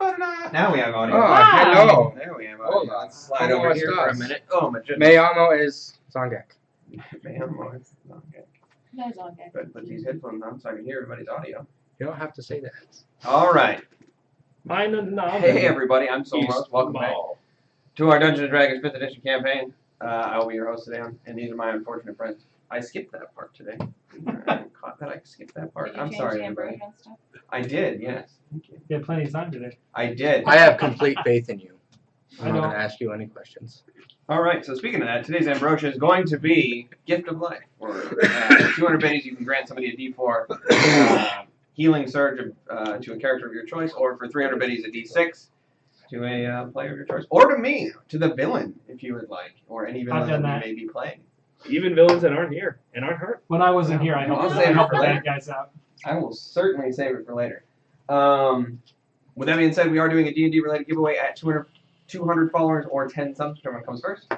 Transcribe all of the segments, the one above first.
Now we have audio. Oh, Wow. hello. There we have Hold audio. on. Let's slide ¿Cómo over here for a estás? minute. Oh, my goodness. Me llamo es Zongek. Okay. That's okay. But put these headphones on so I can hear everybody's audio. You don't have to say that. All right. Hey, Hey, everybody. I'm Solros. Welcome back to our Dungeons & Dragons 5th Edition campaign. I will be your host today, and these are my unfortunate friends. I skipped that part today. I caught that I skipped that part. I'm sorry, everybody. I did, yes. Thank you. You had plenty of time today. I did. I have complete faith in you. I'm I not don't. going to ask you any questions. All right, so speaking of that, today's ambrosia is going to be Gift of Life. For 200 pennies, you can grant somebody a D4 healing surge to a character of your choice, or for 300 pennies, a D6 to a player of your choice, or to me, to the villain, if you would like, or any villain that we may be playing. Even villains that aren't here and aren't hurt. When I wasn't here, I I'll helped save it the for later. bad guys out. I will certainly save it for later. With that being said, we are doing a D&D related giveaway at 200 followers or 10 subs, whichever one comes first.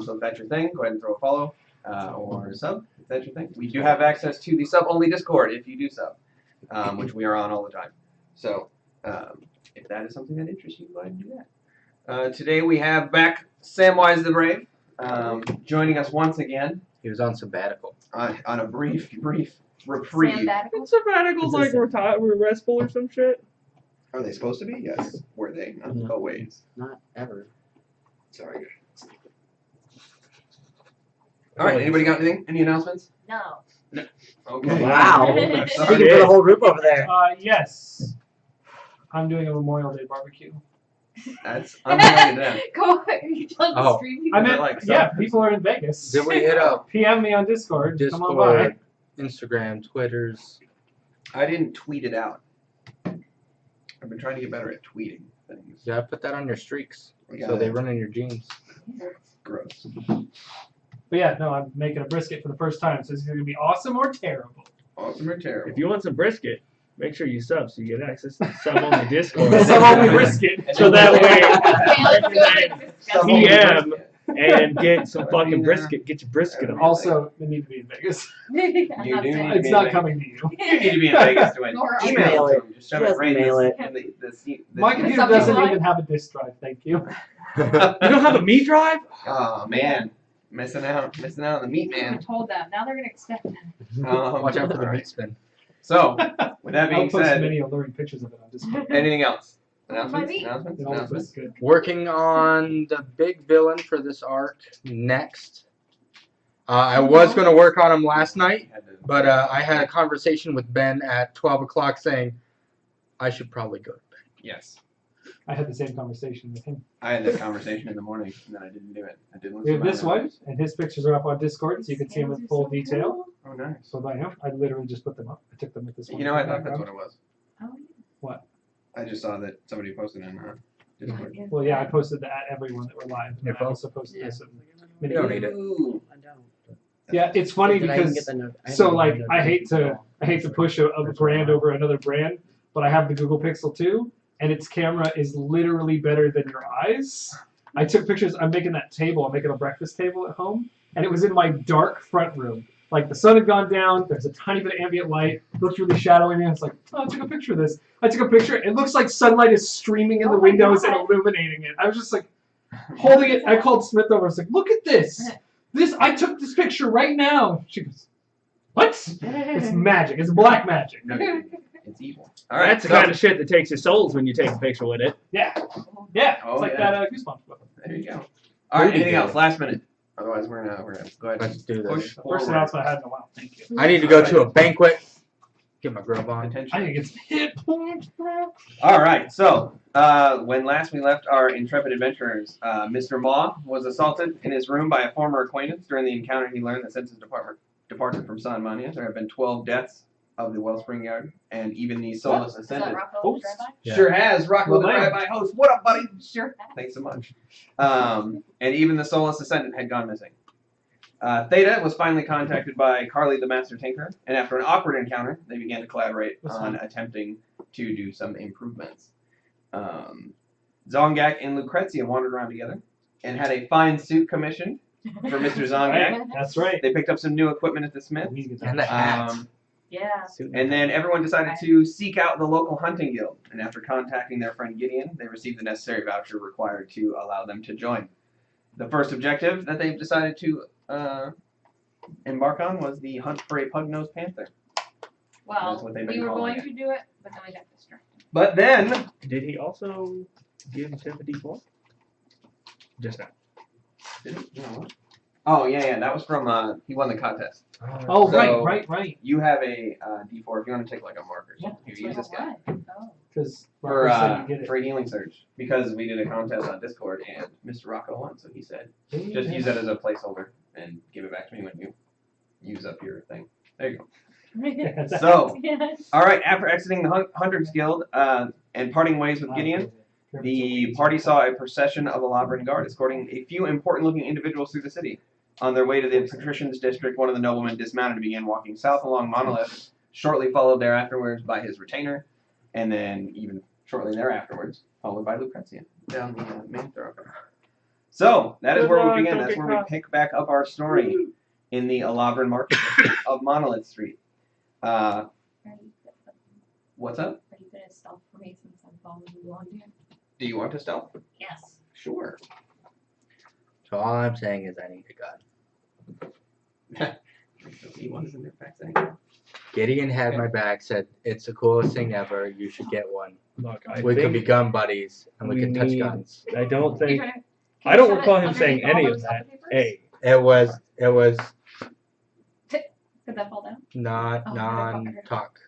So if that's your thing, go ahead and throw a follow or a sub, if that's your thing. We do have access to the sub-only Discord if you do sub, which we are on all the time. So if that is something that interests you, go ahead and do that. Today we have back Samwise the Brave joining us once again. He was on sabbatical. On a brief reprieve. Sabbaticals like we're restful or some shit. Are they supposed to be? Yes. Were they? Not always. Not ever. Sorry. All right. Anybody got anything? Any announcements? No. Okay. Wow. Sorry. Speaking for the whole group over there. Yes. I'm doing a Memorial Day barbecue. That's unrelated to that. Go ahead. You telling the Oh. stream people? I meant, like yeah, some- people are in Vegas. Did we hit up PM me on Discord. Come on by. Discord, Instagram, Twitters? I didn't tweet it out. I've been trying to get better at tweeting things. Yeah, put that on your streaks. Yeah. So they run in your jeans. Gross. But yeah, no, I'm making a brisket for the first time, so it's going to be awesome or terrible. Awesome or terrible. If you want some brisket, make sure you sub so you get access to the sub on the Discord. Some only brisket. So that way- PM and get some fucking brisket. Get your brisket on. Also, they need to be in Vegas. You do need It's not coming to you. You need to be in Vegas to win. Or Email it. Just shove it Just right in mail the, it. in the My computer doesn't even have a disk drive, thank you. You don't have a meat drive? Oh man, missing out on the meat I man. told them. Now they're gonna expect that. Watch out for the alright. meat spin. So, with that I'll being post said, many alluring pictures of it on Discord. anything else? My Announcements? meat. Announcements? It always Announcements? looks good. Working on the big villain for this arc next. I was going to work on him last night, but I had a conversation with Ben at 12 o'clock saying I should probably go to bed. Yes. I had the same conversation with him. I had that conversation in the morning, and then I didn't do it. I didn't We listen have to this my one, notes. and his pictures are up on Discord, so you can see them with full detail. Oh, nice. So by him, I literally just put them up. I took them with this one. You know, I thought that's what it was. Oh, What? I just saw that somebody posted in Discord. yeah. Well, yeah, I posted that at everyone that were live. Your And I phone? also posted this. You don't need it. Ooh. I don't. Yeah, it's funny Did I even because get the note? I so haven't like gotten I the hate to push a brand over another brand, but I have the Google Pixel 2, and its camera is literally better than your eyes. I took pictures. I'm making that table. I'm making a breakfast table at home, and it was in my dark front room. Like the sun had gone down. There's a tiny bit of ambient light. It looked really shadowy, and it's like, oh, I took a picture of this. I took a picture. It looks like sunlight is streaming in the Oh my windows and God. illuminating it. I was just like holding it. I called Smith over. I was like, look at this. I took this picture right now. She goes, what? It's magic. It's black magic. It's evil. All right. That's the kind of shit that takes your souls when you take a picture with it. Yeah. Yeah. Oh, It's like yeah. that Goosebumps book. There you go. All right. Booty Anything day. else? Last minute. Otherwise, we're gonna go ahead. Let's do Push this. First forward. announcement I had in a while. Thank you. I need to go to a banquet. Get my grub on. Attention. I think it's hit points, bro. All right. So, when last we left our intrepid adventurers, Mr. Maw was assaulted in his room by a former acquaintance. During the encounter, he learned that since his departure from San Mania, there have been 12 deaths of the Wellspring Guard, and even the Solus Is that Ascendant. Rocco Oops. Drive-By? Yeah. Sure has. Rockwell, the Well, drive-by host. What up, buddy? Sure. Thanks so much. And even the Solus Ascendant had gone missing. Theta was finally contacted by Carly the Master Tinkerer, and after an awkward encounter, they began to collaborate on attempting to do some improvements. Zongak and Lucrezia wandered around together and had a fine suit commissioned for Mr. Zongak. That's right. They picked up some new equipment at the Smith. We need to get And that. the hat. Yeah. And then everyone decided to seek out the local hunting guild. And after contacting their friend Gideon, they received the necessary voucher required to allow them to join. The first objective that they've decided to embark on was the hunt for a pug-nosed panther. Well, That's what they've been we were calling going to do it, but then we got distracted. But then, Did he also give him a D4? Just now. oh yeah, that was from he won the contest. Oh, So- right. You have a D4 if you want to take like a marker. Yeah, Here, use this guy Oh. Because for a healing surge because we did a contest on Discord and Mr. Rocco won, so he said just use that as a placeholder and give it back to me when you use up your thing. There you go. So, Yes. all right, after exiting the Hunters Guild and parting ways with Gideon, the party saw a procession of Alavran guard escorting a few important-looking individuals through the city. On their way to the patricians' district, one of the noblemen dismounted and began walking south along Monolith, shortly followed thereafterwards by his retainer, and then even shortly thereafterwards, followed by Lucrezia down the main thoroughfare. So, that is Good where luck, we begin. don't That's get where we caught. pick back up our story in the Alavran market of Monolith Street. What's up? Are you gonna stealth for me since I'm following you on here? Do you want to stealth? Yes. Sure. So all I'm saying is I need a gun. He wants in their packs anyway. Gideon had my back, said it's the coolest thing ever. You should get one. Look, I We could think be gun buddies and we we could touch need- guns. I don't You think. trying to- I don't shove it recall him saying underneath all any of those that. other papers? A. It was Could that fall down? not Oh, non-talk.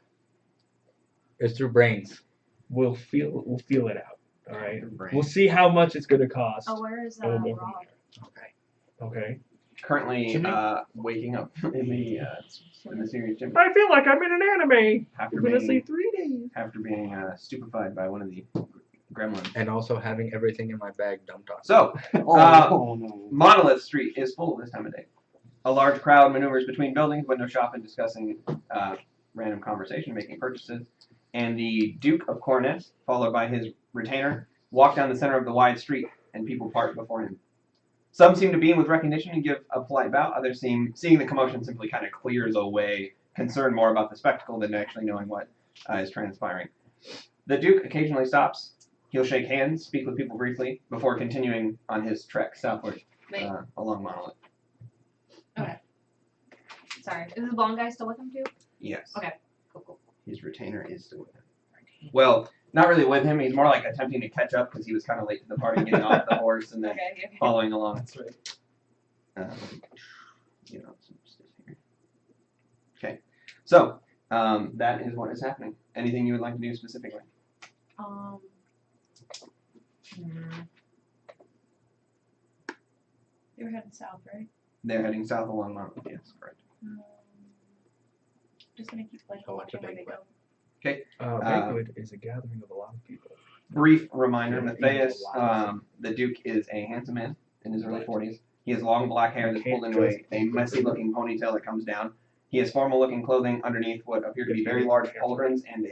It's through brains. We'll feel it out. All right. We'll see how much it's gonna cost. Oh, where is And we'll go Rob? from Okay. there. Okay. Currently Jimmy? waking up in the series Jimmy I feel like I'm in an anime. after We're gonna see being 3 days. stupefied by one of the gremlins. And also having everything in my bag dumped on. So, Oh, no. Monolith Street is full this time of day. A large crowd maneuvers between buildings, window shopping, discussing random conversation, making purchases. And the Duke of Cornet, followed by his retainer, walk down the center of the wide street, and people part before him. Some seem to beam with recognition and give a polite bow. Others seeing the commotion simply kind of clears away, concerned more about the spectacle than actually knowing what is transpiring. The Duke occasionally stops. He'll shake hands, speak with people briefly, before continuing on his trek southward Wait, along Monolith. sorry. Is the blonde guy still with him too? Yes. Okay. Cool. His retainer is still with him. Well, not really with him. He's more like attempting to catch up because he was kind of late to the party, getting off the horse and then Okay. following along. That's right. Some stuff here. Okay, so that is what is happening. Anything you would like to do specifically? Hmm. They were heading south, right? They're heading south along Monolith. Yes, correct. Just gonna keep like So what's a watching where they banquet? go. Banquet is a gathering of a lot of people. Brief reminder: Yeah, Matthias, a lot. the Duke, is a handsome man in his early 40s. He has long black hair that's pulled Can't into dress- a messy-looking ponytail that comes down. He has formal-looking clothing underneath what appear to be very large pauldrons and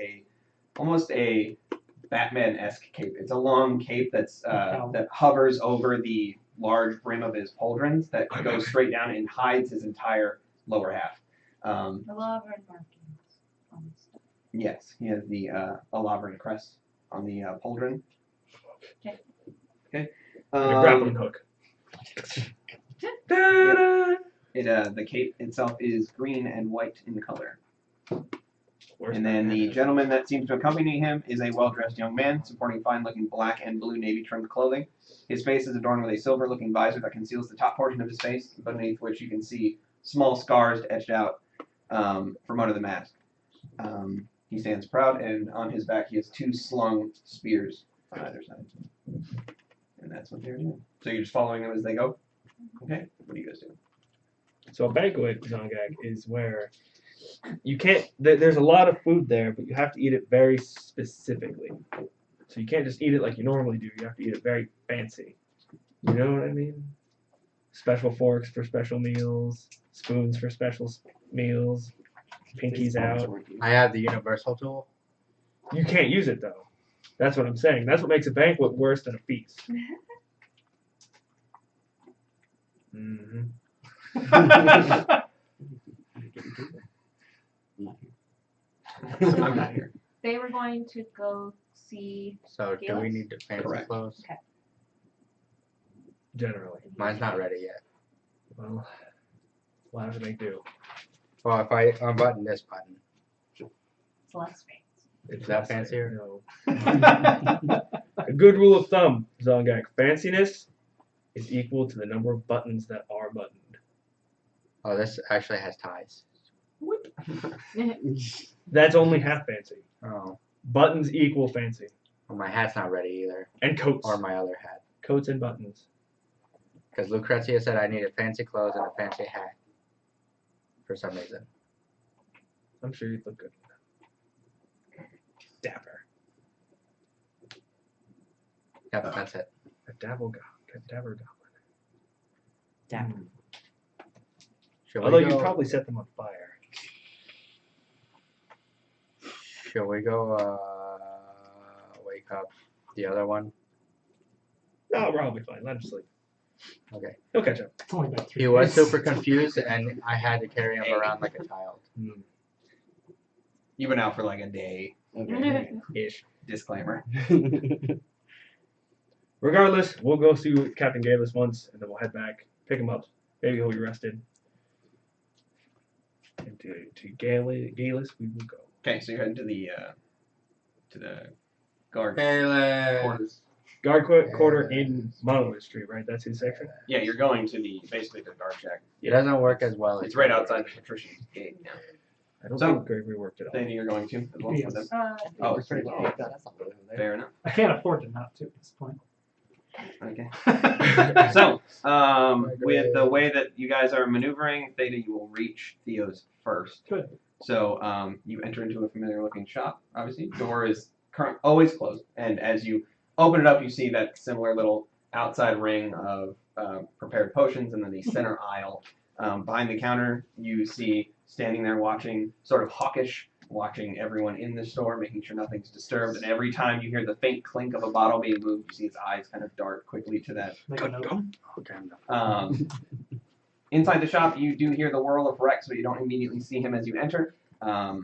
almost a Batman-esque cape. It's a long cape that hovers over the large brim of his pauldrons that goes straight down and hides his entire lower half. Alavra and markings on the stuff. Yes, he has the Alavran crest on the pauldron. Okay. Okay. And a grappling hook. The cape itself is green and white in color. Where's And then the Batman? gentleman that seems to accompany him is a well-dressed young man, supporting fine-looking black and blue navy-trimmed clothing. His face is adorned with a silver-looking visor that conceals the top portion of his face, beneath which you can see small scars etched out from under the mask. He stands proud, and on his back he has 2 slung spears on either side. And that's what they're doing. So you're just following them as they go? Okay. What are you guys doing? So a banquet, Zongag, is where you can't. There's a lot of food there, but you have to eat it very specifically. So you can't just eat it like you normally do. You have to eat it very fancy. You know what I mean? Special forks for special meals, spoons for special meals, pinkies out. I have the universal tool. You can't use it though. That's what I'm saying. That's what makes a banquet worse than a feast. Mm-hmm. So I'm not here. They were going to go see. So do we Gillis? need to fancy Correct. clothes? Generally. Mine's not ready yet. Well, we'll have to make do. Well, if I unbutton this button, It's less fancy. is that fancier? No. A good rule of thumb, Zongak, fanciness is equal to the number of buttons that are buttoned. Oh, this actually has ties. That's only half fancy. Oh, Buttons equal fancy. well, my hat's not ready either, And coats. or my other hat. Coats and buttons. Because Lucrezia said I needed fancy clothes and a fancy hat. For some reason. I'm sure you'd look good. Dapper. Yep, that's it. A dapper goblin. Damn. Shall Although we you'd go? probably set them on fire. Shall we go? Wake up the other one. No, we're probably fine. Let him sleep. Okay. He'll catch up. It's only been 3 He was days. super confused, and I had to carry him around like a child. You've been out for like a day. Okay. Ish. Disclaimer. Regardless, we'll go see Captain Galus once, and then we'll head back, pick him up. Maybe he'll be rested. And to Galus we will go. Okay, so you're heading to the guard Caleb. quarters. Guard quarter in Monolith Street, right? That's his section? Yeah, you're going to basically the guard shack. It doesn't work as well. It's right outside the patrician's gate now. I don't So- think Gregory worked it out. Then you're going to as well Yes. with them. Oh, Oh, it's pretty well. well. That's not really there. Fair enough. I can't afford to not to at this point. Okay. So, with the way that you guys are maneuvering, Theta, you will reach Theo's first. Good. So, you enter into a familiar-looking shop. Obviously, door is always closed, and as you open it up, you see that similar little outside ring of prepared potions, and then the center aisle. Behind the counter, you see standing there watching, sort of hawkish, watching everyone in the store, making sure nothing's disturbed. And every time you hear the faint clink of a bottle being moved, you see its eyes kind of dart quickly to that. Make a note. Oh, damn no. Inside the shop, you do hear the whirl of Rex, but you don't immediately see him as you enter. What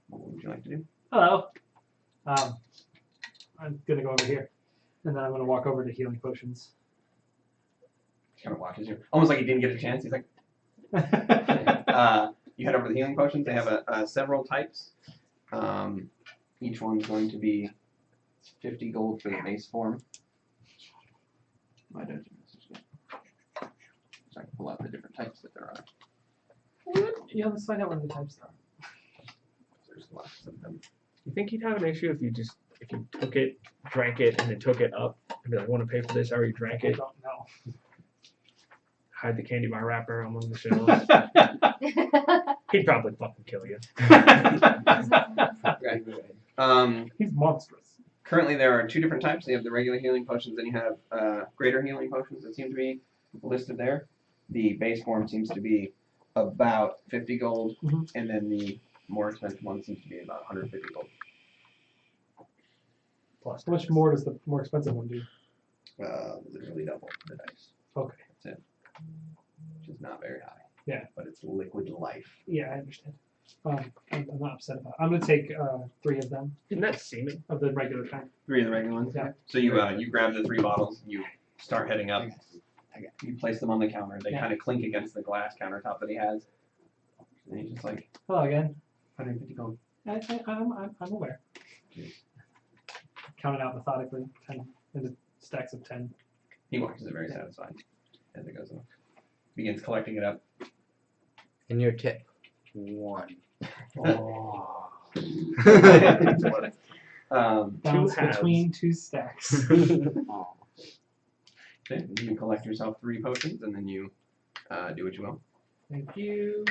would you like to do? Hello. I'm gonna go over here, and then I'm gonna walk over to healing potions. He kind of watches you, almost like he didn't get a chance. He's like, you head over to the healing potions. They have several types. Each one's going to be 50 gold for the base form. My dungeon is so I can pull out the different types that there are. Yeah, let's find out what the types are. There's lots of them. You think he'd have an issue if you took it, drank it, and then took it up and be like, I want to pay for this, I already drank I it. don't know. Hide the candy bar wrapper among the shelves. He'd probably fucking kill you. He's monstrous. Currently, there are two different types. You have the regular healing potions, and you have greater healing potions that seem to be listed there. The base form seems to be about 50 gold, Mhm. and then the more expensive one seems to be about 150 gold. Plus How much more does the more expensive one do? Literally double the dice. Okay. That's it. Which is not very high. Yeah. But it's liquid life. Yeah, I understand. I'm not upset about it. I'm gonna take 3 of them, Isn't that semen? of the regular kind. 3 of the regular ones. Yeah. So you grab the 3 bottles. You start heading up. You place them on the counter. They Yeah. kind of clink against the glass countertop that he has. And he's just like, Hello again. 150 gold. I'm aware. Count it out methodically, 10 into stacks of 10. He watches it very satisfied as it goes on. Begins collecting it up. And your tip. 1. Oh. halves. Bounce between 2 stacks. Oh. Okay, you collect yourself 3 potions, and then you do what you will. Thank you.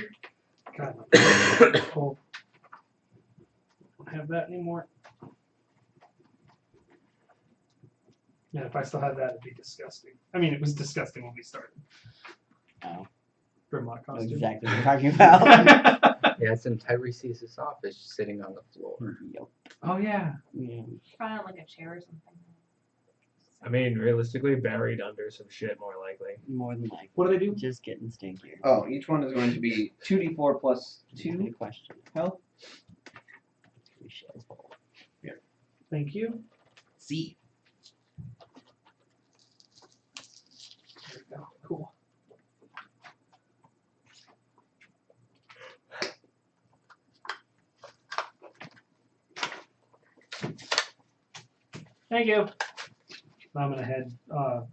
God, my cold. Don't have that anymore. Yeah, if I still had that, it'd be disgusting. I mean, it was disgusting when we started. Oh. Grimlock Know costume. exactly what you're talking about. Yeah, it's in Tyrese's office, sitting on the floor. Yep. Oh yeah. Yeah. Try on like a chair or something. I mean, realistically, buried under some shit, more likely. More than likely. What do they do? Just getting stinkier. Oh, each one is going to be 2d4 plus Good 2 question. health. Holy shit. Thank you. See. There we go. Cool. Thank you. I'm gonna head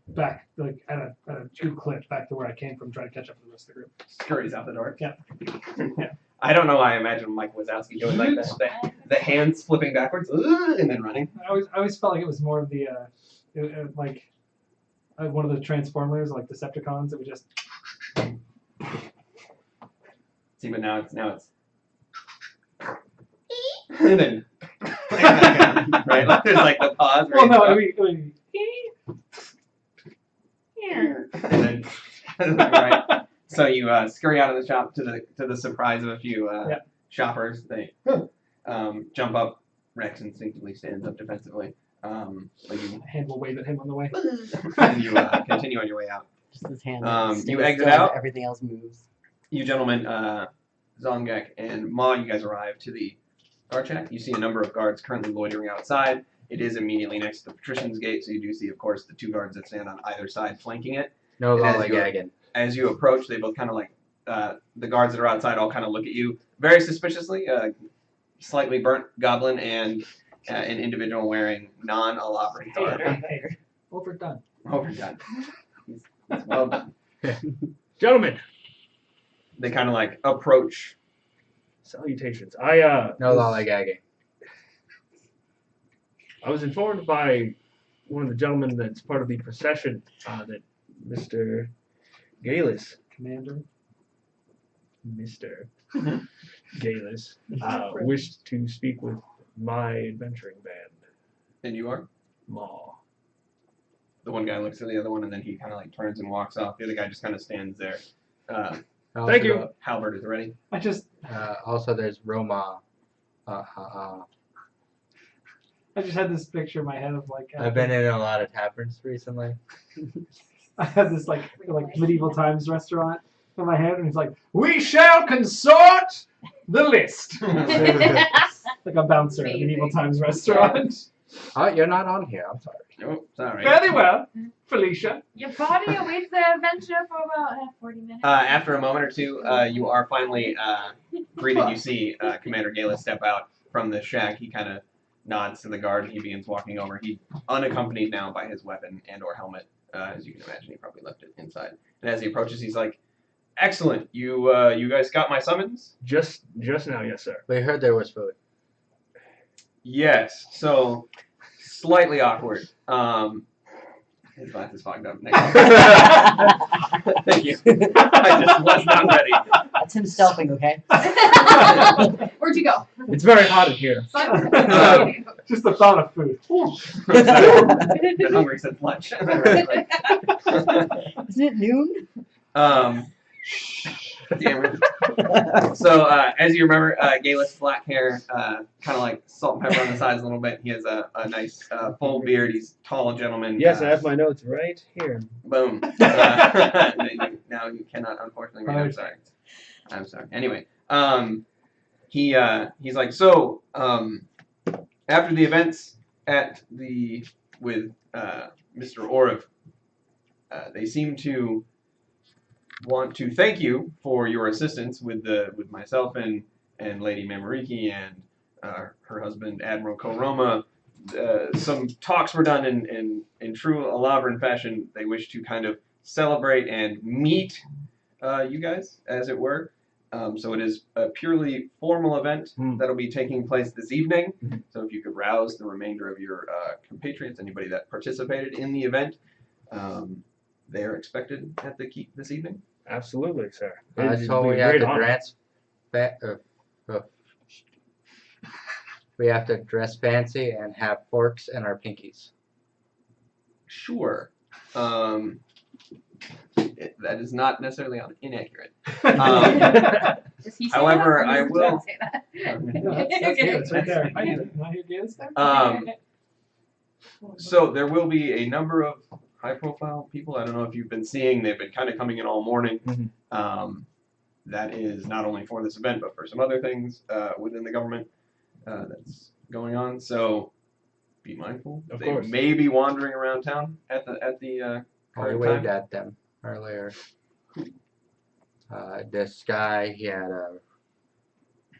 back, like at a good clip, back to where I came from, try to catch up with the rest of the group. Scurries out the door. Yeah. Yeah. I don't know why I imagine Mike Wazowski doing like that. The hands flipping backwards and then running. I always felt like it was more of the one of the Transformers, like Decepticons, that would just. See, but now it's and then right, like, there's like the pause. Well, no, right? I mean And then right. So you scurry out of the shop to the surprise of a few shoppers. They jump up. Rex instinctively stands up defensively. Like you, hand will wave at him on the way. and you continue on your way out. Just his hand. You stays exit still, out. Everything else moves. You gentlemen, Zongek and Ma, you guys arrive to the guard shack. You see a number of guards currently loitering outside. It is immediately next to the Patrician's Gate, so you do see, of course, the two guards that stand on either side flanking it. No And as lollygagging. As you approach, they both kind of like, the guards that are outside all kind of look at you very suspiciously. Slightly burnt goblin and an individual wearing non-Alavra garb. Hey, overdone. Overdone. It's well done. Gentlemen, They kind of like approach. salutations. No lollygagging. I was informed by one of the gentlemen that's part of the procession that Mr. Galis, Commander. Mr. Mhm. Galis, wished to speak with my adventuring band, And you are? Maw. The one guy looks at the other one, and then he kind of like turns and walks off. The other guy just kind of stands there. Thank you. Halberd is ready. I just Also, there's Roma. I just had this picture in my head of like I've been in a lot of taverns recently. I had this like medieval times restaurant in my head, and it's like, we shall consort the list. Like a bouncer at a medieval times restaurant. Oh, you're not on here. I'm sorry. Oh, sorry. Very well, Felicia. Your body awaits the adventure for about 40 minutes. After a moment or two, you are finally greeted. You see Commander Galis step out from the shack. He kind of nods to the guard, and he begins walking over. He's unaccompanied now by his weapon and/or helmet. As you can imagine, he probably left it inside. And as he approaches, he's like, "Excellent. You guys got my summons?" Just now, yes, sir. We heard there was food. Yes. So slightly awkward. His glasses fogged up. Thank you. I just was not ready. That's him stealthing, okay? Where'd you go? It's very hot in here. Just the thought of food. Been hungry since lunch. Isn't it noon? Damn it. So, as you remember, Galis, black hair, kind of like salt and pepper on the sides a little bit. He has a nice full beard. He's a tall gentleman. Yes, I have my notes right here. Boom. Now you cannot, unfortunately, read. I'm sorry. Anyway, he's like, so, after the events with Mr. Orov, they seem to want to thank you for your assistance with myself and Lady Mamariki and her husband Admiral Koroma. Some talks were done in true Alavran fashion. They wish to kind of celebrate and meet you guys, as it were. So it is a purely formal event that'll be taking place this evening. So if you could rouse the remainder of your compatriots, anybody that participated in the event, they are expected at the keep this evening. Absolutely, sir. So we have to we have to dress fancy and have forks in our pinkies. Sure. That is not necessarily inaccurate. Does he say However, that? I Or does will- Doug say that? No, that's good. It's right there. I did not hear Galis there. So there will be a number of high-profile people. I don't know if you've been seeing. They've been kind of coming in all morning. That is not only for this event, but for some other things within the government. that's going on. So be mindful. Of They course. may be wandering around town at the I current waved time. at them earlier. This guy, he had a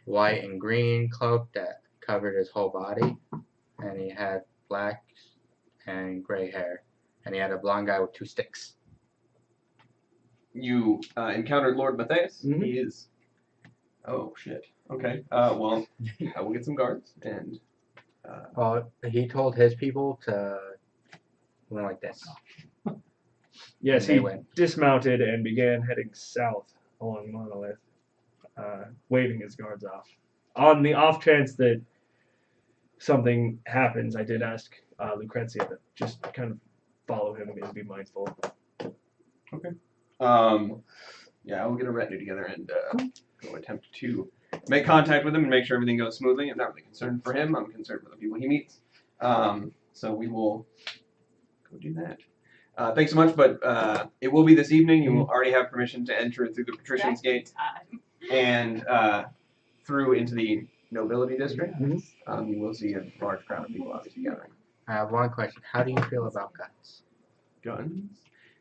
white and green cloak that covered his whole body, and he had black and gray hair, and he had a blonde guy with 2 sticks. You encountered Lord Matthias. Mhm. He is. Oh shit. Okay. Well, I will get some guards and. Well, he told his people to went like this. Yes, They he went. dismounted and began heading south along Monolith, waving his guards off. On the off chance that something happens, I did ask Lucrezia to just kind of follow him and be mindful. Yeah, I will get a retinue together and go attempt to make contact with him and make sure everything goes smoothly. I'm not really concerned for him. I'm concerned for the people he meets. So we will go do that. Thanks so much, but it will be this evening. You will already have permission to enter through the Patrician's Gate and through into the Nobility District. You will see a large crowd of people obviously gathering. I have one question. How do you feel about guns? Guns?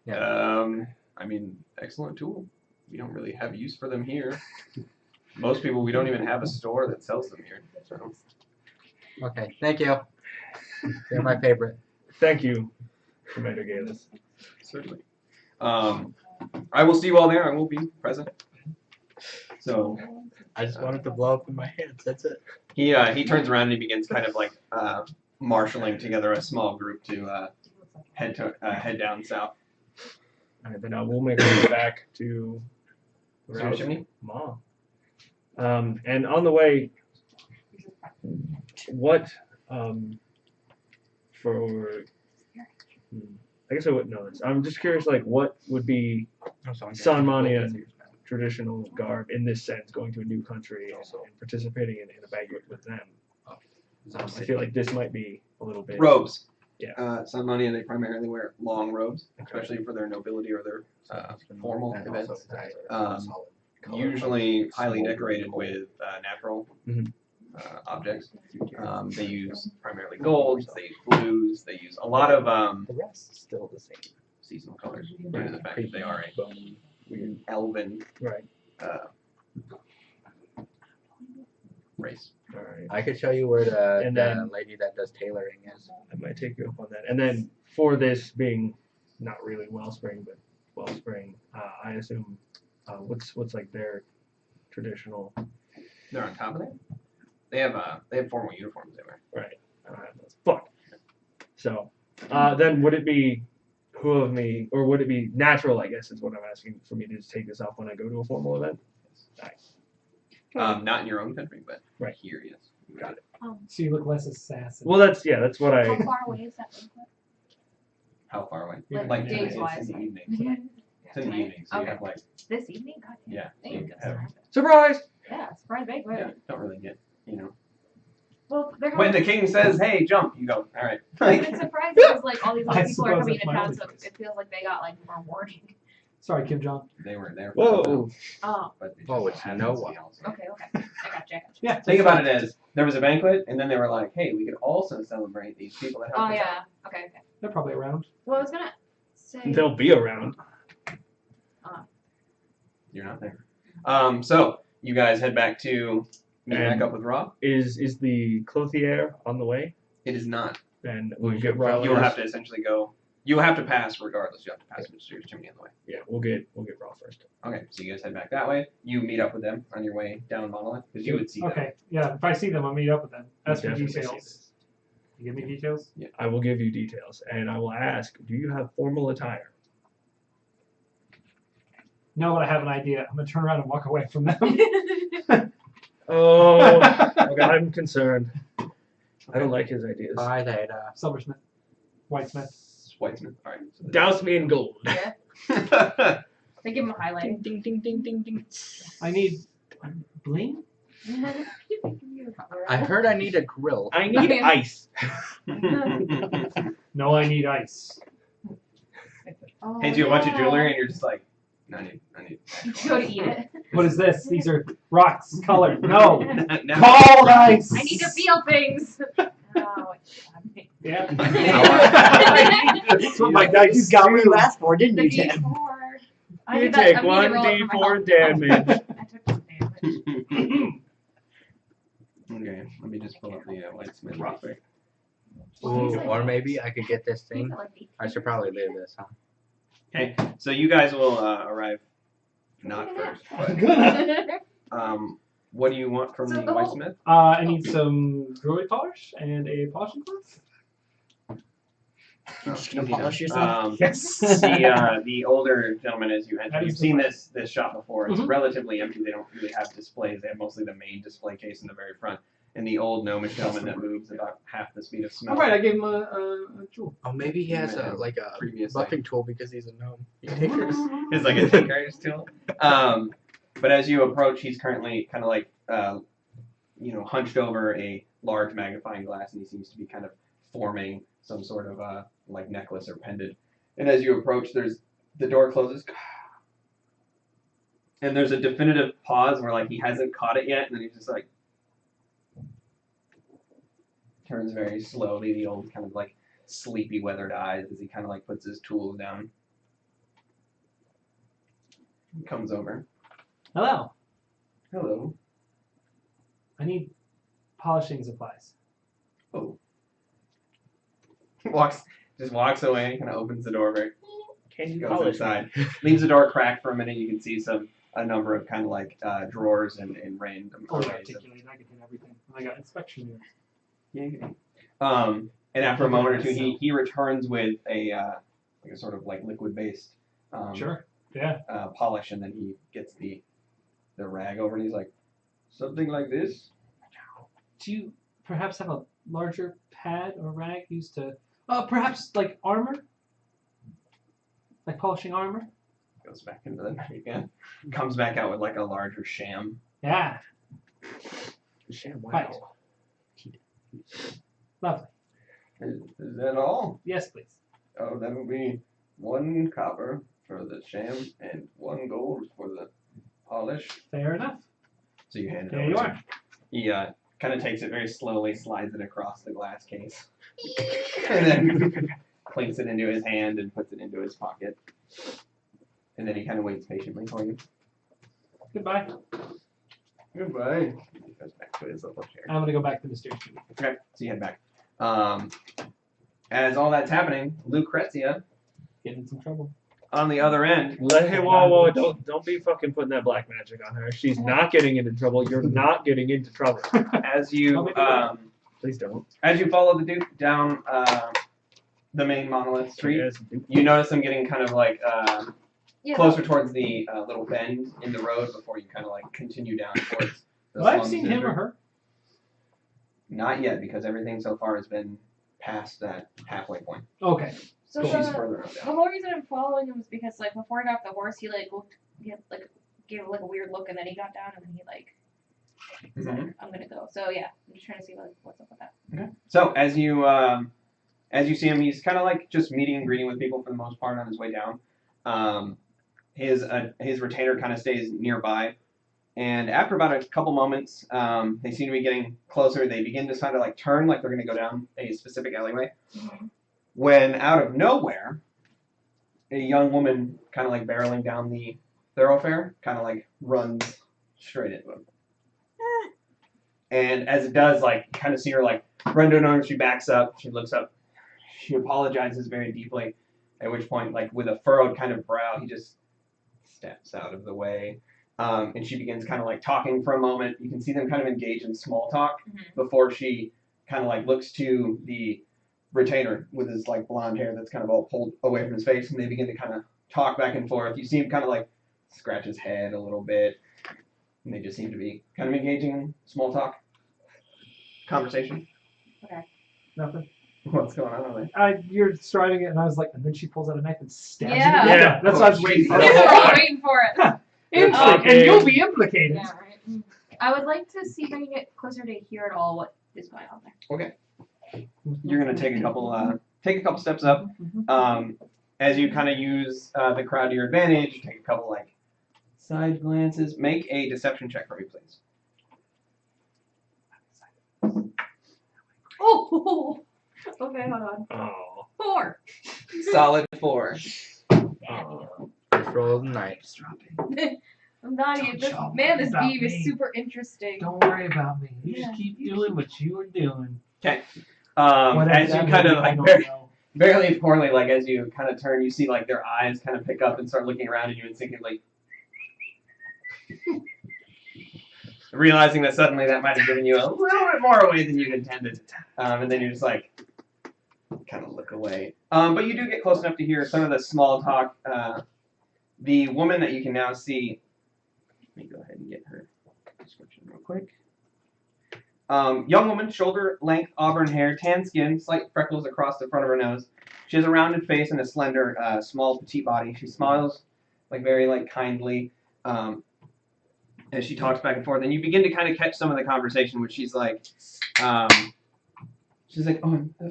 Yeah. I mean, excellent tool. We don't really have use for them here. Most people, we don't even have a store that sells them here. So. Okay, thank you. You're my favorite. Thank you, Commander Galus. Certainly. I will see you all there. I will be present. So I just wanted to blow up in my hands. That's it. he turns around and he begins kind of like marshaling together a small group to head down south. And then we'll make our way back to Chimney? Ma. And on the way, what for? I guess I wouldn't know this. I'm just curious, like, what would be San Manian traditional garb in this sense, going to a new country and participating in a banquet with them? I feel like this might be a little bit. Robes. Yeah. San Mania, they primarily wear long robes, especially for their nobility or their formal events. Usually highly decorated with natural objects. They use primarily golds, they use blues, they use a lot of The rest is still the same. seasonal colors due to the fact that they are a weird elven Right. race. All right. I could show you where the, And the then- lady that does tailoring is. I might take you up on that. And then for this being not really Wellspring, but Wellspring, I assume what's like their traditional. They're on top of that. They have formal uniforms they wear. Right. I don't have those. Fuck. So then would it be who of me, or would it be natural? I guess is what I'm asking for me to just take this off when I go to a formal event. Nice. Not in your own country, but Right here, yes. Got it. So you look less assassin. Well, that's what I. How far away is that banquet? How far away? Like, Like days it's wise. in the evening. Yeah. It's in the evening, so you have like This evening? God damn. yeah. Thank you. have- Surprise! Yeah, surprise banquet. yeah, don't really get Well, they're when the having, king says, "Hey, jump," you go, "All right." I've been surprised because like all these other I people are suppose coming that's to my town, only so choice. it feels like they got like more warning. Sorry, Kim Jong. They were there. Whoa! Oh, But it Oh, just it's happens no to be one. also. okay. I gotcha. Yeah. Think about it as there was a banquet, and then they were like, "Hey, we could also celebrate these people that helped Oh us out." yeah. Okay. They're probably around. Well, I was gonna say. They'll be around. You're not there. So you guys head back to meet back And- up with Rob. Is the clothier on the way? It is not. Then we'll get Rob. You will have to essentially go. You will have to pass regardless. You have to pass Mysterious Chimney on the way. Yeah, we'll get Raw first. Okay, so you guys head back that way. You meet up with them on your way down Monolith because you would see them. Okay. Yeah. If I see them, I'll meet up with them. Ask for Definitely see details. this. You give me details. I will give you details, and I will ask, do you have formal attire? No, but I have an idea. I'm gonna turn around and walk away from them. Oh, okay, I'm concerned. I don't like his ideas. Bye, Theta. Silversmith, Whitesmith. Whitesmith. All right. So Douse me in gold. Yeah. the- They give him a highlight. Ding, ding, ding, ding, ding. I need bling. I heard I need a grill. I need ice. No, I need ice. Oh, Hands you a bunch of yeah. jewelry, and you're just like, no, I need. You go to eat it. What is this? These are rocks colored. No. No. Call ice. I need to feel things. Oh, Yeah. That's what my dice. You got what you asked for, didn't the you, Ted? D4. I You did that- take I mean, one roll it for my D4 health. damage. I took some damage. Okay, let me just pull up the whitesmith real quick. Ooh, or maybe I could get this thing. These are like I should probably leave this, huh? Okay, so you guys will arrive not first, I'm but gonna. what do you want from So the the whole- whitesmith? I need some druid polish and a polishing cloth. Oh, Just gonna easy polish enough. yourself? Yes. The older gentleman, as you enter, That is you've the seen one. this shop before. It's Mhm. relatively empty. They don't really have displays. They have mostly the main display case in the very front. And the old gnomish gentleman that moves about half the speed of smell. All right, I gave him a jewel. Oh, maybe he has Yeah, like a previously. buffing tool because he's a gnome. He tinkers. It's like a tinker's tool. But as you approach, he's currently kind of like, hunched over a large magnifying glass, and he seems to be kind of forming some sort of like necklace or pendant. And as you approach, the door closes, and there's a definitive pause where like he hasn't caught it yet, and then he's just like turns very slowly, the old kind of like sleepy weathered eyes as he kind of like puts his tools down. He comes over. Hello. Hello. I need polishing supplies. Oh. Just walks away, kind of opens the door very. Can you Goes polish inside. Leaves the door cracked for a minute. You can see a number of kind of like drawers and random Oh, arrays of. articulate. I can hit everything. I got inspection units. And after a moment or two, he returns with a like a sort of like liquid based Sure. Yeah. polish, and then he gets the rag over, and he's like, something like this. Do you perhaps have a larger pad or rag used to, perhaps like armor? Like polishing armor? Goes back into the bag again. Comes back out with like a larger sham. Yeah. Sham, Right. Lovely. Is that all? Yes, please. Oh, that will be 1 copper for the sham and 1 gold for the polish. Fair enough. So you hand it There over you to are. him. He kind of takes it very slowly, slides it across the glass case, and then clinks it into his hand and puts it into his pocket. And then he kind of waits patiently for you. Goodbye. Goodbye. He goes back to his little chair. I'm gonna go back to Mysterious Tree. Okay, so you head back. As all that's happening, Lucrezia, Get in some trouble. on the other end, Let him. Whoa! Don't be fucking putting that black magic on her. She's not getting into trouble. You're not getting into trouble. as you Please don't. as you follow the Duke down the main monolith street, Yes, you notice him getting kind of like Yeah. closer towards the little bend in the road before you kind of like continue down towards the Have I slums seen him district. or her? Not yet, because everything so far has been past that halfway point. Okay. So She's the further on the down. whole reason I'm following him was because like before he got off the horse, he like looked, he had, like gave like a weird look, and then he got down, and then he like was Mhm. like, I'm gonna go. So yeah, I'm just trying to see like what's up with that. So as you see him, he's kind of like just meeting and greeting with people for the most part on his way down. His retainer kind of stays nearby, and after about a couple moments, they seem to be getting closer. They begin to kind of like turn, like they're going to go down a specific alleyway. When out of nowhere, a young woman kind of like barreling down the thoroughfare, kind of like runs straight into him. And as it does, like, you kind of see her like run to an arm, she backs up, she looks up, she apologizes very deeply, at which point, like with a furrowed kind of brow, he just steps out of the way. And she begins kind of like talking for a moment. You can see them kind of engage in small talk before she kind of like looks to the retainer with his like blonde hair that's kind of all pulled away from his face, and they begin to kind of talk back and forth. You see him kind of like scratch his head a little bit, and they just seem to be kind of engaging in small talk conversation. Nothing. What's going on over there? You're describing it, and I was like, and then she pulls out a knife and stabs you. Yeah. Yeah. That's what I was waiting for. We're all waiting for it. Instant, and you'll be implicated. Yeah, right. I would like to see if I can get closer to hear at all what is going on there. You're gonna take a couple steps up. As you kind of use the crowd to your advantage, you take a couple like Side glances. Make a deception check for me, please. Oh. Okay, hold on. Oh. 4. Solid 4. Oh. First roll of the night. I'm not even. This, Don't man, this about beam me. is super interesting. Don't worry about me. You Yeah, just keep you doing what you were doing. Okay. Whatever As you that kind may of be, I like don't know. barely poorly, like as you kind of turn, you see like their eyes kind of pick up and start looking around at you instinctively. Realizing that suddenly that might have given you a little bit more away than you'd intended. And then you just like kind of look away. But you do get close enough to hear some of the small talk. The woman that you can now see, let me go ahead and get her description real quick. Young woman, shoulder length auburn hair, tan skin, slight freckles across the front of her nose. She has a rounded face and a slender, small, petite body. She smiles very kindly as she talks back and forth. And you begin to kind of catch some of the conversation, which she's like, oh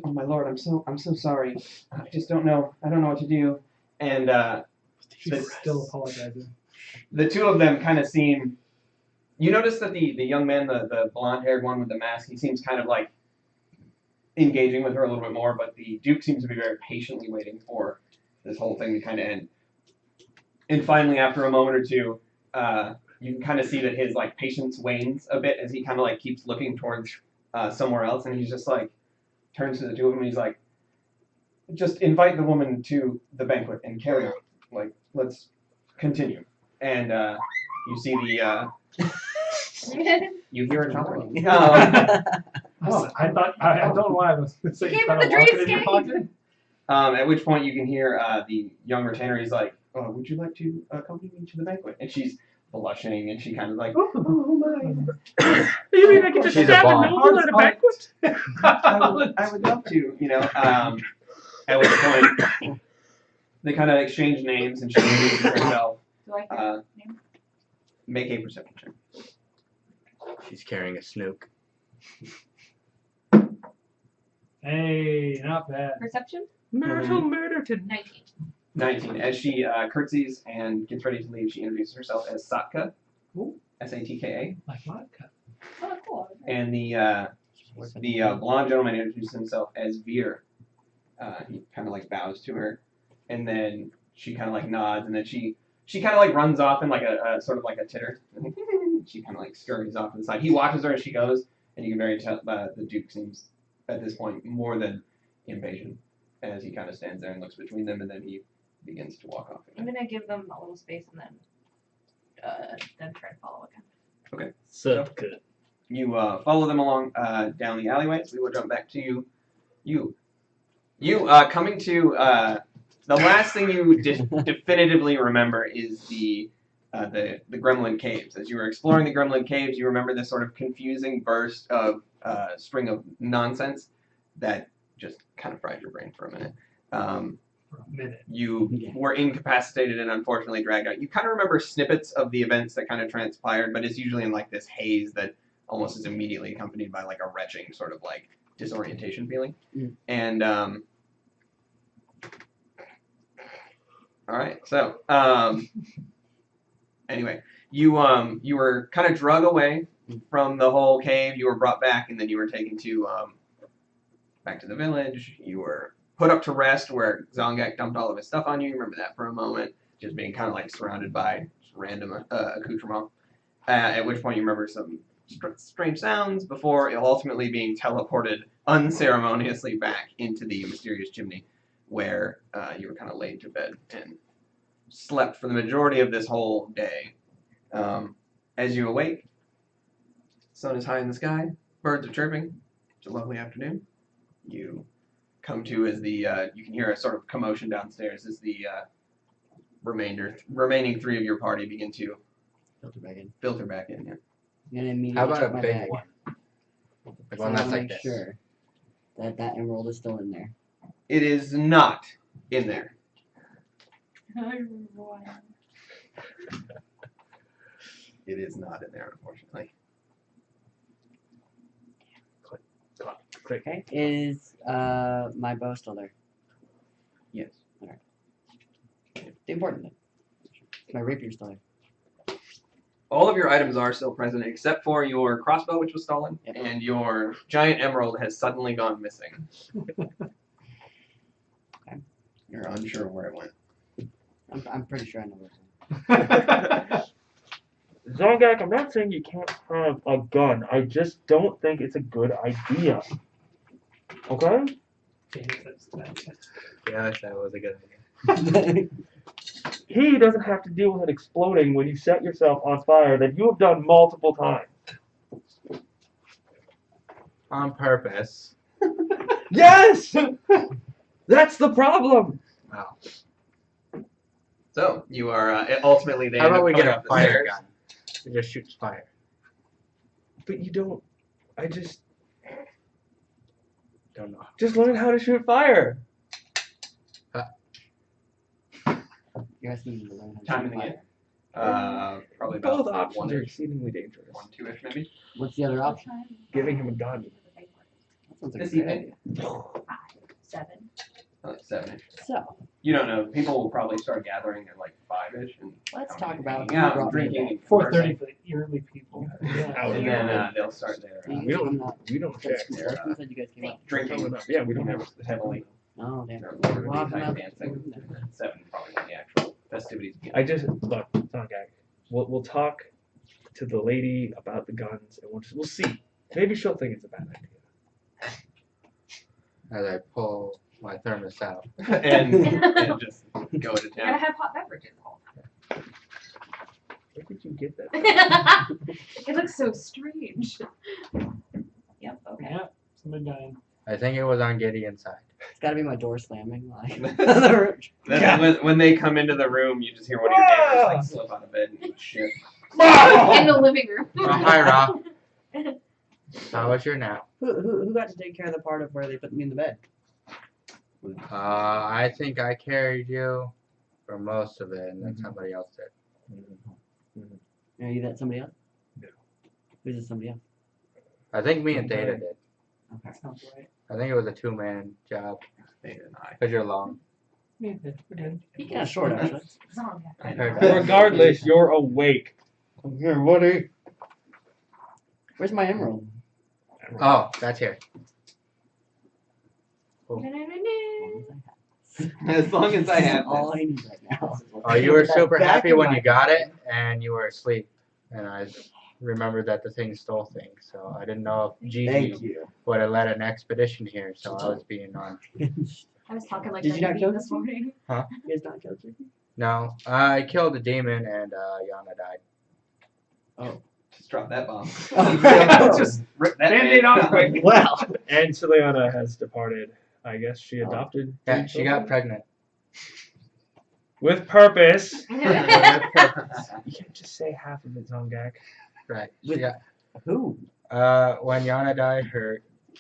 my lord, I'm so sorry. I just don't know. I don't know what to do. And She's still apologizing. the two of them kind of seem. You notice that the young man, the blonde-haired one with the mask, he seems kind of like engaging with her a little bit more, but the Duke seems to be very patiently waiting for this whole thing to kind of end. And finally, after a moment or two, you can kind of see that his like patience wanes a bit as he kind of like keeps looking towards somewhere else, and he's just like turns to the two of them and he's like, just invite the woman to the banquet and carry on. Like, let's continue. And you see the you hear it happening. I thought I don't know why I was saying Came kind from of the walking in your dreamscape. pocket. At which point you can hear the young retainer. He's like, "Oh, would you like to accompany me to the banquet?" And she's blushing, and she kind of like, "Oh my." You mean I get to She's a stab a bomb. noble at a banquet? I would love to, you know. At which point they kind of exchange names, and she introduces herself. Do I hear his name? Make a perception check. She's carrying a snook. Hey, not bad. Perception? Marital murder to 19. 19. As she curtsies and gets ready to leave, she introduces herself as Satka. Ooh. Satka. Like vodka. Oh, cool. And the blonde gentleman introduces himself as Veer. He kind of like bows to her, and then she kind of like nods, and then she kind of like runs off in like a sort of like a titter. She kind of like scurries off to the side. He watches her as she goes, and you can very tell the Duke seems at this point more than impatient as he kind of stands there and looks between them, and then he begins to walk off I'm again. gonna give them a little space and then try to follow again. Okay. so good. You follow them along down the alleyways. We will jump back to you. Coming to the last thing you definitively remember is the Gremlin Caves. As you were exploring the Gremlin Caves, you remember this sort of confusing burst of string of nonsense that just kind of fried your brain for a minute. For a minute. You were incapacitated and unfortunately dragged out. You kind of remember snippets of the events that kind of transpired, but it's usually in like this haze that almost is immediately accompanied by like a retching sort of like disorientation feeling. And all right, so anyway, you were kind of drug away from the whole cave. You were brought back, and then you were taken to back to the village. You were put up to rest, where Zongak dumped all of his stuff on you. You remember that for a moment, just being kind of like surrounded by random accoutrements. At which point you remember some strange sounds before ultimately being teleported unceremoniously back into the mysterious chimney, where you were kind of laid to bed and slept for the majority of this whole day. As you awake, sun is high in the sky, birds are chirping. It's a lovely afternoon. You come to as the you can hear a sort of commotion downstairs as the remaining three of your party begin to filter back in. Yeah. I'm gonna immediately How about check a my big bag. one? Like So one I that's wanna like make this. sure that that emerald is still in there. It is not in there. It is not in there, unfortunately. Click. Okay. Is my bow still there? Yes. The important thing. My rapier still there. All of your items are still present except for your crossbow, which was stolen, Yep. and your giant emerald has suddenly gone missing. You're unsure where it went. I'm pretty sure I know where Zongak, I'm not saying you can't have a gun. I just don't think it's a good idea. Okay? Yeah, that was a good idea. it is. He doesn't have to deal with it exploding when you set yourself on fire that you have done multiple times. On purpose. Yes! That's the problem! Wow. So you are ultimately they How end about up we coming get a up the fire stairs. gun? It just shoots fire. But you don't. I just. Don't know. Just learn how to shoot fire! You guys need to learn how to Time in shoot the game. fire. Probably Both about options are one-ish, exceedingly dangerous. 1-2-ish maybe. What's the other option? Giving him a gun. That sounds like This a good evening, idea. 7. 7-ish. So, You don't know. People will probably start gathering at like 5-ish and let's coming talk and about hanging out who and brought me drinking back. and 4:30 conversing. for the early people. And then they'll start their Do you We don't- come up? We don't check. Who said you guys came up? drinking. Yeah, we don't Never have. heavily. Oh, damn. They're Well, literally I'm time not- dancing. 7 probably when the actual festivities begin. I just look, Zongak. We'll talk to the lady about the guns, and we'll see. Maybe she'll think it's a bad idea. As I pull my thermos out. and just go to You gotta town. have hot beverages all Where did you get that? the time. It looks so strange. Yep, okay. Yeah, somebody dying. I think it was on Gideon's side. It's gotta be my door slamming. Like, Then when they come into the room, you just hear one of your neighbors like slip out of bed and eat shit. In the living room. Oh, hi, Rob. How was your nap? who got to take care of the part of where they put me in the bed? I think I carried you for most of it, and then somebody else did. Are you that somebody else? No. Who's this somebody else? I think me and Data did. Okay. Sounds right. I think it was a two-man job They deny. because you're long. Yeah, we're good. Yeah, short actually. I know. Regardless, you're awake. I'm here, Woody. Where's my emerald? Oh, that's here. As long as I have All this. I need right now. Oh, you were That super back happy of when my you got it, and you were asleep. And I remembered that the thing stole things, so I didn't know if Thank Gigi you. would have led an expedition here, so I was being on. I was talking like Did that you not to kill me this the morning. You guys not killed Chicky? No, I killed a demon, and Yana died. Just drop that bomb. Oh. Just rip that Band-Aid man off out. quick. Well. And Celiana has departed. I guess she adopted. Yeah, two she got children? pregnant. With purpose. With purpose. You can't just say half of it, Zongak. Right. With- She got, Who? when Yana died,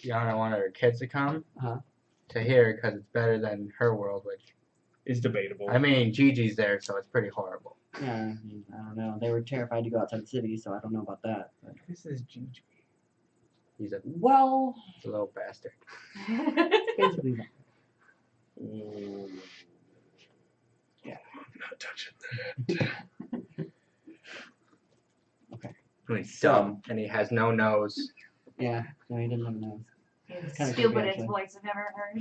Yana wanted her kids to come Uh-huh. to here because it's better than her world, which Is debatable. I mean, Gigi's there, so it's pretty horrible. Yeah, I don't know. They were terrified to go outside the city, so I don't know about that. This is Gigi. He's a Well, little bastard. basically that. Ooh. Yeah. Not touching that. Okay. He's dumb, and he has no nose. Yeah, no, he didn't have a nose. It's Kinda the creepy, stupidest actually. voice I've ever heard.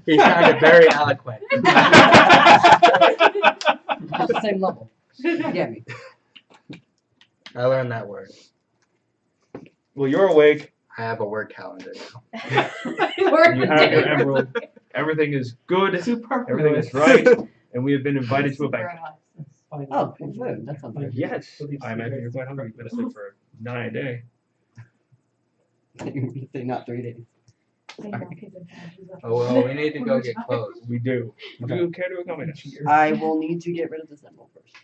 He sounded very eloquent. At the same level. You get me? I learned that word. Well, you're awake. I have a word calendar now. You have your emerald. Everything is good. Everything is right. And we have been invited to a banquet. Oh, food. That sounds good. Yes. I imagine you're quite hungry. You've been asleep for 9 days. You say not 3 days. Oh, well, we need to go get clothes. We do. Do you care to accompany us? I will need to get rid of this emerald first.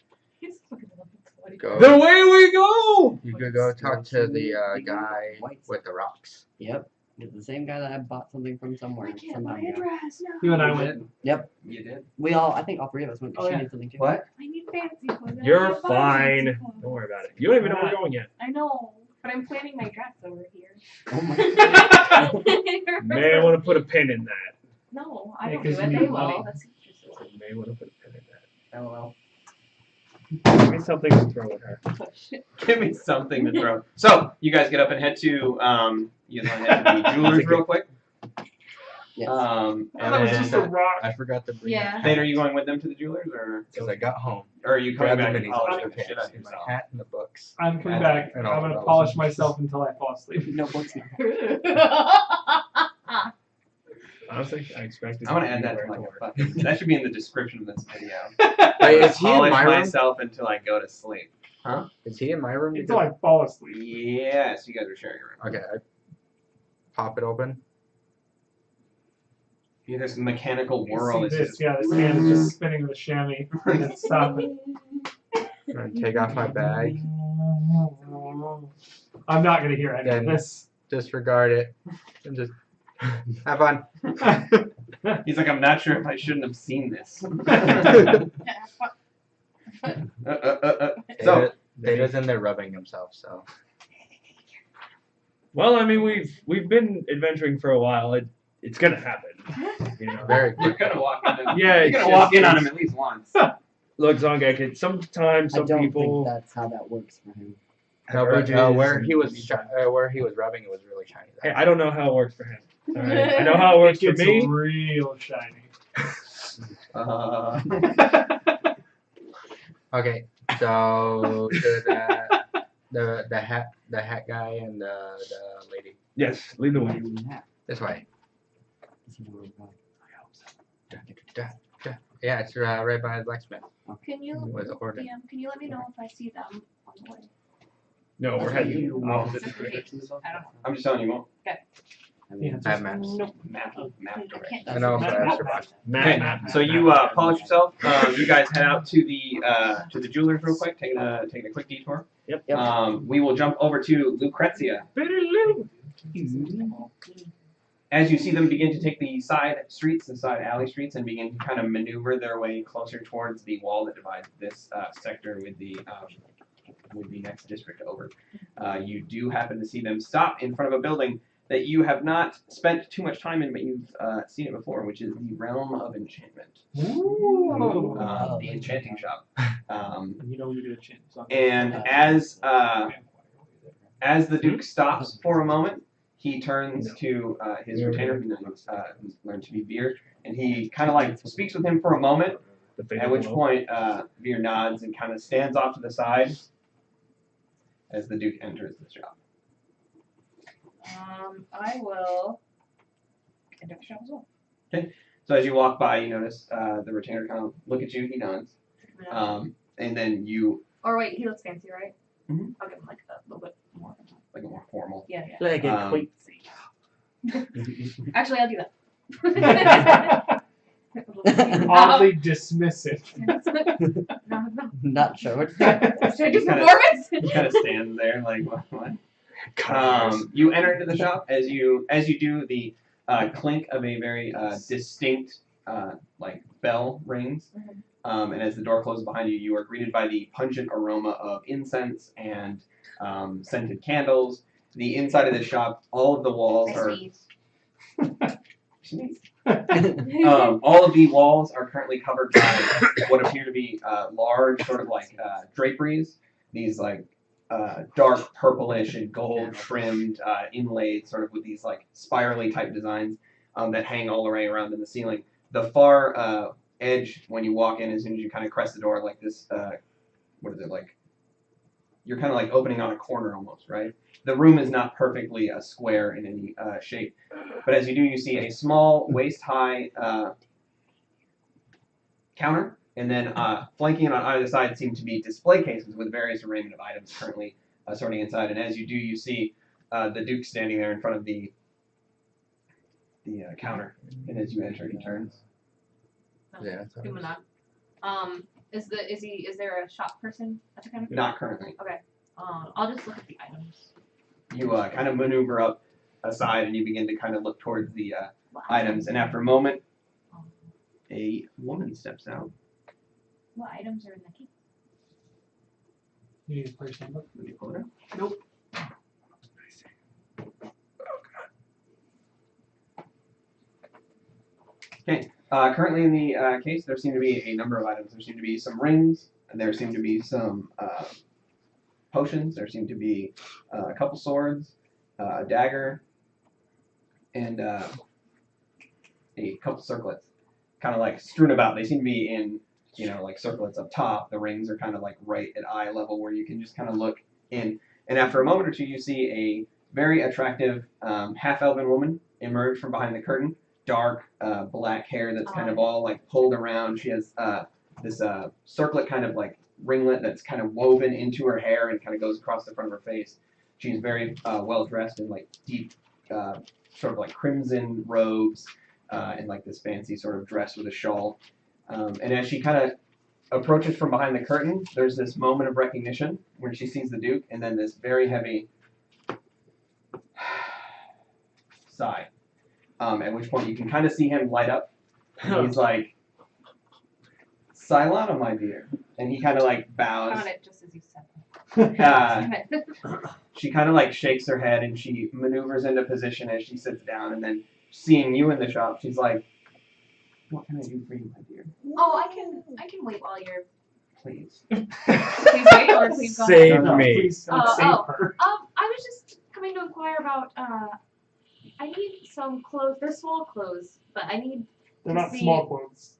Go. The way we go! You could go talk to the guy with the rocks. Yep. It's the same guy that I bought something from somewhere. I can't some buy time a ago. dress now. You and I You went. did? Yep. You did? We all, I think all three of us went. Oh, She yeah. did something too. What? I need fancy clothes. I You're can't buy fine. fancy clothes. Don't worry about it. You don't even know where we're going yet. I know, but I'm planning my dress over here. Oh my May I want to put a pin in that. No, I Yeah, don't do 'cause it. you They need money. will. That's interesting. May want to put a pin in that. LOL. Give me something to throw at her. Give me something to throw. So you guys get up and head to you guys want to head to the jewelers real quick. Yes. Oh, that was just a rock. I forgot to bring Yeah. Thane, are you going with them to the jewelers, or because I got home. are you coming Grabbed back the and minis off polishing their the shit out of pants, my yourself? hat and the books. I'm coming That's- back. and I'm all gonna those. polish myself until I fall asleep. No books. Honestly, I expected. I want to you add that wear to like it a fucking. That should be in the description of this video. Wait, is he in Polish my room? myself until I go to sleep. Is he in my room? Until I fall asleep. Yes, you guys are sharing a room. Okay, I pop it open. Yeah, this mechanical You world see is this? just. Yeah, this hand is just spinning the chamois and stopping. I'm gonna take off my bag. I'm not gonna hear any of Then- this. Disregard it. And just have fun. He's like, I'm not sure if I shouldn't have seen this. So, Data's in there rubbing himself, so. Well, I mean, we've been adventuring for a while. It's gonna happen. You know. Very you're quick. gonna walk in. Yeah, You're it's gonna just- walk in on it's- him at least once. Look, Zongak, it's sometimes I some don't people. think that's how that works for him. No, but urges where and- he was where he was rubbing, it was really shiny. Hey, I don't know how it works for him. All right? I know how it works It for gets me. real shiny. Okay, so the hat guy and the lady Yes, lead the way. this way. Yeah, it's right by the blacksmith. Can you With the order. DM, can you let me know if I see them on the way? No, we're heading. Oh, Just in case. I don't know. I'm just telling you, won't Yeah, I have maps. map I direction. can't. And also I have Map. surprise. Okay, so you polish yourself. You guys head out to the jewelers real quick, taking a quick detour. Yep. We will jump over to Lucrezia. As you see them begin to take the side streets, the side alley streets, and begin to kind of maneuver their way closer towards the wall that divides this sector with the next district over, you do happen to see them stop in front of a building that you have not spent too much time in, but you've seen it before, which is the Realm of Enchantment, Ooh. the enchanting shop. You know we do a chin. So And as the Duke stops for a moment, he turns to his retainer, who's learned to be Veer, and he kind of like speaks with him for a moment, at which point Veer nods and kind of stands off to the side as the Duke enters the shop. I will enter the shop as well. So as you walk by, you notice the retainer kind of look at you, he nods, and then you, Or wait, he looks fancy, right? Mhm. I'll give him like a little bit more. like a more formal. Yeah, yeah. Like a queen. Actually, I'll do that. oddly dismissive. No, no. Not sure what. Should I do Just kinda- performance? He kind of stands there like, what? You enter into the shop. As you do, the clink of a very distinct like bell rings, and as the door closes behind you, you are greeted by the pungent aroma of incense and scented candles. The inside of the shop, all of the walls I are. sneeze. All of the walls are currently covered by what appear to be large, sort of like draperies. These like dark purplish and gold trimmed inlaid, sort of with these like spirally type designs that hang all the way around in the ceiling. The far edge, when you walk in, as soon as you kind of crest the door, like this, what is it like? You're kind of like opening on a corner almost, right? The room is not perfectly a square in any shape, but as you do, you see a small waist-high counter, and then flanking it on either side seem to be display cases with various arrangement of items currently sorting inside. And as you do, you see the Duke standing there in front of the counter, and as you enter, he turns. Yeah. Give him a nod. Is there a shop person at the counter? Not currently. I'll just look at the items. You kind of maneuver up aside, and you begin to kind of look towards the items. And after a moment, a woman steps out. What items are in the key? You need to play stand up. Let me pull it up. Nope. Okay. Currently in the case, there seem to be a number of items. There seem to be some rings, There seem to be some potions. There seem to be a couple swords, a dagger, and a couple circlets, kind of like strewn about. They seem to be in, like circlets up top. The rings are kind of like right at eye level where you can just kind of look in. And after a moment or two, you see a very attractive half-elven woman emerge from behind the curtain. Dark black hair that's kind of all like pulled around. She has this circlet kind of like ringlet that's kind of woven into her hair and kind of goes across the front of her face. She's very well dressed in like deep sort of like crimson robes and like this fancy sort of dress with a shawl. And as she kind of approaches from behind the curtain, there's this moment of recognition when she sees the Duke, and then this very heavy sigh. At which point you can kind of see him light up. And he's like, Silana, my dear. And he kind of like bows. Found it just as you said it. She kind of like shakes her head and she maneuvers into position as she sits down, and then seeing you in the shop, she's like, what can I do for you, my dear? Oh, I can wait while you're. Please. Please wait, or please go Save ahead. No, me. please don't Oh, save oh. her. I was just coming to inquire about. I need some clothes. They're small clothes, but I need. They're to not see- small clothes.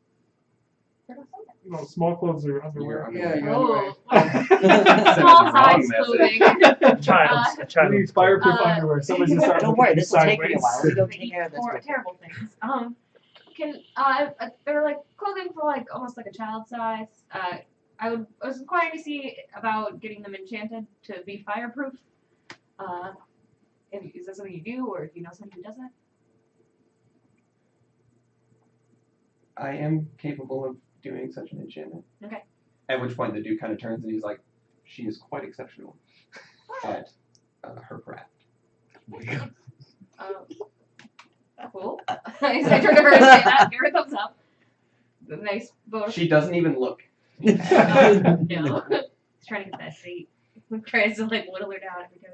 They're not small. No, small clothes are underwear. Yeah, you're Oh, Sent small the wrong size message. clothing. A child. A He child. needs fireproof Uh, underwear. Somebody's just starting Don't to worry, look this will take me a sideways. while. We'll take care of this. For terrible things. They're like clothing for like almost like a child size. I was inquiring to see about getting them enchanted to be fireproof. Is that something you do, or do you know somebody who does that? I am capable of doing such an enchantment. Okay. At which point the Duke kind of turns and he's like, she is quite exceptional at her craft. Cool. I turn to her and say that. Give her a thumbs up. Nice bonus. She doesn't even look. No. He's trying to get that seat. Tries to like whittle her down every time.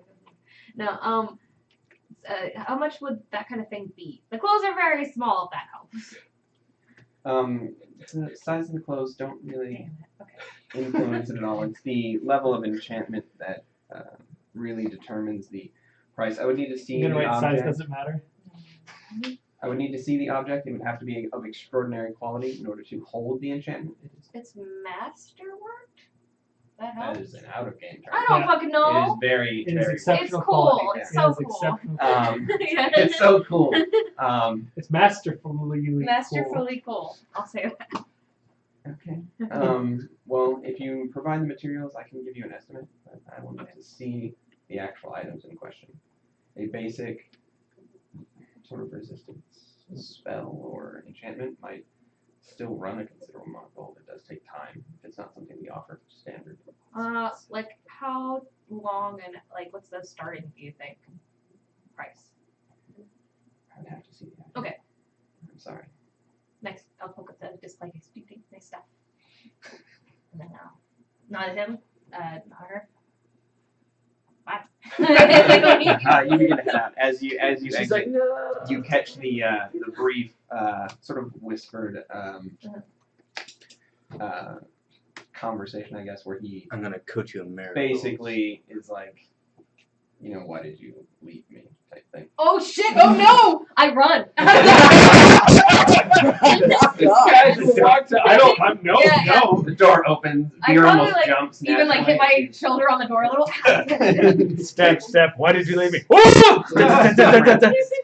No. How much would that kind of thing be? The clothes are very small. If that helps. The size of the clothes don't really Damn it. Okay. influence it at all. It's the level of enchantment that really determines the price. I would need to see You're the gonna write size object. doesn't matter. I would need to see the object. It would have to be of extraordinary quality in order to hold the enchantment. It's masterwork. That That helps. is an out of game term. I don't Yeah. fucking It is know. very, It is very. exceptional It's cool. quality. It's It so is cool. exceptional. Yeah. It's so cool. It's masterfully cool. Masterfully cool. I'll say that. Okay. Well, if you provide the materials, I can give you an estimate. But I will need to see the actual items in question. A basic sort of resistance spell or enchantment might still run a considerable amount of gold. It does take time if it's not something we offer standard. Like how long and like what's the starting? Do you think price? I would have to see the item. Okay. I'm sorry. Next, I'll poke up the display case. Nice stuff. And then nod at him. Nod at her. Bye. You begin to head out as you She's exit. like, no. You catch the brief sort of whispered conversation, I guess, where he I'm gonna coach you in marriage. basically is like, why did you leave me type thing. Oh shit! Oh no! I run. No, Yeah, yeah. no. The door opens. I Beer probably, almost like, jumps. Even like hit my shoulder on the door a little. Steph, why did you leave me?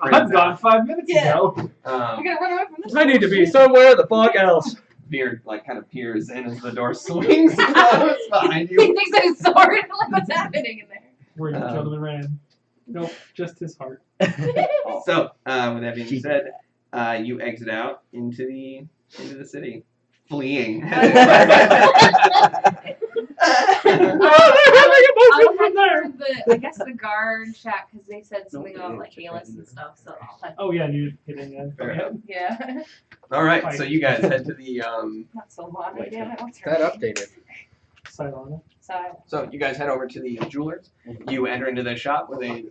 I'm gone 5 minutes Yeah. ago. I gotta run away from this. I need to be somewhere the fuck else. Beard like kind of peers in as the door swings closed behind He you. thinks that his sword. Like what's happening in there? Where you killed him and ran. Nope, just his heart. So, with that being said, you exit out into the city, fleeing. I guess the guard chat because they said something about like Bayless and stuff. So I'll head. Oh yeah, you hit in. Fair enough. Yeah. All right, so you guys head to the Not so long. Damn it. What's her That name? updated. Silana. So you guys head over to the jewelers. You enter into the shop with a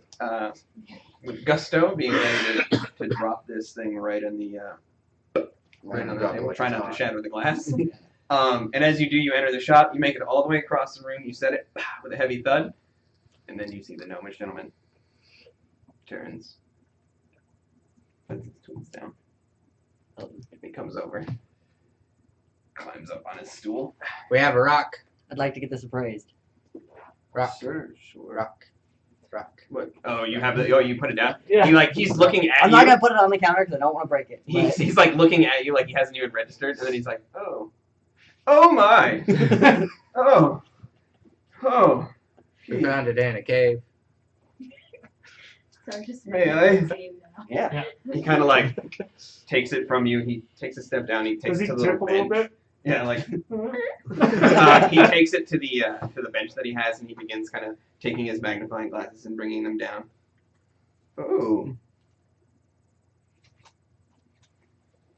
with gusto, being ready to drop this thing right on the table. Try not to shatter the glass. And as you do, you enter the shop. You make it all the way across the room. You set it with a heavy thud, and then you see the gnomish gentleman turns, puts his tools down. He comes over, climbs up on his stool. We have a rock. I'd like to get this appraised. Rock. Sure. Rock. What? Oh, you have the. Oh, you put it down. Yeah. He's looking at I'm you. not gonna put it on the counter because I don't want to break it. He's like looking at you like he hasn't even registered, and then he's like, oh my, oh. We found it in a cave. So just May I? Yeah. He kind of like takes it from you. He takes a step down. He takes Does he it to the tip a little bench. bit? Yeah, like he takes it to the bench that he has, and he begins kind of taking his magnifying glasses and bringing them down. Oh.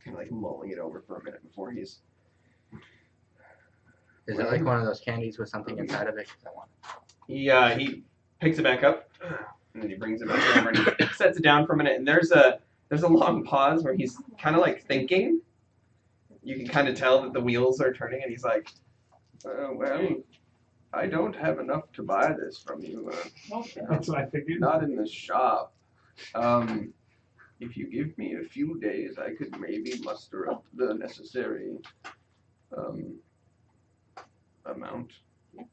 Kind of like mulling it over for a minute before he's. Is it like one of those candies with something inside of it? 'Cause I want it. He picks it back up, and then he brings it back over and he sets it down for a minute. And there's a long pause where he's kind of like thinking. You can kind of tell that the wheels are turning, and he's like, "Well, I don't have enough to buy this from you. That's what I figured. Not in the shop. If you give me a few days, I could maybe muster up the necessary amount."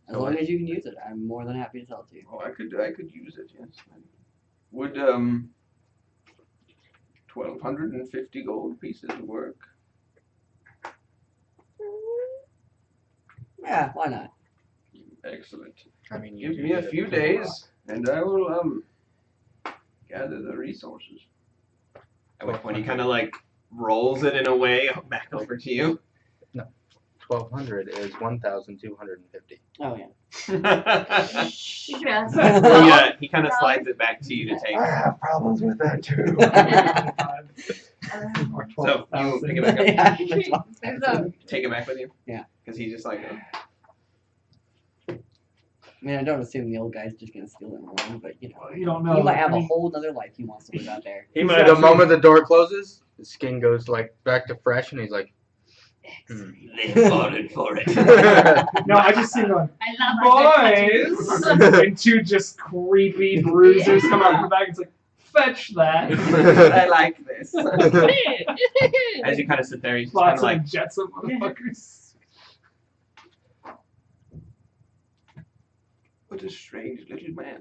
As long as you can use it, I'm more than happy to sell it to you. Oh, I could use it. Yes. Would 1,250 gold pieces work? Yeah, why not? Excellent. I mean, Give me a few days, and I will gather the resources. At which point he kind of like rolls it in a way back over to you. 1,200 is 1,250. Oh yeah. You could ask. He kind of slides it back to you to take. have problems with that too. Or So you 12,000. pick it back up. Yeah, that's what- There's a Take it back with you. Yeah. Because he's just like. I mean, I don't assume the old guy's just gonna steal it from but you know, You don't know. he might have I a mean, whole other life he wants to live out there. He might. The moment the door closes, his skin goes like back to fresh, and he's like, They voted for it. No, I just see going, I love my boys! And two just creepy bruisers come out from the back. It's like, fetch that. I like this. As you kind of sit there, you just kind Lots of like. of jets of motherfuckers. What a strange little man.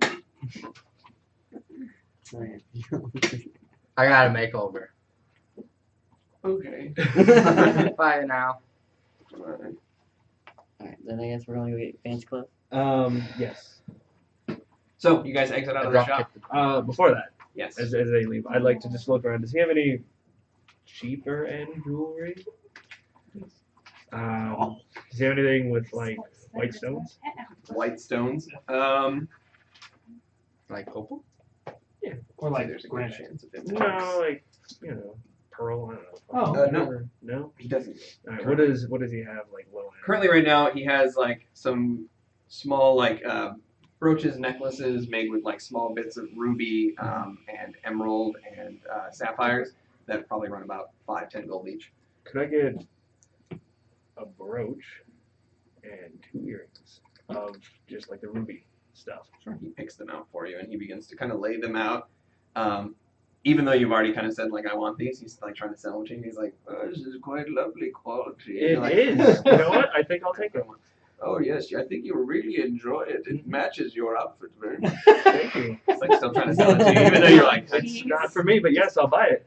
I got a makeover. Okay. Bye now. Alright, then I guess we're gonna go get fancy clothes. Yes. So you guys exit out of the shop. Before that, Yes. as they leave, I'd like to just look around. Does he have any cheaper end jewelry? Does he have anything with like white stones? White stones. Like opal? Or like there's a good granite. chance of him. No, like pearl. I don't know. Oh. No. No. He doesn't. All right. What does he have like low end? Currently, right now, he has like some small like brooches, necklaces made with like small bits of ruby and emerald and sapphires that probably run about 5-10 gold each. Could I get a brooch and 2 earrings of just like the ruby stuff? Sure. He picks them out for you, and he begins to kind of lay them out. Even though you've already kind of said like I want these, he's like trying to sell them to you. He's like, oh, this is quite lovely quality. It You're like, is. You know what? I think I'll take it. Oh yes, I think you'll really enjoy it. It matches your outfit very much. Thank you. It's like still trying to sell it to you, even though you're like, that's Not for me, but yes, I'll buy it.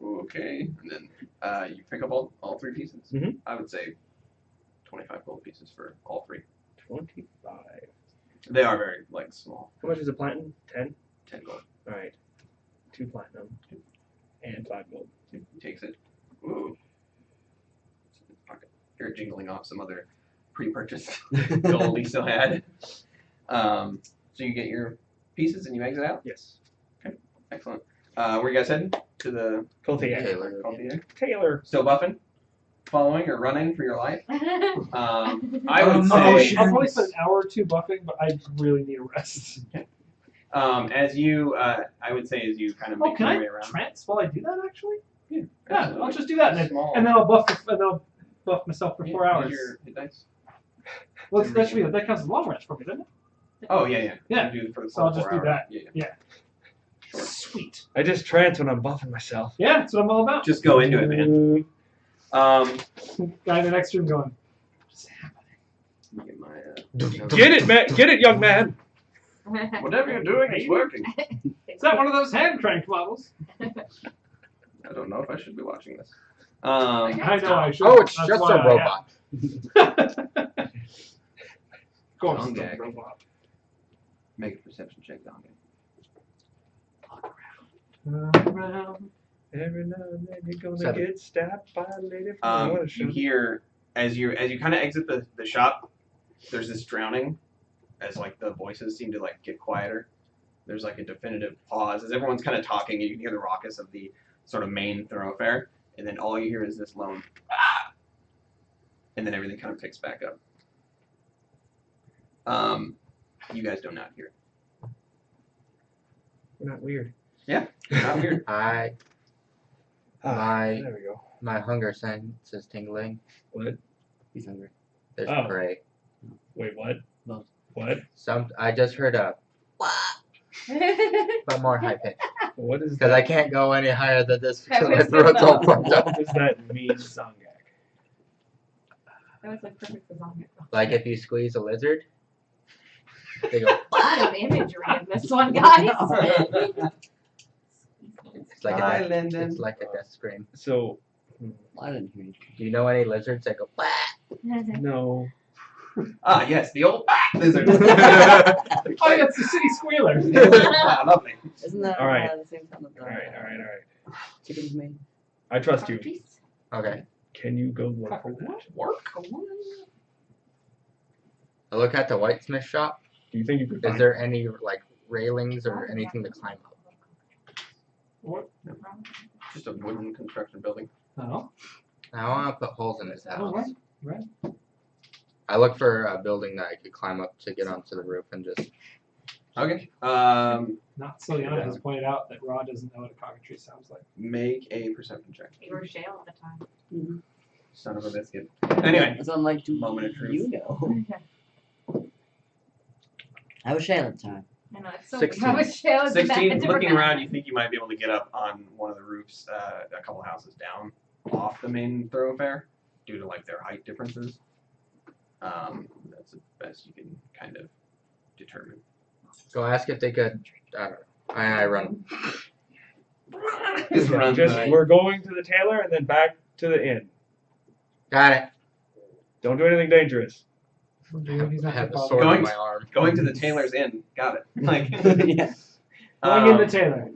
okay. And then you pick up all 3 pieces. Mhm. I would say 25 gold pieces for all 3. 25. They are very like small. How much is a platinum? 10? 10 gold. All right. 2 platinum and 5 gold. He takes it. Ooh. It's in his pocket. You're jingling off some other pre-purchased gold he still had. So you get your pieces and you exit out. Yes. Excellent. Where you guys heading? To the Coltier. Taylor. Still buffing? Following or running for your life? I would I'll say. probably spend an hour or 2 buffing, but I really need a rest. As you, I would say, as you kind of Oh, make can your I way around. trance while I do that actually? Yeah, Yeah, I'll just do that, and then Small. I'll buff, and then I'll buff myself for Yeah, 4 use hours. your hit dice. Well, that counts as long rest for me, doesn't it? Oh yeah. Yeah. You do it for the So I'll full just 4 do hours. that. Yeah. Sure. Sweet. I just trance when I'm buffing myself. Yeah, that's what I'm all about. Just go into it, man. Guy in the next room going. What's happening? Get my, Get it, man! Get it, young man! whatever you're doing is working. Is that one of those hand crank models? I don't know if I should be watching this. I know I should. Oh, it's That's just why a I robot. am. Ghost Long gag. robot. Make a perception check, Donkey. Around. Every now and then you're gonna 7. get stabbed by a lady from the water You show. hear as you kind of exit the shop, there's this drowning, as like the voices seem to like get quieter. There's like a definitive pause as everyone's kind of talking. You can hear the raucous of the sort of main thoroughfare, and then all you hear is this lone, ah! And then everything kind of picks back up. You guys do not hear it. We're not weird. Not weird. My There we go. my hunger sense is tingling. What? He's hungry. There's Oh. prey. Wait, what? No. What? I just heard a but more high pitch What is because that? I can't go any higher than this I because my was throat's all gonna- fucked up. What does that mean, Zongak? That was like perfect for zombie. Like if you squeeze a lizard, they go. A lot of imagery in this one, guys. It's like a Hi, death, Lyndon. it's like a death scream. So, I didn't hear you. Do you know any lizards that go? no. Yes, the old lizard. Oh, yeah, it's the city squealer. Lovely. Isn't that All right. the same sound that the Alright. chickens made? I trust you. Okay. Can you go look for that? Work. I look at the whitesmith shop. Do you think you could Is find there any like railings or anything to climb up? What? Just a wooden construction building. Oh. I want to put holes in his Oh, house. right. I look for a building that I could climb up to get onto the roof and just. Okay. Not Ciliana has pointed out that Raw doesn't know what a cockatrice sounds like. Make a perception check. You were shale at the time. Son of a biscuit. Anyway. That's what I'm like, do Moment of truth. you know? I was Shane at the time. I know, it's so 16. I was shale. 16. Looking around, you think you might be able to get up on one of the roofs, a couple houses down, off the main thoroughfare, due to like their height differences. That's the best you can kind of determine. Go ask if they could. I don't know. I run. Just runs by. We're going to the tailor and then back to the inn. Got it. Don't do anything dangerous. Dude, he's I not have the a father. sword Going in to- my arm. Going to the tailor's inn. Got it. Like. Yeah. Going in the tailor.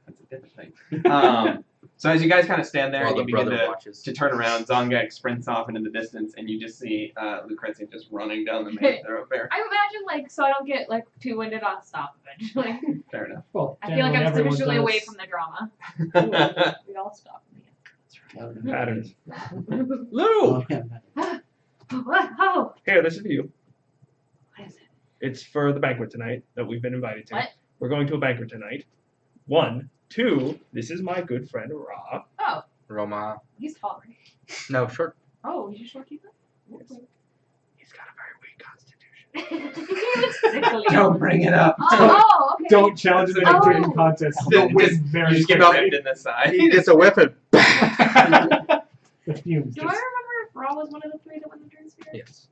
That's a different thing. So as you guys kind of stand there While and the you begin brother to watches. turn around, Zongak sprints off into the distance, and you just see Lucrezia just running down the main thoroughfare. I imagine, like, so I don't get, like, too winded, I'll stop eventually. Fair enough. Well, I feel like I'm generally sufficiently everyone away does. from the drama. We all stop. Patterns. Lou! Oh, yeah. Oh, Here, this is for you. what is it? It's for the banquet tonight that we've been invited to. What? We're going to a banquet tonight. 1, 2, this is my good friend Ra. Oh, Roma. he's tall, right? No, short. Oh, he's a short keeper? He's got a very weak constitution. He looks sickly. Don't bring it up. Oh, okay. Don't challenge him in a Oh. drinking contest. Just- You'll win just- very You just give quickly. up in the side. He gets a whiff and. The fumes. Do I remember if Raw was one of the 3 that won the Dream Sphere? Yes.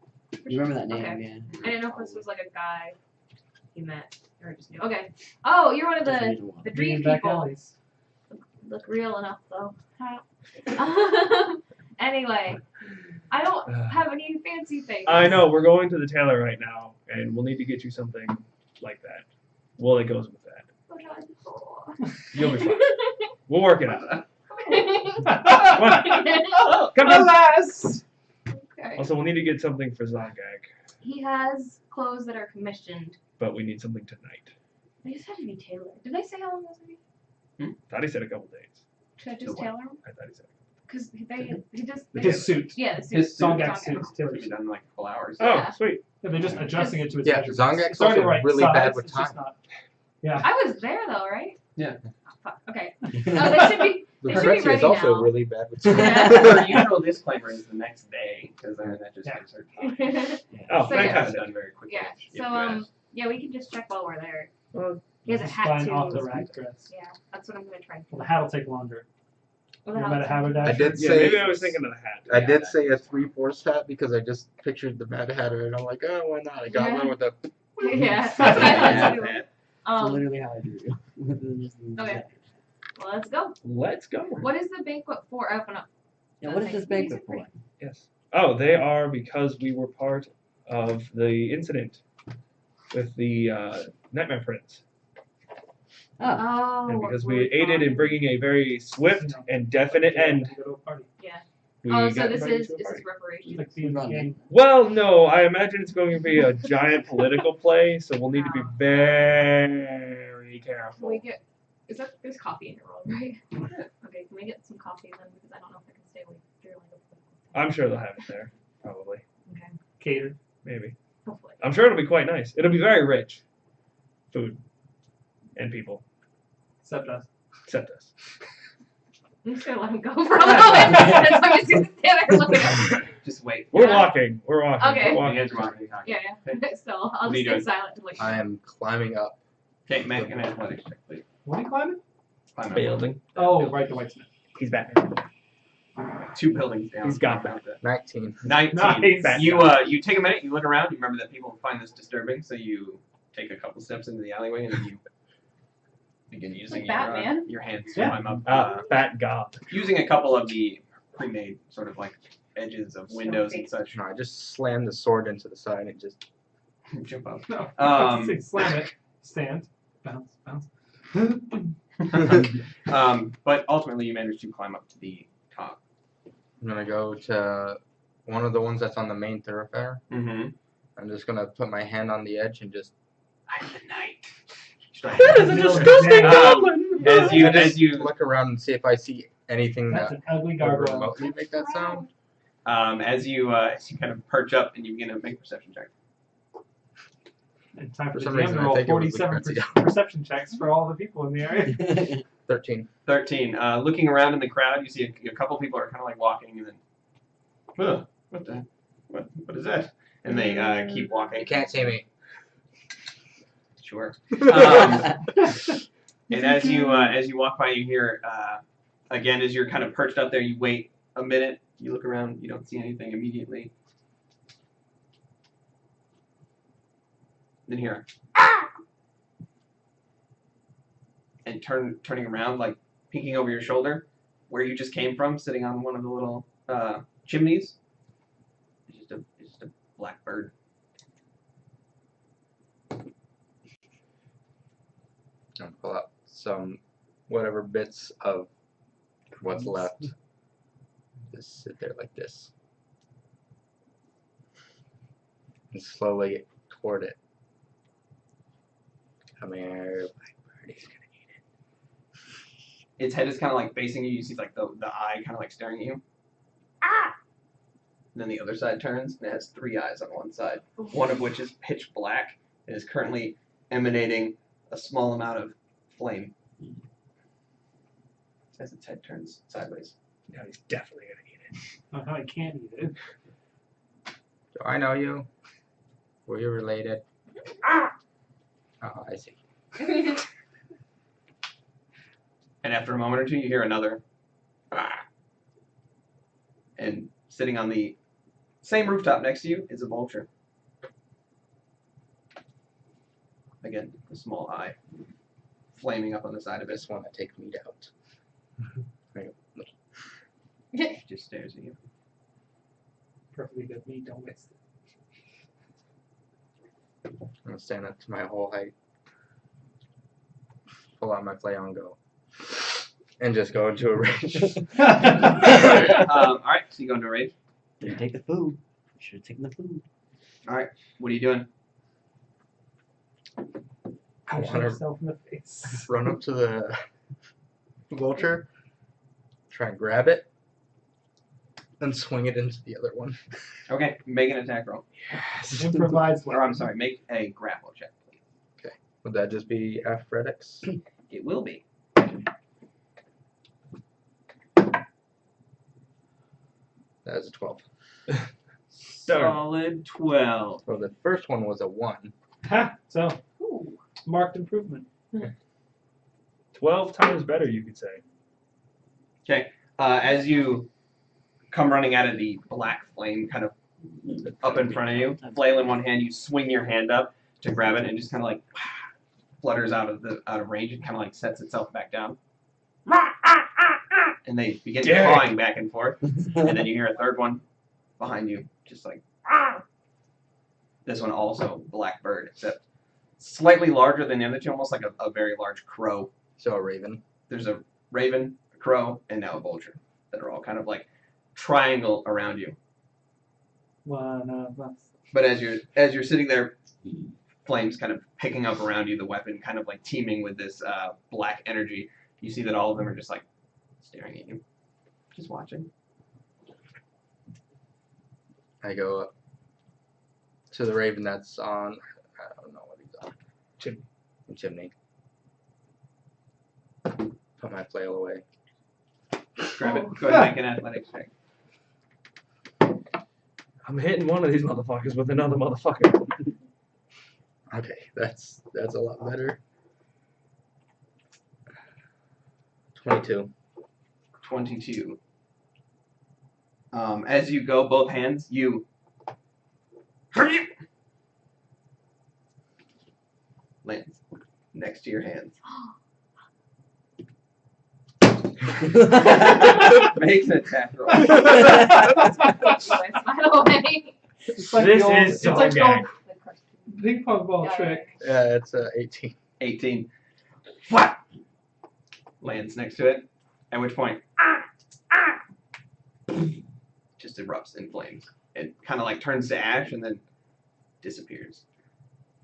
You remember that name, Okay. yeah. I didn't know if this was like a guy he met or just knew. Okay. Oh, you're one of Doesn't the need to walk. dream Back people. alleys. Look real enough though. Anyway, I don't have any fancy things. I know, we're going to the tailor right now, and we'll need to get you something like that. Well, it goes with that. What I before. You'll be fine. We'll work it out. Okay. Come on. Alas! Also, we'll need to get something for Zongag, He has clothes that are commissioned. but we need something tonight. They just had to be tailored. Did they say how long those would be? Thought he said a couple days. Should I To just what? tailor them? I thought he said. Because he just. His suit. Yeah, the suit. His suit. Zongak Zongak. suit. It's Taylor gonna be suit. done in like a couple hours. Oh, Yeah. sweet. Yeah, they're just adjusting it to its Yeah, measurements. Zongak's It's already also the right really size, bad with it's just time. not- Yeah. I was there though, right? Yeah. Oh, fuck. Okay. Oh, they should be. The They should be Pretzi is ready also now. really bad with Our usual disclaimer is the next day, because then that just gives her time. Oh, So, That yeah. kind of done very quickly. Yeah. if So you ask. yeah, we can just check while we're there. Well, He has a Just hat find too. off the rack dress. Yeah, that's what I'm gonna try. Well, the hat will take longer. Well, You the better hell's- have a I did yeah, say maybe I was thinking of the hat. I did say a 3/4 hat because I just pictured the Mad Hatter and I'm like, oh, why not? I got one with a. Yeah, that's what I thought too. That's Um, literally how I do it. Okay. well, let's go. Let's go. What is the banquet for? Open up. Yeah, what is this banquet for? Yes. Oh, they are because we were part of the incident with the Nightmare Prince. Oh, Oh. And because we're we aided in fine. bringing a very swift and definite end, Go to a party. we Oh, so got this invited is to a this party. is reparations. Like being Run. gang. Well, no, I imagine it's going to be a giant political play, so we'll need to be very Can careful. we get? There's coffee in your roll, right? Okay. Can we get some coffee then? Because I don't know if I can stay awake during the. I'm sure they'll have it there, probably, Okay. Catered. maybe. Hopefully. I'm sure it'll be quite nice. It'll be very rich, food, and people, Except us. except us. I'm just gonna let him go for a little bit. I'm just gonna stand there looking at him. Just wait. We're Yeah. walking. We're walking. Okay. We're You walking. guys are walking. Yeah, yeah. So I'll What are you just doing? stay silent to wait. I am climbing up. Okay, make an athletics check, please. What are you climbing? Climb up. Building. Oh, right, the whitesmith. He's Batman. 2 buildings down. He's got that. 19. 19. Nice. You take a minute, you look around, you remember that people find this disturbing, so you take a couple steps into the alleyway and then you begin using Like Batman. your hands to Yeah. climb up. Bat God. Using a couple of the pre-made sort of like edges of windows and such. No, I just slammed the sword into the side and just. Jump up. No. Um, Slam it. Stand. Bounce. Bounce. But ultimately you manage to climb up to the top. I'm gonna go to one of the ones that's on the main thoroughfare. Mm-hmm. I'm just gonna put my hand on the edge and just. I'm the knight. That is a disgusting goblin. As you look around and see if I see anything That's that an ugly would gargoyle. remotely make that sound. as you kind of perch up and you begin to make a perception check. And time for For the some GM reason, to I roll think it was 47 Lucrezia. perception checks for all the people in the area. 13. 13. Looking around in the crowd, you see a couple people are kind of like walking and then, what is that? And they keep walking. You can't see me. Sure. And as you walk by, you hear again as you're kind of perched up there. You wait a minute. You look around. You don't see anything immediately. Then hear and turning around, like peeking over your shoulder, where you just came from, sitting on one of the little chimneys. It's just a black bird. I'll pull out some whatever bits of what's left. Just sit there like this. And slowly get toward it. Come here, Blackbirdie's gonna eat it. Its head is kind of like facing you. You see like the eye kind of like staring at you. Ah! And then the other side turns and it has 3 eyes on one side. One of which is pitch black and is currently emanating a small amount of flame as its head turns sideways. Now he's definitely gonna eat it. I can't eat it. Do I know you? Were you related? Oh, I see. And after a moment or two, you hear another. Ah! And sitting on the same rooftop next to you is a vulture. Again, a small eye flaming up on the side of I it. just want to take meat out. It just stares at you. Perfectly good meat, don't waste it. I'm gonna stand up to my whole height. Pull out my flail and go. And just go into a rage. Alright, so you go into a rage. Didn't take the food. Should have taken the food. Alright, what are you doing? I Punch want to yourself in the face. run up to the vulture, try and grab it, then swing it into the other one. Okay, make an attack roll. Improvised Or I'm sorry, make a grapple check, please. Would that just be athletics? It will be. That is a 12. Solid 12. So the first one was a 1. Ha! So, Ooh. marked improvement. 12 times better, you could say. As you come running out of the black flame kind of up in front of you, flail in one hand, you swing your hand up to grab it and just kind of like flutters out of range and kind of like sets itself back down. And they begin Derek. clawing back and forth. And then you hear a third one behind you, just like this one also black bird, except slightly larger than the other two, almost like a very large crow. So a raven. There's a raven, a crow, and now a vulture that are all kind of like triangle around you. One of us. But as you're sitting there, flames kind of picking up around you, the weapon kind of like teeming with this black energy. You see that all of them are just like staring at you, just watching. I go up to the raven that's on. I don't know what he's on. Chimney. Put my flail away. Grab it. Go ahead and make an athletics check. I'm hitting one of these motherfuckers with another motherfucker. Okay, that's a lot better. 22. 22. As you go, both hands, you lands next to your hands. Makes an attack roll. By the way. It's like This the old, is it's so like the gag. old ping pong ball Yeah. trick. Yeah, it's 18. 18. What? Lands next to it. At which point, just erupts in flames. It kind of like turns to ash and then disappears.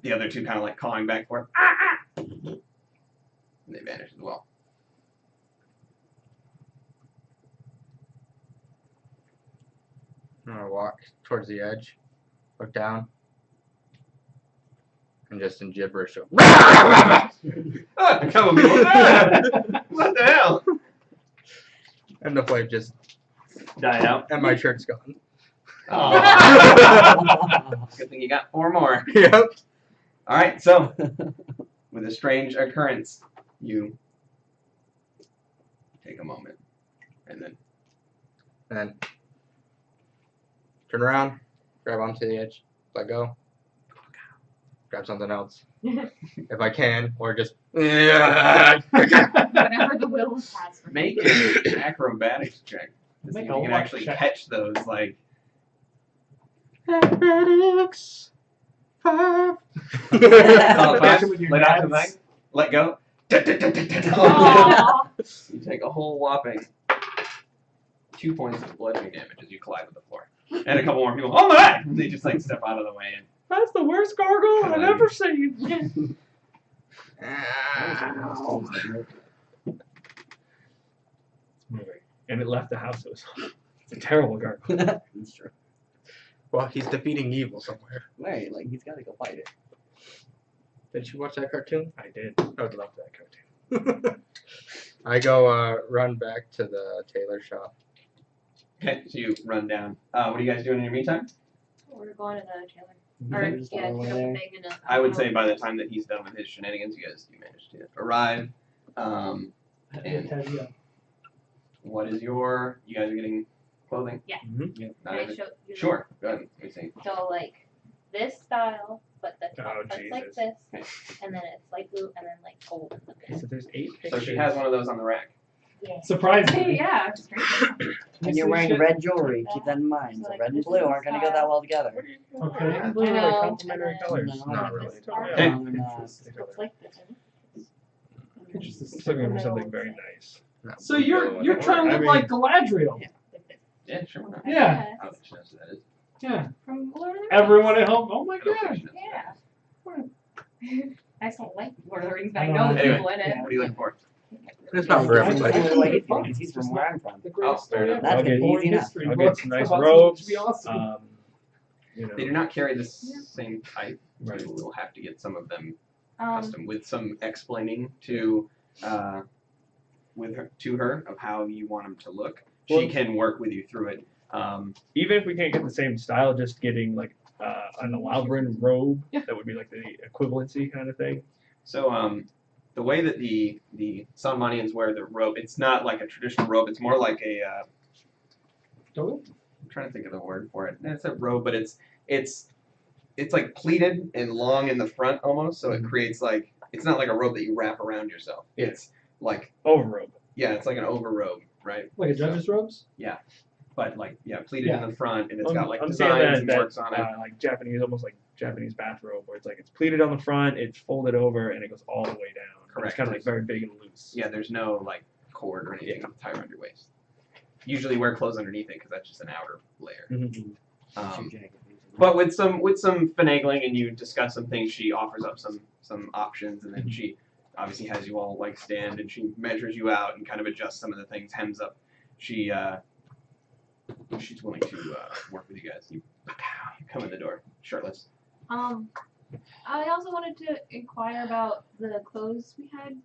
The other two kind of like calling back for it. And they vanish as well. I'm gonna walk towards the edge, look down, and just in gibberish go, Ah, come on, people. Ah, what the hell? and the flame just, Die out. and my shirt's gone. Oh. Good thing you got 4 more. Yep. All right, so with a strange occurrence, you take a moment and then And then turn around, grab onto the edge, let go, grab something else if I can, or just Whatever the will has for make an acrobatics check to see Make if a you can luck actually check. catch those. Like acrobatics 5. solid Catch 5, it with your let out the nads. thing, let go. Aw. You take a whole whopping 2 points of bludgeoning damage as you collide with the floor, and a couple more people. Oh my! And they just like step out of the way and. That's the worst gargoyle I've ever seen. Ow. And it left the house. It's a terrible gargoyle. That's true. Well, he's defeating evil somewhere. Right, like he's gotta go fight it. Did you watch that cartoon? I did. I would love that cartoon. I go run back to the tailor shop. Okay, so you run down. What are you guys doing in your meantime? We're going to the trailer. Yeah, Or, just yeah, all the way pick up there. the thing and I would say by the time that he's done with his shenanigans, you managed to arrive. Yeah. What is your? You guys are getting clothing. Mm-hmm. Not Can I every- show you? Sure. Go ahead. Let me see. So like this style, but the top Oh, that's like Jesus. this, Okay. and then it's light blue, and then like gold in the middle. So there's 8 So pictures. she has one of those on the rack. Yeah. Surprisingly. Yeah, it's crazy. And you're wearing red jewelry, keep that in mind. So Like, red and this blue is aren't gonna go that well together. Okay. Red and blue I are know, like complementary and then- colors. No. Not really. This part, Okay. No, they're not. It's like this. Just this It's looking for something very nice. Not So blue you're yellow, trying to I look mean- like Galadriel. Yeah, like this. Yeah, sure. Why not? Yeah. I don't think she knows who that is. Yeah. From Lord of the Rings. Everyone at home. Oh my I don't god. think she knows who that Yeah. I just don't like Lord of the Rings, but I I know the know. people in it. is. What are you looking for? It's not for I everybody. think Like, it's fun. he's It's from just where not I'm from. The greatest Oh, fair story enough. ever. That's Like, gonna be boring easy enough. history I'll books get some nice about robes. something to be awesome. You know. They do not carry the same type. Right. So we'll have to get some of them Um, custom with some explaining to with her to her of how you want them to look. She Well- can work with you through it. Even if we can't get the same style, just getting like an Alavran robe, that would be like the equivalency kind of thing. So the way that the Salmanians wear the robe, it's not like a traditional robe. It's more like a Toga? I'm trying to think of the word for it. It's a robe, but it's like pleated and long in the front almost, so it creates like it's not like a robe that you wrap around yourself. Yeah. It's like Overrobe. yeah, it's like an over robe, right? Like a judge's robes? But like pleated in the front, and it's got like I'm designs saying and that works on it. like Japanese, almost like Japanese bathrobe, where it's like it's pleated on the front, it's folded over, and it goes all the way down. Correct. It's kind of like very big and loose. Yeah, there's no like cord or anything to tie around your waist. Usually wear clothes underneath it because that's just an outer layer. Mhm. Um, But with some finagling, and you discuss some things, she offers up some options, and then she obviously has you all like stand, and she measures you out and kind of adjusts some of the things, hems up. She's willing to work with you guys. You come in the door shirtless. I also wanted to inquire about the clothes we had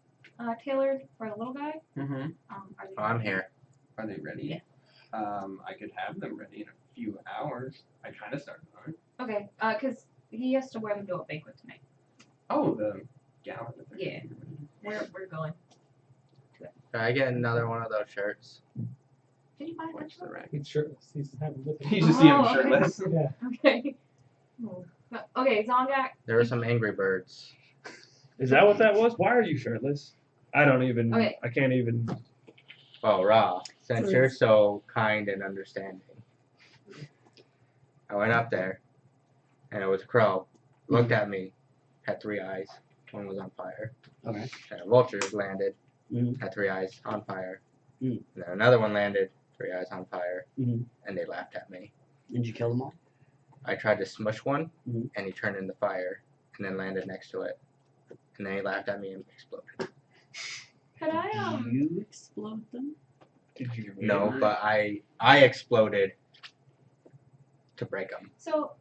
tailored for the little guy. Mm-hmm. Are they I'm here. Are they ready? Yeah. I could have them ready in a few hours. I kind of started on it. Okay, because he has to wear them to a banquet tonight. Oh, the gala. That they're Yeah. We're going. Can I get another one of those shirts? Did you buy a Watch bunch the of them? rack. He's shirtless. He's having with him. You just see him Oh, okay. shirtless. Yeah. Okay. Okay, Zongak. There were some Angry Birds. Is that what that was? Why are you shirtless? I don't even. Okay. I can't even. Oh, Ra, since you're so kind and understanding, I went up there, and it was a crow. Looked at me, had 3 eyes. One was on fire. Okay. And a vulture landed, Mhm. had 3 eyes on fire. Mm. And then another one landed, 3 eyes on fire, Mhm. and they laughed at me. Did you kill them all? I tried to smush one, Mhm. and he turned into fire, and then landed next to it. And then he laughed at me and exploded. Could I You explode them? Did you? No, really? but I exploded to break them. So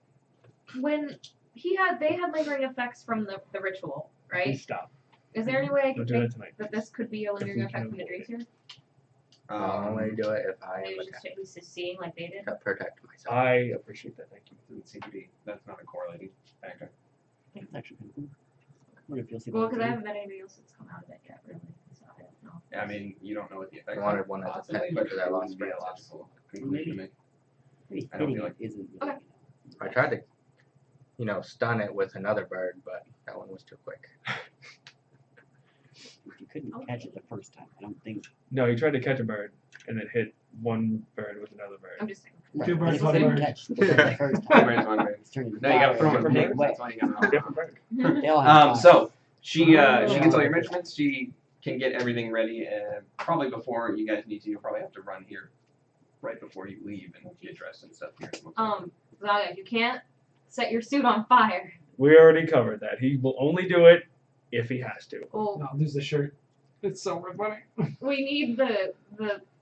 when they had lingering effects from the ritual, Please right? stop. Is there any way I Don't could do think that tonight. that this could be a lingering effect from the drinks here? I'll only do it if I Maybe am just at least just seeing like they did. to protect myself. I appreciate that. Thank you. Doesn't seem to be. That's not a correlating factor. That's actually kind of cool. What if you'll see Well, that because I too? haven't met anybody else that's come out of it yet, really. So I don't know. I mean, you don't know what the effects I wanted are, one as a possibly, pet but because I it lost wouldn't be a friends. logical conclusion to make. Maybe I don't hitting feel it like- isn't. Okay. I tried to, stun it with another bird, but that one was too quick. If you couldn't Okay. catch it the first time, I don't think. No, you tried to catch a bird and then hit one bird with another bird. I'm just saying. Right, Two but birds, if you one couldn't bird. catch the bird the first Two time, birds, one bird. it's turning No, you gotta fire throw and them take different it birds. away. That's why you gotta. Different bird. They all have fire. So she gets all Oh. your measurements. She can get everything ready, and probably before you guys need to, you'll probably have to run here right before you leave and get dressed and stuff here. Zaga, you can't set your suit on fire. We already covered that. He will only do it if he has to. Well, No, lose the shirt. It's so funny. we need the.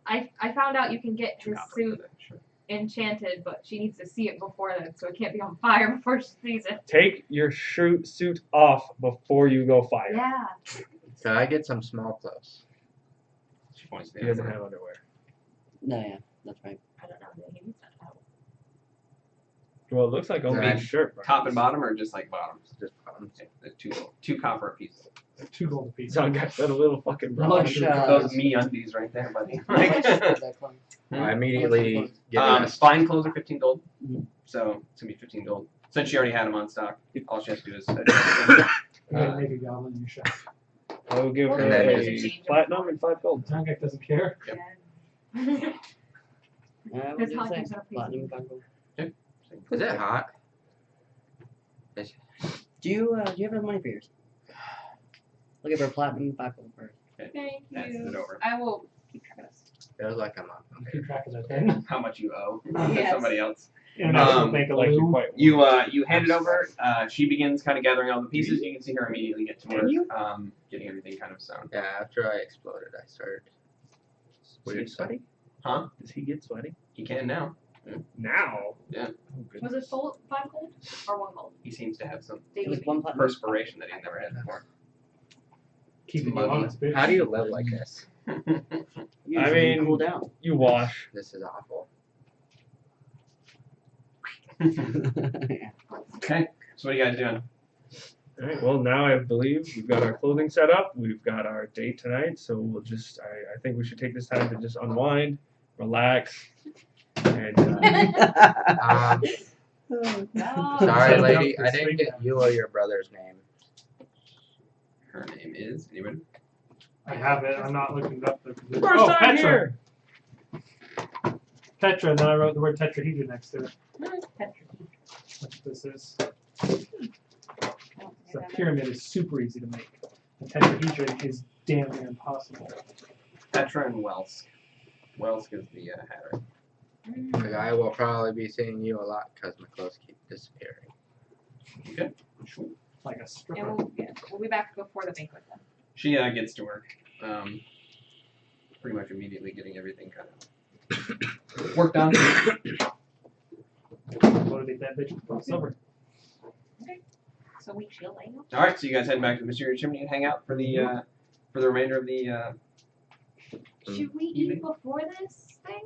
I found out you can get his Copper suit for that, sure. enchanted, but she needs to see it before then, so it can't be on fire before she sees it. Take your suit off before you go fire. Yeah. Could I get some small clothes? She points to He the doesn't other have underwear. No, yeah, that's right. I don't know. He needs that out. Well, it looks like only Right. his shirt. burns. top and bottom, or just like bottoms. Just bottoms. Okay, the two copper apiece. 2 gold apiece. Son got that a little fucking How broad. much, Those me undies right there, buddy. How much is that clothes? I immediately get dressed. Fine clothes are 15 gold, Mhm. so it's gonna be 15 gold. Since she already had them on stock, all she has to do is. You gotta make a goblin in your shop. I will give Well, her then a there's a change. platinum and 5 gold. Tongek doesn't care. Yep. Yeah. What His did you hot say? dogs are Platinum, 5 gold. Is it hot? Do you have enough money for yours? Look at her platinum, 5 gold first. Thank That's it you. over. I will keep track of this. Feels like I'm up. Keep track of that thing. How much you owe Yes. somebody else. International Um, Bank of Like you Lou. quite You hand it over. She begins kind of gathering all the pieces. You can see her immediately get to work, getting everything kind of sound. Yeah, after I exploded, I started. Does he Weird get sweaty? Huh? Does he get sweaty? He can now. Now? Yeah. Oh, Was goodness. it 5 gold or 1 gold? He seems to have some They It was give you. 1 platinum. perspiration that he's never had before. Keeping you Muggy. honest, bitch. How do you live like this? Usually I mean- cool down. You wash. This is awful. Okay, so what are you guys doing? All right. Well, now I believe we've got our clothing set up. We've got our date tonight. So we'll just. I think we should take this time to just unwind, relax, and. No. Sorry, lady, Jump I to didn't sleep get now. you or your brother's name. Her name is anybody? I have it. I'm not looking it up. First Oh, time Petra. here. Tetra, and then I wrote the word tetrahedron next to it. Petra. That's what this is. The pyramid is super easy to make. The tetrahedron is damn near impossible. Petra and Welsk. Welsk is the hatter. Because I will probably be seeing you a lot because my clothes keep disappearing. Okay. Sure. Like a And stripper. we'll be back before the banquet then. She gets to work. Pretty much immediately getting everything kind of worked on. Motivate that bitch with silver. So we chill, eh? All right, so you guys head back to the Mysterious Chimney and hang out for the remainder of the. Should we eat before this thing?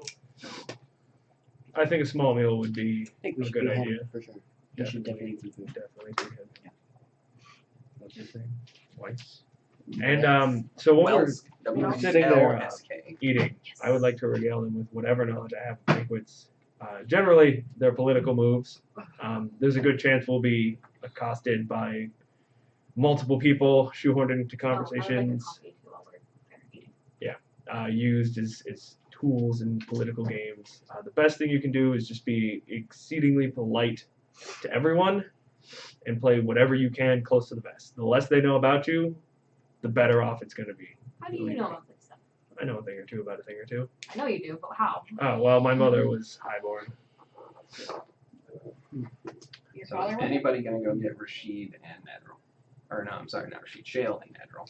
I think a small meal would be I think we a should good be ahead idea. for sure. We should definitely eat some food. Definitely. We could. What's his name? Weiss. And so while we're Welsk. sitting there, W-E-L-S-K. eating, I would like to regale them with whatever knowledge I have of banquets. Generally, they're political moves. There's a good chance we'll be accosted by multiple people, shoehorned into conversations, used as tools in political games. The best thing you can do is just be exceedingly polite to everyone and play whatever you can close to the vest. The less they know about you, the better off it's going to be. How do you know about this stuff? I know a thing or two about a thing or two. I know you do, but how? Oh, well, my mother was highborn. Your So father is was? anybody gonna go get Rashid and Nedril? Or no, I'm sorry, not Rashid. Shale and Nedril.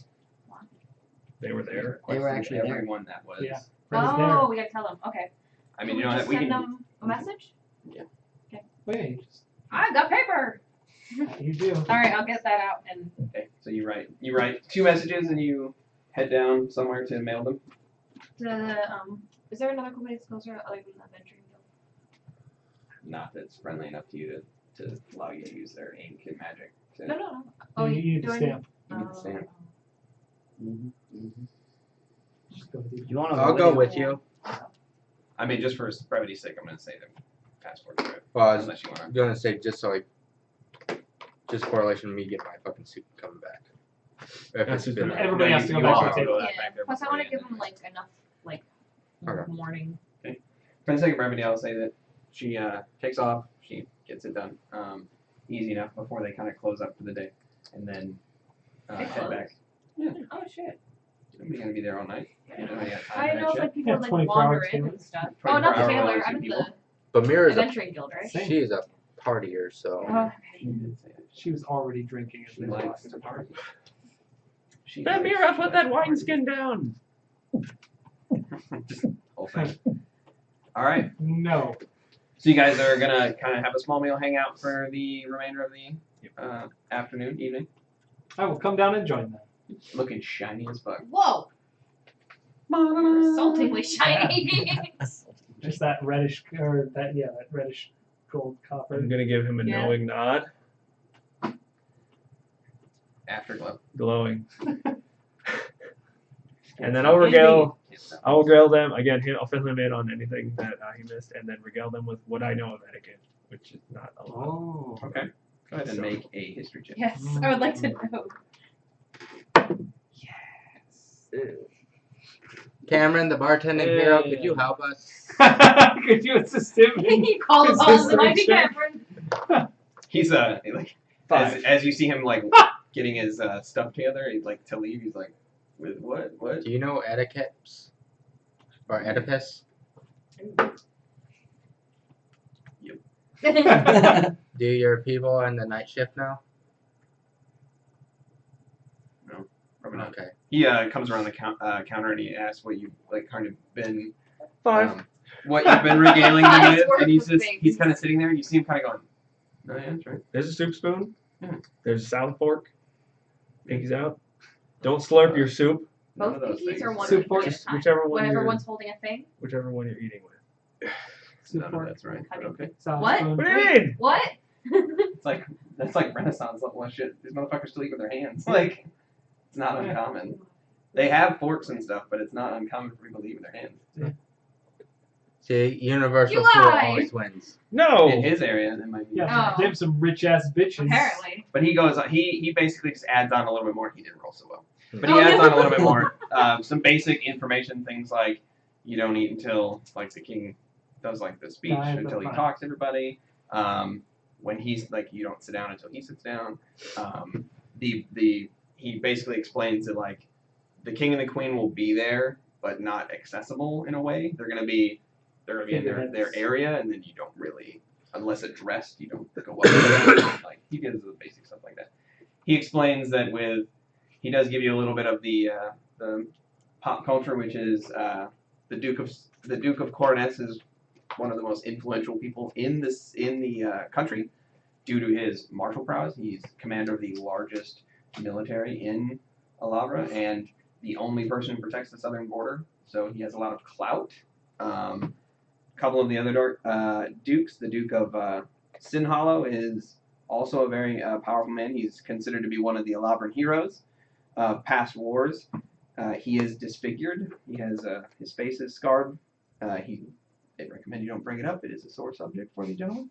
They were there. They were actually there. everyone that was. Yeah. Fred is there. Oh, we gotta tell them. Okay. I mean, Can you we know, just we send can. them a message? Oh, yeah, I got paper. you do. All right, I'll get that out and. Okay, so you write 2 messages and you head down somewhere to mail them. Is there another company that's closer other than the Venturing Guild? Not that's friendly enough to you to allow you to use their ink and magic. To, No. Oh, you need do the I stamp. You need the stamp. Just go with you. You want to? I'll go with you. I mean, just for brevity's sake, I'm gonna say the passport for it. Well, I was Unless you wanna. gonna say just just correlation to me getting my fucking suit coming back. If That's it's been just- Everybody has to go you back all to have the to go table. back Yeah. there Plus, I want to beforehand give them like enough Okay. morning. For the sake of brevity, I'll say that she takes off, she gets it done easy enough before they kind of close up for the day, and then They head close? back. Oh shit! Nobody's gonna be there all night. You know, you got time I for didn't know that if like shit. people Yeah, would like 24 wander hours in table. and stuff. Oh, not the 24-hour tailor. relative I'm people. the But Mira's a Adventuring Guild, right? Same. she is a partier, so Oh, She did say that. She was already drinking as She they likes walked to in the park. party. She That likes- Mira, she put likes that to party. wineskin down. Just whole thing. All right. No. So you guys are gonna kind of have a small meal hangout for the remainder of the afternoon, evening. I will come down and join them. Looking shiny as fuck. whoa! Insultingly shiny. Just that reddish, or that reddish gold copper. I'm gonna give him a Yeah. knowing nod, Afterglow. glowing, and then I'll regale them again. I'll fill him in on anything that he missed, and then regale them with what I know of etiquette, which is not a lot. Oh. Okay. Go ahead and make a history check. Yes, I would like to know. Cameron, the bartending hero, could you help us? Could you assist him? You call Is upon this the mighty check? Cameron. He's like Five. as you see him like getting his stuff together, he's like to leave. He's like, with what? What? Do you know etiquettes? Or Oedipus? Do your people on the night shift know? Probably not. Okay. He comes around the counter and he asks what you've like kind of been what you've been regaling them Five's with, worth and he's of just things. he's kind of sitting there. And you see him kind of going, "Oh yeah, that's right." There's a soup spoon. Yeah. There's a salad fork. Pinkies out. Don't slurp your soup. None Both of those pinkies things. or one Soup pinky fork? at a Just time? whichever one Whenever you're one's holding a thing. whichever one you're eating with. Soup None of pork. that's right. But okay. Salad What? spoon. What do you mean? What? It's like that's like Renaissance level of shit. These motherfuckers still eat with their hands. Like it's not uncommon. They have forks and stuff, but it's not uncommon for people to eat with their hands. See, universal You fool lie. always wins. No. In his area, it might be. Yeah, Oh. they have some rich ass bitches. Apparently. But he goes. He basically just adds on a little bit more. He didn't roll so well, but he Oh, adds no. on a little bit more. Some basic information, things like you don't eat until like the king does like the speech Yeah, until he fine. talks to everybody. When he's like you don't sit down until he sits down. He basically explains that like the king and the queen will be there, but not accessible in a way. They're gonna be in their area, and then you don't really, unless addressed, you don't go up. Like he gives the basic stuff like that. He explains that he does give you a little bit of the pop culture, which is the Duke of Coronets is one of the most influential people in the country due to his martial prowess. He's commander of the largest military in Alavra and the only person who protects the southern border. So he has a lot of clout. Couple of the other dukes, the Duke of Sinhollow is also a very powerful man. He's considered to be one of the Alavran heroes of past wars. He is disfigured. He has his face is scarred. They recommend you don't bring it up. It is a sore subject for the gentleman.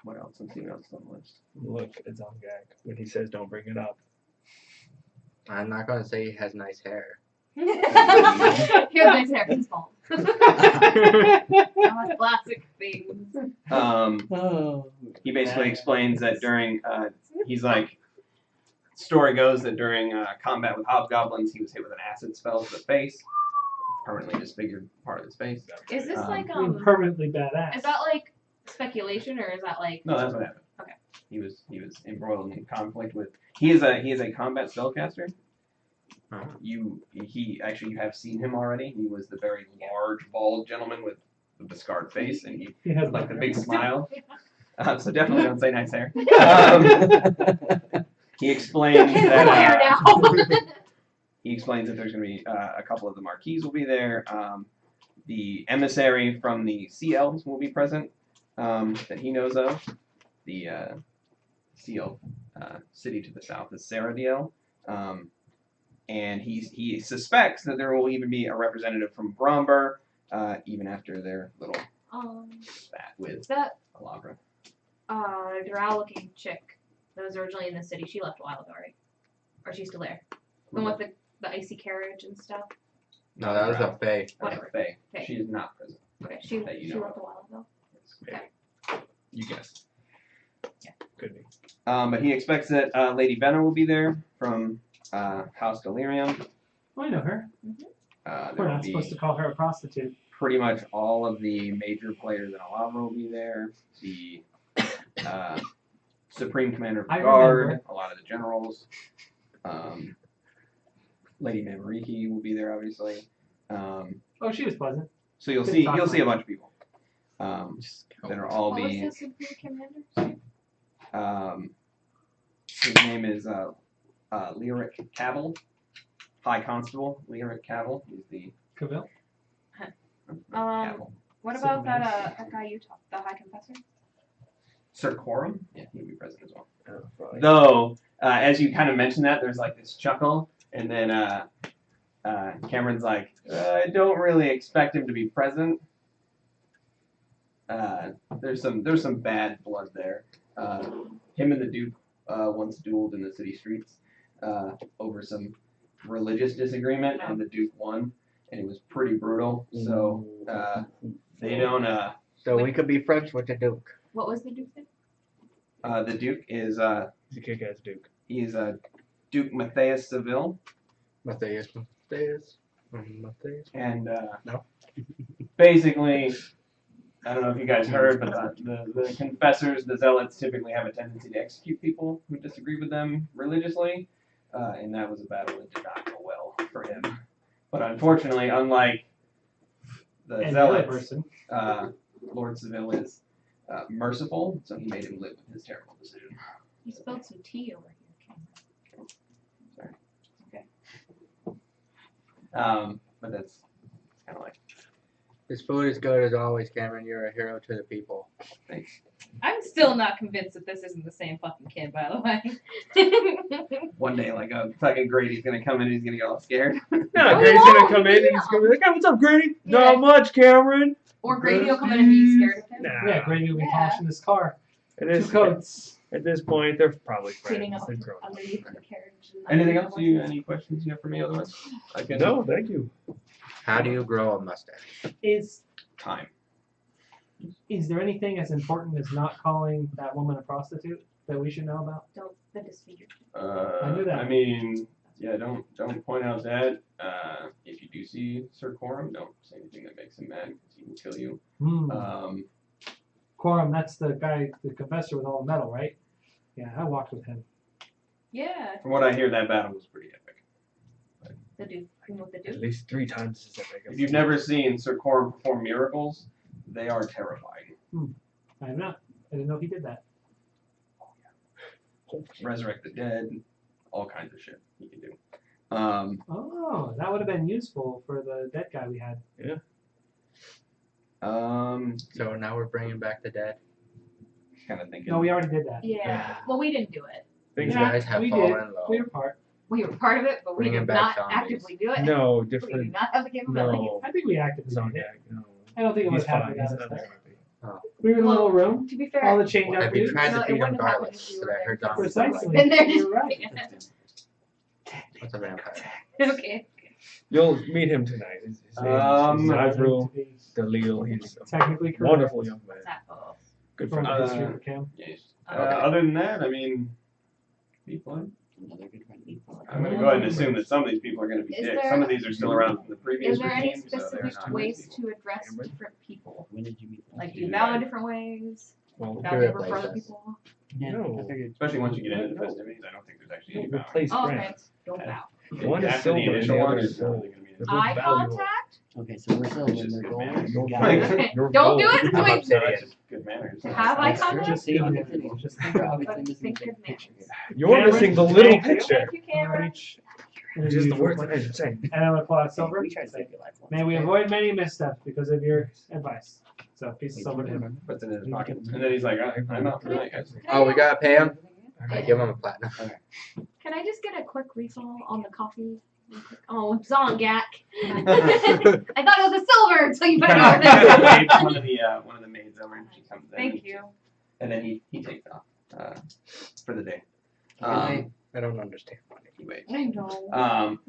What else? Let's see what else is on the list. Look at Zongak when he says don't bring it up. I'm not gonna say he has nice hair. Here's my Sarah's fault. Classic things. Oh. He basically explains that during he's like story goes that during combat with hobgoblins he was hit with an acid spell to the face, permanently disfigured part of his face. Is this like I mean, permanently badass. Is that like speculation or is that like? No, that's what happened. Okay. He was embroiled in conflict with. He is a combat spellcaster. You have seen him already. He was the very large, bald gentleman with the scarred face, and He has like the hair. big smile. So definitely don't say nice hair. He explains Hair that now. he explains that there's going to be a couple of the marquis will be there. The emissary from the Sea Elves will be present that he knows of. The Sea Elf city to the south is Saradiel. And he suspects that there will even be a representative from Bromber, even after their little spat with That Alavra. drow-looking chick that was originally in the city. She left a while ago, right? Or she's still there? The one with the icy carriage and stuff. No, that was a fae. Whatever. Faye. Faye. She is not present. Okay, she That you she know left of. a while ago. Yes. You guessed. Yeah. Could be. But he expects that Lady Venna will be there from House Delirium. Oh, I know her. There We're will not be supposed to call her a prostitute. pretty much all of the major players in Alavra will be there. The Supreme Commander of the I Guard, remember. a lot of the generals. Lady Mamariki will be there, obviously. Oh, she was pleasant. So you'll Good see talk a about bunch of people that'll all What was be. the Supreme Commander? His name is Lyric Cavil, High Constable Lyric Cavil. He's the Cavill. Cavil. What about that guy you talked, the High Confessor? Sir Coram, yeah, he'll be present as well. Oh, probably. Though, as you kind of mentioned that, there's like this chuckle, and then Cameron's like, I don't really expect him to be present. There's some bad blood there. Him and the Duke once dueled in the city streets over some religious disagreement, and the Duke won, and it was pretty brutal. So they don't. So we could be friends with the Duke. What was the Duke's name? The Duke is He's a kick-ass Duke. he's Duke Matthias Seville, Matthias. and No. basically, I don't know if you guys heard, but the confessors, the zealots, typically have a tendency to execute people who disagree with them religiously, and that was a battle that did not go well for him. But unfortunately, unlike the And the other zealots, person. Lord Seville is merciful, so he made him live with his terrible decision. You spilled some tea over here. Sorry. Okay. But that's kind of like This food is good as always, Cameron. You're a hero to the people. Thanks. I'm still not convinced that this isn't the same fucking kid, by the way. One day, like a fucking Grady's gonna come in and he's gonna get all scared. No, Oh, Grady's no, gonna come in and yeah. he's gonna be like, "Hey, what's up, Grady? Yeah. Not much, Cameron." Or Grady will come in and be scared of him. Nah. Yeah, Grady will be Yeah. polishing his car. At 2 this, coats. at this point, they're probably Cleaning friends. up They've grown up. underneath the carriage. And Anything underneath else? the Any questions you have for me? Otherwise, I can. No, thank you. How do you grow a mustache? Is Time. there anything as important as not calling that woman a prostitute that we should know about? Don't the disfigured. I knew that. I mean, yeah. Don't point out that. If you do see Sir Quorum, don't say anything that makes him mad because he can kill you. Quorum, that's the guy, the confessor with all the metal, right? Yeah, I walked with him. Yeah. From what I hear, that battle was pretty epic. The dude. You know what the At dude? least 3 times as epic. If you've never seen Sir Quorum perform miracles, they are terrifying. I have not. I didn't know he did that. Resurrect the dead, all kinds of shit he can do. Oh, that would have been useful for the dead guy we had. So now we're bringing back the dead. Kind of thinking. No, we already did that. Yeah. Well, we didn't do it. Things You guys have we fallen did. low. We were part. We were part of it, but we Bringing did back not zombies. actively do it. No, We did different. not have the capability. No. I think we actively did it. Zodiac, no. I don't think it would He's have fine. happened He's without not us. happy. We were in a little room. To be fair, All the chained Have up you dudes. tried No, to it feed them wouldn't happen garlic? if you Because were I heard there. zombies. Precisely. Been there. You're right. What's a vampire? Okay. You'll meet him tonight. His name is Alavra Dalil. He's a Technically correct. wonderful young man. What's that? Oh. Good From friend. history for Cam. Yes. Okay. Other than that, I mean, people. Another good friend. I'm gonna go ahead and assume that some of these people are gonna be Is dicks. there- Some of these are still around from the previous Is there any regime, so they're specific not ways nice people. to address different people? When did you meet them? Like, do you bow in different ways? Well, Bow Good different for other places. people? Yeah, No. I figured. Especially once you get into the festivities, I don't think there's actually any power. replace Oh, okay. friends. Don't bow. One is After the silver and initial the one, other it's is not gold. really gonna be They're an both Eye valuable. contact? Okay, so we're still It's in just their good goal. manners. You got Right. it. Okay. Your Don't do goal. it. I'm Wait. obsidian. It's just good manners. To have eye That's true. contact? See, Yeah. just think we're obviously But missing think the big good picture here. You're Cameron, missing the little thank you. picture. Thank you, Cameron. Reach. Just the words that I'm saying. And I'm gonna pull out silver. We try to save your life. once, May we okay? avoid many missteps because of your advice. So piece of silver to him. Puts it in his pocket. And then he's like, I'm out for the night, guys. Oh, we gotta pay him? I give him a platinum. Can I just get a quick refill on the coffee? Oh, Zongak. I thought it was a silver until you put it over there. One of the maids over and she comes in. Thank you. And then he takes off for the day. I don't understand. He waits. I know.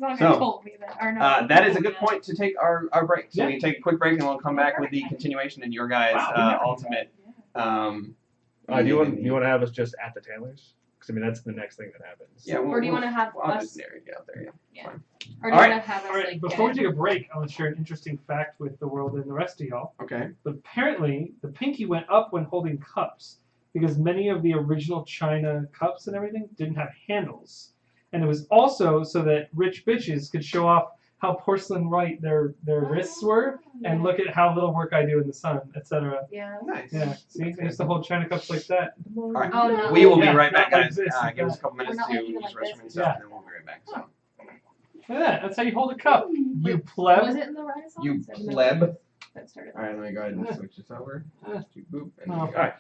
Zongak So, told me that. Or no, that is a he good told me point to take our break. So Yeah. we take a quick break and we'll come back with the continuation in your guys' Wow, we never do ultimate. Do you want to have us just at the Taylors? Because I mean that's the next thing that happens. Yeah. Or do you want to have I'll us? just narrate it out there. Yeah. Or do All you right. want to have us All right, like before we get take a break, I want to share an interesting fact with the world and the rest of y'all. Okay. But apparently, the pinky went up when holding cups because many of the original China cups and everything didn't have handles. And it was also so that rich bitches could show off how porcelain white their wrists were and look at how little work I do in the sun, etc. Yeah. Nice. Yeah, see, I used to hold China cups like that. All right. Oh no. We will be Yeah, right back, not like guys. this, Give us like a couple minutes We're not to like use even like the restroom this. and stuff, Yeah. and then we'll be right back. So. Look at that. That's how you hold a cup. You pleb. Was it in the Renaissance? You Or the- pleb. That started. All right, let me go ahead and switch this over. Uh, Boop. And no. all right.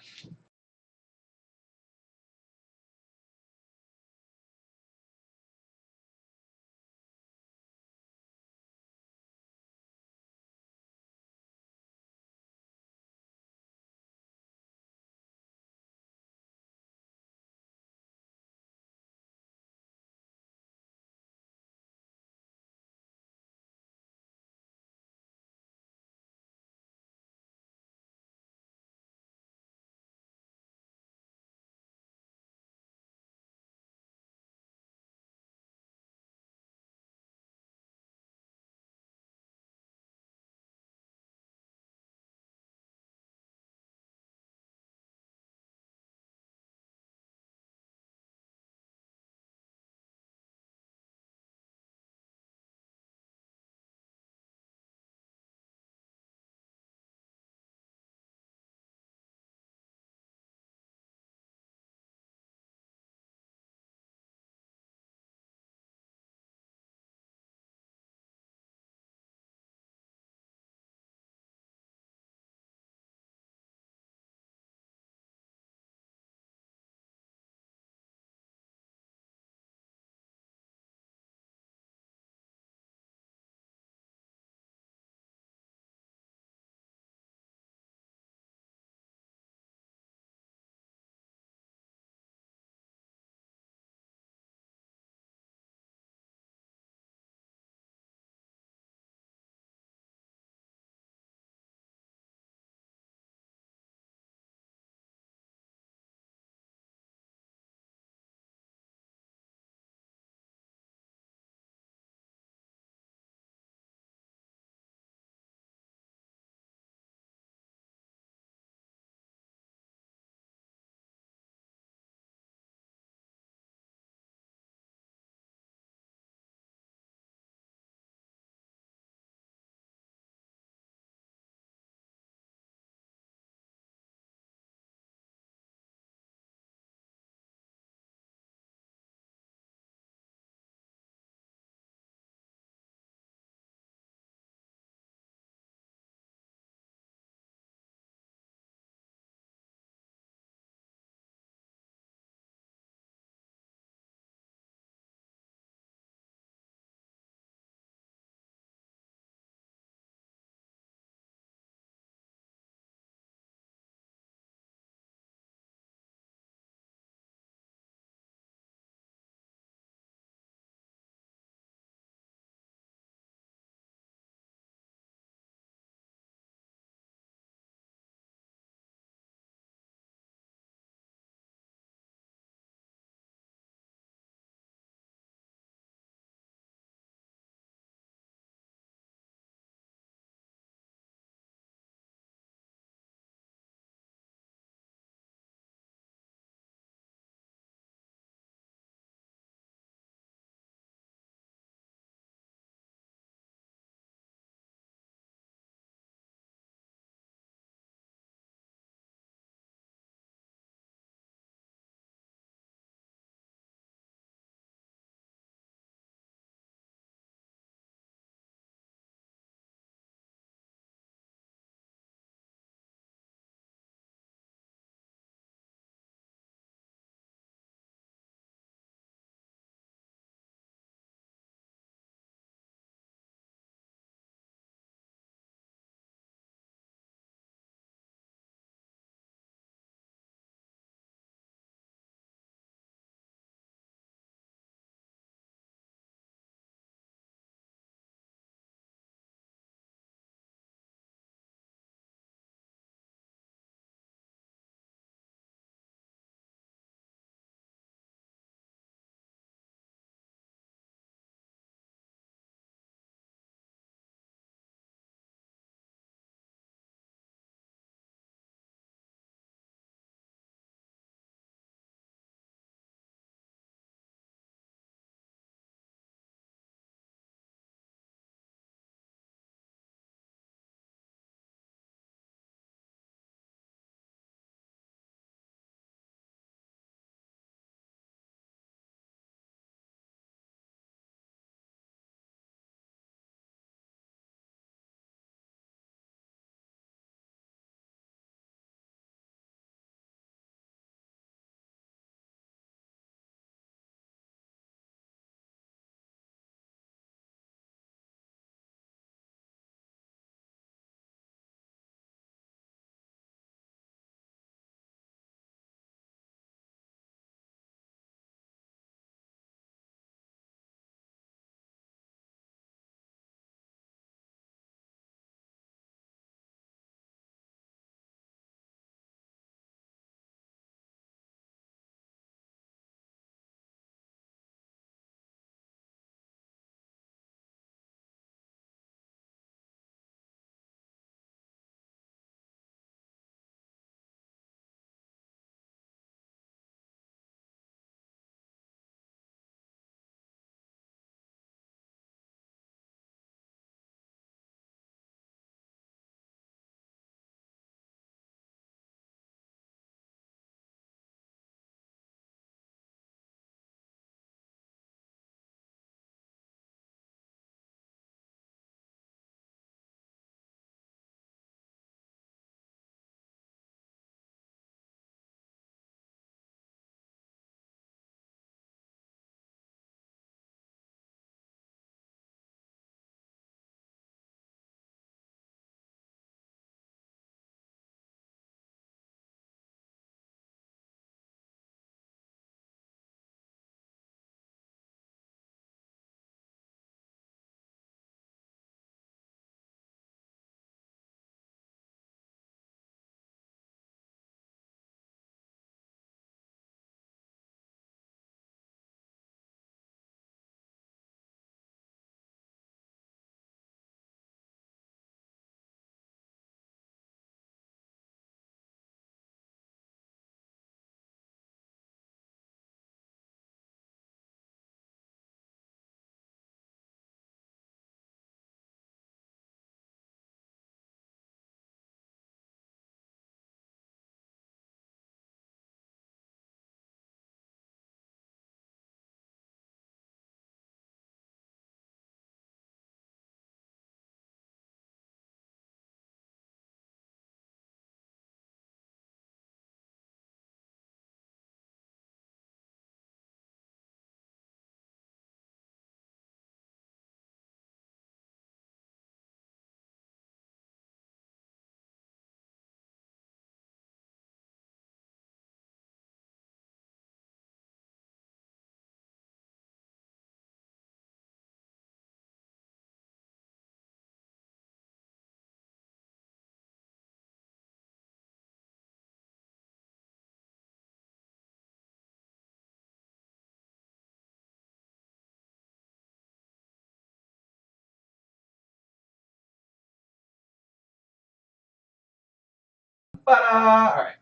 All right.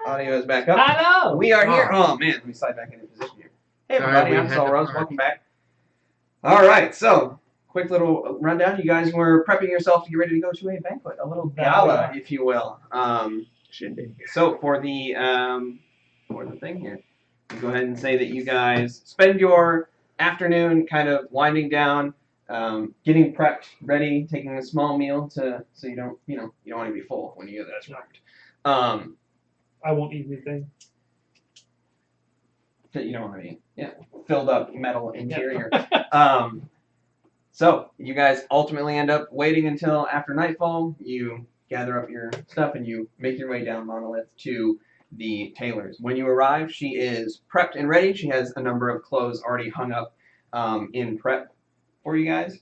Audio is back up. Hello. We are here. Oh man, let me slide back into position here. Hey Sorry, everybody, we I'm had Saul to Rose. park. Welcome back. All right, so quick little rundown. You guys were prepping yourself to get ready to go to a banquet, a little gala, if you will. So for the thing here, we'll go ahead and say that you guys spend your afternoon kind of winding down, getting prepped, ready, taking a small meal so you don't want to be full when you get that prepped. I won't eat anything. That you don't want to eat. Yeah, filled up metal interior. So you guys ultimately end up waiting until after nightfall. You gather up your stuff and you make your way down Monolith to the tailor's. When you arrive, she is prepped and ready. She has a number of clothes already hung up in prep for you guys.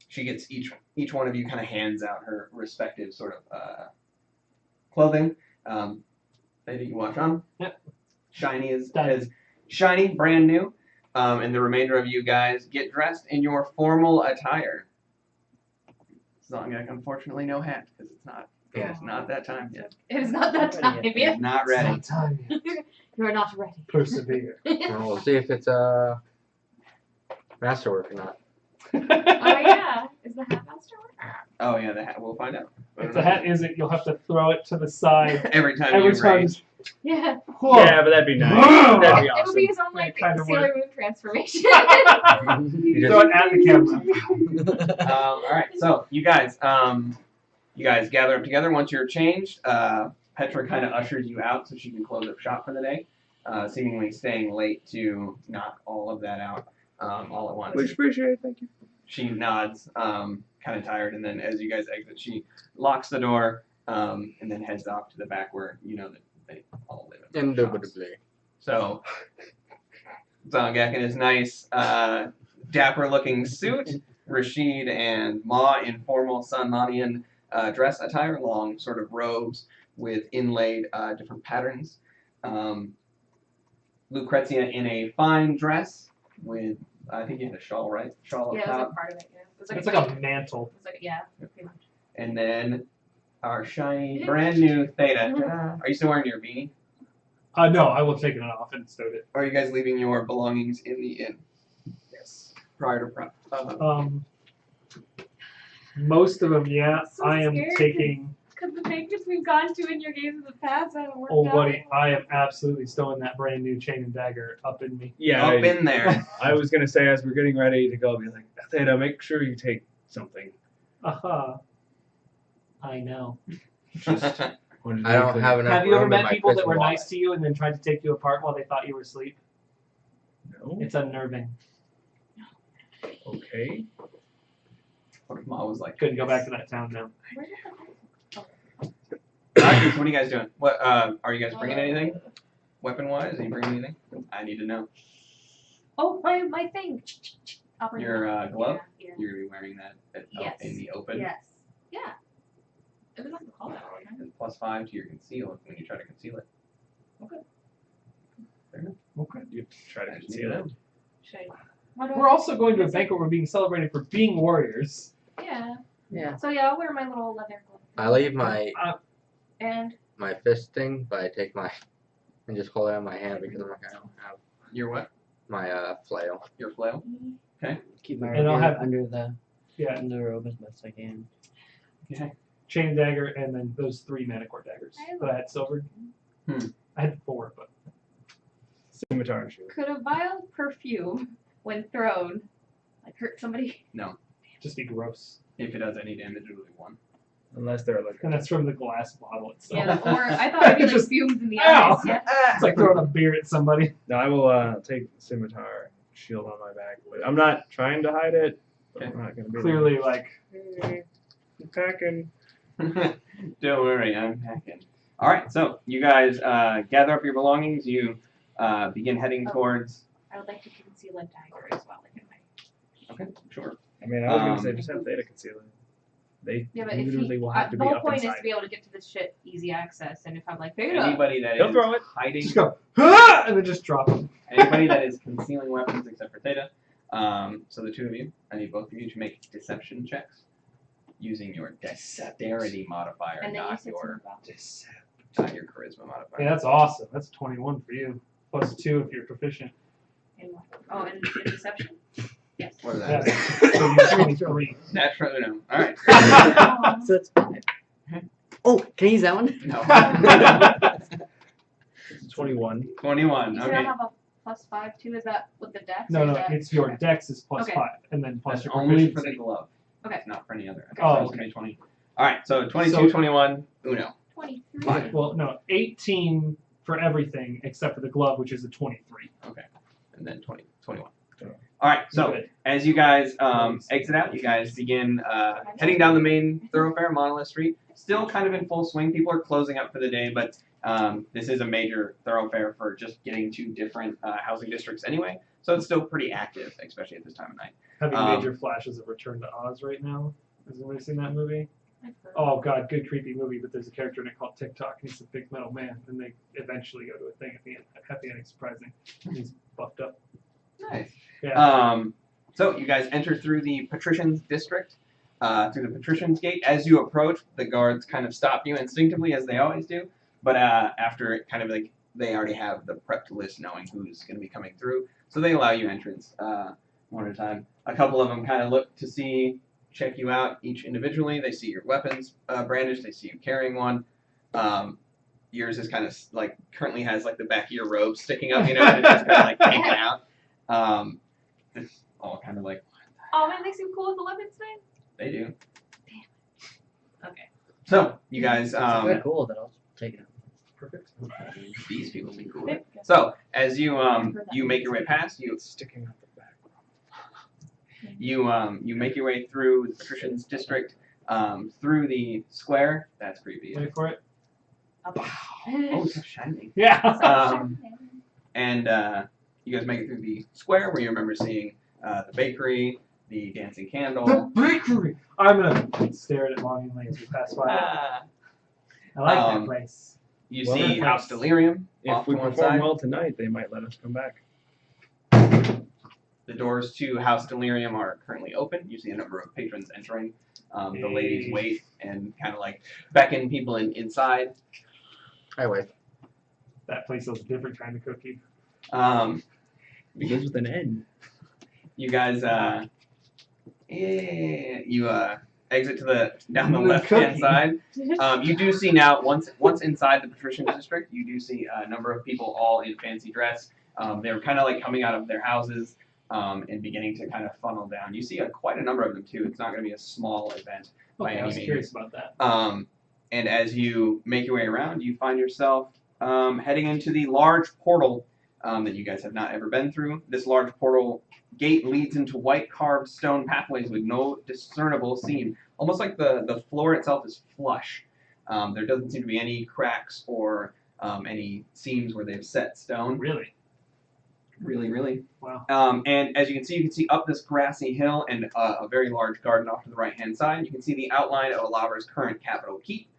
She gets each one of you kind of hands out her respective sort of clothing. That you watch on. Yep. Shiny is Done. shiny, brand new. And the remainder of you guys get dressed in your formal attire. Zongak, unfortunately, no hat because it's not that time yet. It is not that time It's yet. not ready. It's not time yet. You are not ready. Persevere. Well, we'll see if it's masterwork or not. Oh yeah, is the hat masterwork? Oh yeah, the hat. We'll find out. If the hat isn't, you'll have to throw it to the side Every time every you time. raise. Yeah. Yeah, but that'd be nice. That'd be It would be awesome. his own like That kind of Sailor Moon transformation. You Throw just, it at the camera. All right, so you guys gather up together. Once you're changed, Petra kind of ushers you out so she can close up shop for the day, seemingly staying late to knock all of that out all at once. Much appreciated, thank you. She nods, kind of tired, and then as you guys exit, she locks the door and then heads off to the back where you know that they all live in shops. indubitably. So, Zongak in his nice, dapper-looking suit, Rashid and Ma in formal Sanmanian dress attire, long sort of robes with inlaid different patterns. Lucrezia in a fine dress with, I think you had a shawl, right? Shawl Yeah, up it was top. like part of it. Yeah. It was It's like like a mantle. It's like yeah, pretty much. And then our shiny, brand new Theta. Ta-da. Are you still wearing your beanie? No, I will have taken it off and stowed it. Or are you guys leaving your belongings in the inn? Yes. Prior to prep. Most of them, yeah. So I am scary. taking. Because the banquets we've gone to in your games in the past haven't worked Oh, out. buddy, I am absolutely stowing that brand new chain and dagger up in me. Yeah, Up in there. I was gonna say as we're getting ready to go, I'll be like, Theta, make sure you take something. Aha. I know. What did I you don't think? have enough Have you ever room in met my people that prison were wallet. nice to you and then tried to take you apart while they thought you were asleep? No. It's unnerving. Okay. What if Ma was like, Couldn't go back to that town now. Where did the- Alright, so what are you guys doing? What are you guys bringing anything? Weapon-wise? Are you bringing anything? I need to know. Oh, my thing. I'll bring Your it. glove? Yeah. You're gonna be wearing that Yes. in the open. Yes. Yeah. It doesn't have to call that all the time. And +5 to your conceal when you try to conceal it. Okay. Fair enough. Okay. You try to I just conceal need to it. know. Should I? Why do We're I- also going to a banquet. We're being celebrated for being warriors. Yeah. Yeah. So yeah, I'll wear my little leather glove. I leave my And fist thing, but I take my and just hold it in my hand because I don't have Your what? my flail. Your flail? Keep my And I'll rapier have- under the Yeah, robe as best I can. Okay. chain and dagger, and then those 3 manicore daggers that I had silvered. Hmm. I had 4, but Scimitar and shield. could a vial of perfume, when thrown, like hurt somebody? just be gross. If it does any damage, it'll be 1. Unless they're like. And that's from the glass bottle itself. Yeah. Or I thought it'd be like Just- fumes in the Ow! eyes. Yeah. It's like throwing a beer at somebody. No, I will take the scimitar shield on my back. But I'm not trying to hide it. But I'm not gonna be Clearly, like, like, I'm packing. Don't worry, I'm packing. Alright, so you guys gather up your belongings. You begin heading towards. I would like to conceal a dagger as well, like in my. Okay, sure. I mean, I was gonna say Um, just have Theta conceal it. They Yeah, but if literally he, will have to the be whole up point is inside. to be able to get to this shit easy access, and if I'm like, Theta, Anybody that He'll is throw it. hiding, just go, "Ah!" and then just drop them. anybody that is concealing weapons except for Theta. So the two of you, I need both of you to make deception checks. using your dexterity modifier, And then you not said your something about charisma modifier. Yeah, that's awesome. That's 21 for you. Plus 2 if you're proficient. in what? Oh, and in deception? Yes. What is Yeah. that? So you're 23. Natural Uno. All right. So it's 5. Oh, can I use that one? No. 21. 21. You said I Okay. have a +5 too. Is that with the dex? No, or no, is that- it's your dex is plus Okay. 5, and then plus That's your only for proficiency. the glove. Okay. It's not for any other. Okay, Oh, so it's okay. gonna be 20. All right. So 22, So- 21, Uno. 23. Fine. Well, no, 18 for everything except for the glove, which is a 23. And then 20, 21. Oh. All right. So Good. as you guys exit out, you guys begin heading down the main thoroughfare, Monolith Street. Still kind of in full swing. People are closing up for the day, but this is a major thoroughfare for just getting to different housing districts anyway. So it's still pretty active, especially at this time of night. Having Um, major flashes of Return to Oz right now. Has anybody seen that movie? I've heard. Oh god, good creepy movie, but there's a character in it called TikTok, and he's a big metal man, and they eventually go to a thing at the end. Happy ending, surprising. He's buffed up. Nice. Yeah. So you guys enter through the Patricians District, through the Patricians Gate. As you approach, the guards kind of stop you instinctively, as they always do. But after it kind of like they already have the prepped list, knowing who's going to be coming through, so they allow you entrance one at a time. A couple of them kind of look to see, check you out each individually. They see your weapons brandished. They see you carrying one. Yours is kind of like currently has like the back of your robe sticking up, you know, and it's just kind of like hanging out. It's all kind of like Oh man, they seem cool with the weapons thing. they do. Okay. So you guys, Very cool. That I'll take it. Perfect. these people seem cool. Okay. So as you you make your way past, you Sticking out the back. you make your way through the Patricians District, through the square. That's creepy. Wait for it. Oh, it's so shiny. Yeah. And you guys make it through the square where you remember seeing the bakery, the dancing The candle. bakery. I'm gonna stare at it longingly as we pass by. Ah. I like that Um, place. You Well, see nice. House Delirium off If we to one perform side. well tonight, they might let us come back. The doors to House Delirium are currently open. You see a number of patrons entering. The ladies Hey. wait and kind of like beckon people inside. I wait. That place sells a different kind of cookie. Begins with an N. You guys, you exit to down the The left hand cookie. side. You do see now once inside the Patrician District, you do see a number of people all in fancy dress. They're kind of like coming out of their houses and beginning to kind of funnel down. You see quite a number of them too. It's not going to be a small event by Okay, I any was means. curious about that. And as you make your way around, you find yourself heading into the large portal that you guys have not ever been through. This large portal gate leads into white carved stone pathways with no discernible seam. Almost like the floor itself is flush. There doesn't seem to be any cracks or any seams where they've set stone. Really? Really, really. Wow. And as you can see up this grassy hill and a very large garden off to the right-hand side. You can see the outline of Alavra's current capital keep.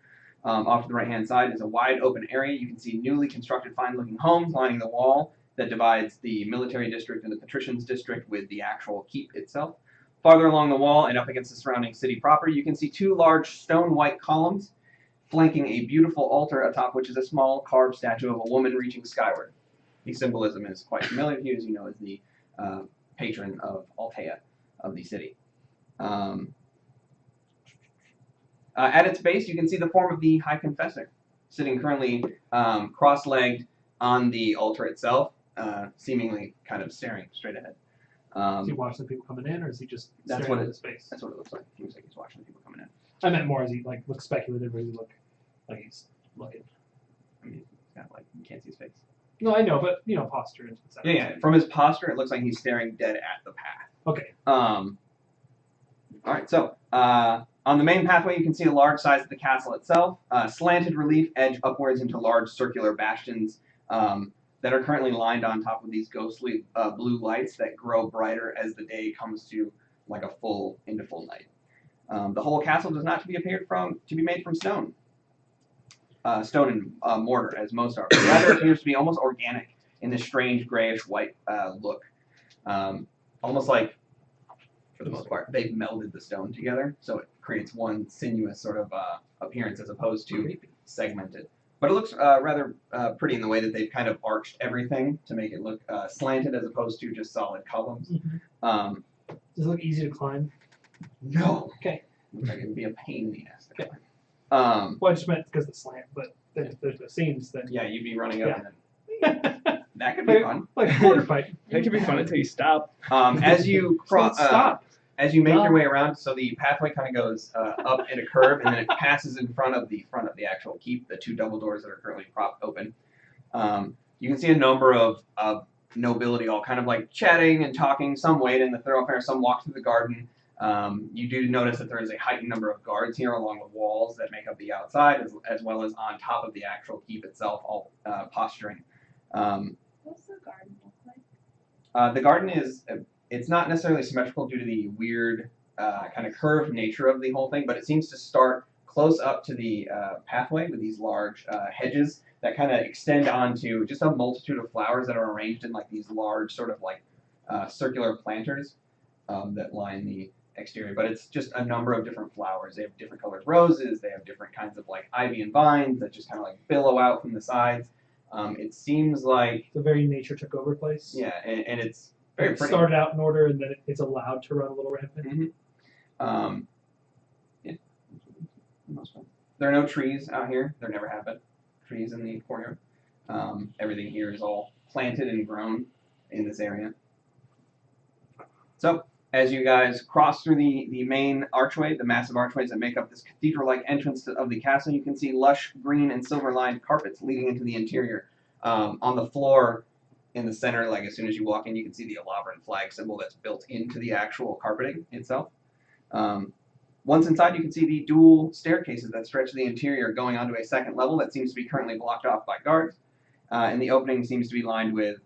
Off to the right-hand side is a wide open area. You can see newly constructed fine-looking homes lining the wall that divides the military district and the Patricians district with the actual keep itself. Farther along the wall and up against the surrounding city proper, you can see two large stone white columns flanking a beautiful altar atop which is a small carved statue of a woman reaching skyward. The symbolism is quite familiar to you, as you know, as the patron of Altea, of the city. At its base, you can see the form of the High Confessor, sitting currently cross-legged on the altar itself, seemingly kind of staring straight ahead. Is he watching people coming in, or is he just That's staring what at it- the space? That's what it looks like. He looks like he's watching people coming in. I meant more as he like looks speculative, or does he look like he's looking? I mean, he's kind of like, you can't see his face. No, I know, but you know, posture and stuff. Yeah. From his posture, it looks like he's staring dead at the path. Okay. All right, so on the main pathway, you can see a large size of the castle itself. Slanted relief edge upwards into large circular bastions that are currently lined on top of these ghostly blue lights that grow brighter as the day comes to like into full night. The whole castle does not appear to be made from stone. Stone and mortar, as most are, but rather appears to be almost organic in this strange grayish white look, almost like for the most part. They've melded the stone together, so it creates one sinuous sort of appearance as opposed to segmented. But it looks rather pretty in the way that they've kind of arched everything to make it look slanted as opposed to just solid columns. Does it look easy to climb? No. Okay. Looks like it would be a pain in the ass. Okay. Well, I just meant because of the slant, but if there's the seams, then yeah, you'd be running up and then that could like, be fun. like a quarter fight. That could be fun until you stop. As you cross, Stop. as you make your way around, so the pathway kind of goes up in a curve, and then it passes in front of the actual keep, the two double doors that are currently propped open. You can see a number of nobility, all kind of like chatting and talking. Some wait in the thoroughfare, some walk through the garden. You do notice that there is a heightened number of guards here along the walls that make up the outside, as well as on top of the actual keep itself, all posturing. What's the garden look like? The garden is, it's not necessarily symmetrical due to the weird kind of curved nature of the whole thing, but it seems to start close up to the pathway with these large hedges that kind of extend onto just a multitude of flowers that are arranged in like these large sort of like circular planters that line the exterior. But it's just a number of different flowers. They have different colored roses. They have different kinds of like ivy and vines that just kind of like billow out from the sides. It seems like It's a very nature took over place. yeah, and it's very It pretty. started out in order, and then it's allowed to run a little rampant. Yeah. There are no trees out here. There never have been trees in the courtyard. Everything here is all planted and grown in this area. So, as you guys cross through the main archway, the massive archways that make up this cathedral-like entrance of the castle, you can see lush green and silver-lined carpets leading into the interior. On the floor in the center, like as soon as you walk in, you can see the Alavran flag symbol that's built into the actual carpeting itself. Once inside, you can see the dual staircases that stretch the interior going onto a second level that seems to be currently blocked off by guards. And the opening seems to be lined with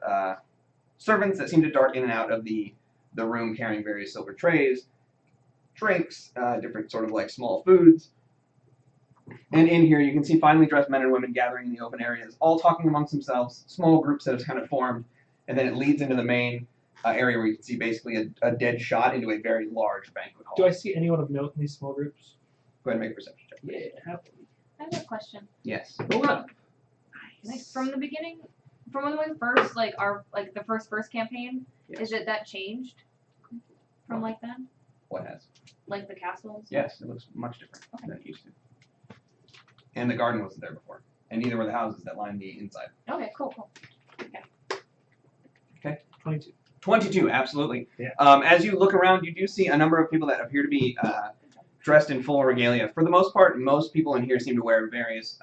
servants that seem to dart in and out of the room carrying various silver trays, drinks, different sort of like small foods. And in here, you can see finely dressed men and women gathering in the open areas, all talking amongst themselves, small groups that have kind of formed, and then it leads into the main area where you can see basically a dead shot into a very large banquet hall. Do I see anyone of note in these small groups? Go ahead and make a perception check. Yeah, happily. I have a question. Yes. Roll up. Like from the beginning, from when we first like the first campaign, Yes. is it that changed from like then? What has? Like the castles? Yes, it looks much different than it used to. And the garden wasn't there before, and neither were the houses that lined the inside. Okay, cool. 22. 22, absolutely. Yeah. As you look around, you do see a number of people that appear to be dressed in full regalia. For the most part, most people in here seem to wear various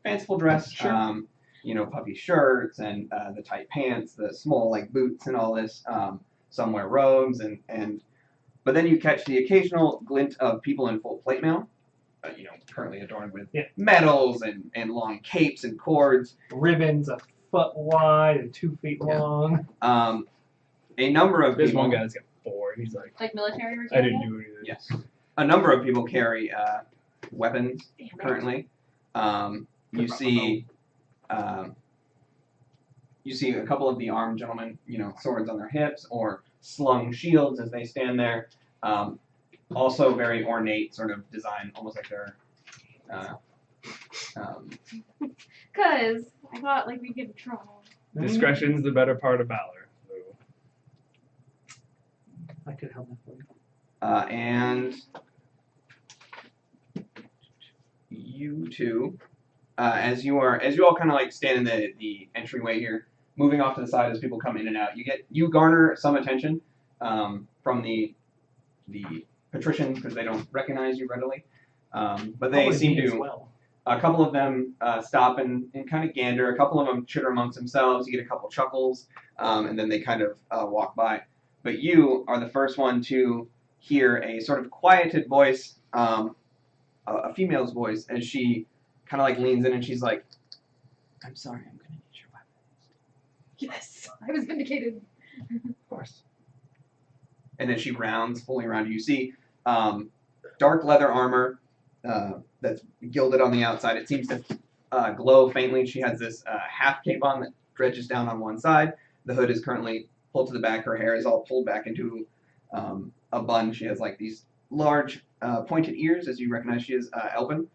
fanciful dress. Sure. You know, puffy shirts and the tight pants, the small like boots and all this. Some wear robes but then you catch the occasional glint of people in full plate mail. You know, currently adorned with medals and long capes and cords. Ribbons a foot wide and 2 feet long. A number of There's people. one guy that's got 4, and he's like, Like military regalia? I didn't do anything. Yes. A number of people carry weapons Damn it. currently. You see a couple of the armed gentlemen, you know, swords on their hips or slung shields as they stand there. Also very ornate sort of design, almost like they're Cause I thought like we get in trouble. Discretion's the better part of valor. So. I could help that for you. and you two, as you all kind of like stand in the entryway here, moving off to the side as people come in and out, you garner some attention from the patricians because they don't recognize you readily, but they Probably seem me as to. well. A couple of them stop and kind of gander. A couple of them chitter amongst themselves. You get a couple chuckles, and then they kind of walk by. But you are the first one to hear a sort of quieted voice, a female's voice, as she kind of like leans in and she's like, "I'm sorry, I'm gonna need your weapons." Yes, I was vindicated. Of course. And then she rounds fully around you. You see dark leather armor that's gilded on the outside. It seems to glow faintly. She has this half cape on that dredges down on one side. The hood is currently pulled to the back. Her hair is all pulled back into a bun. She has like these large pointed ears, as you recognize she is Elven.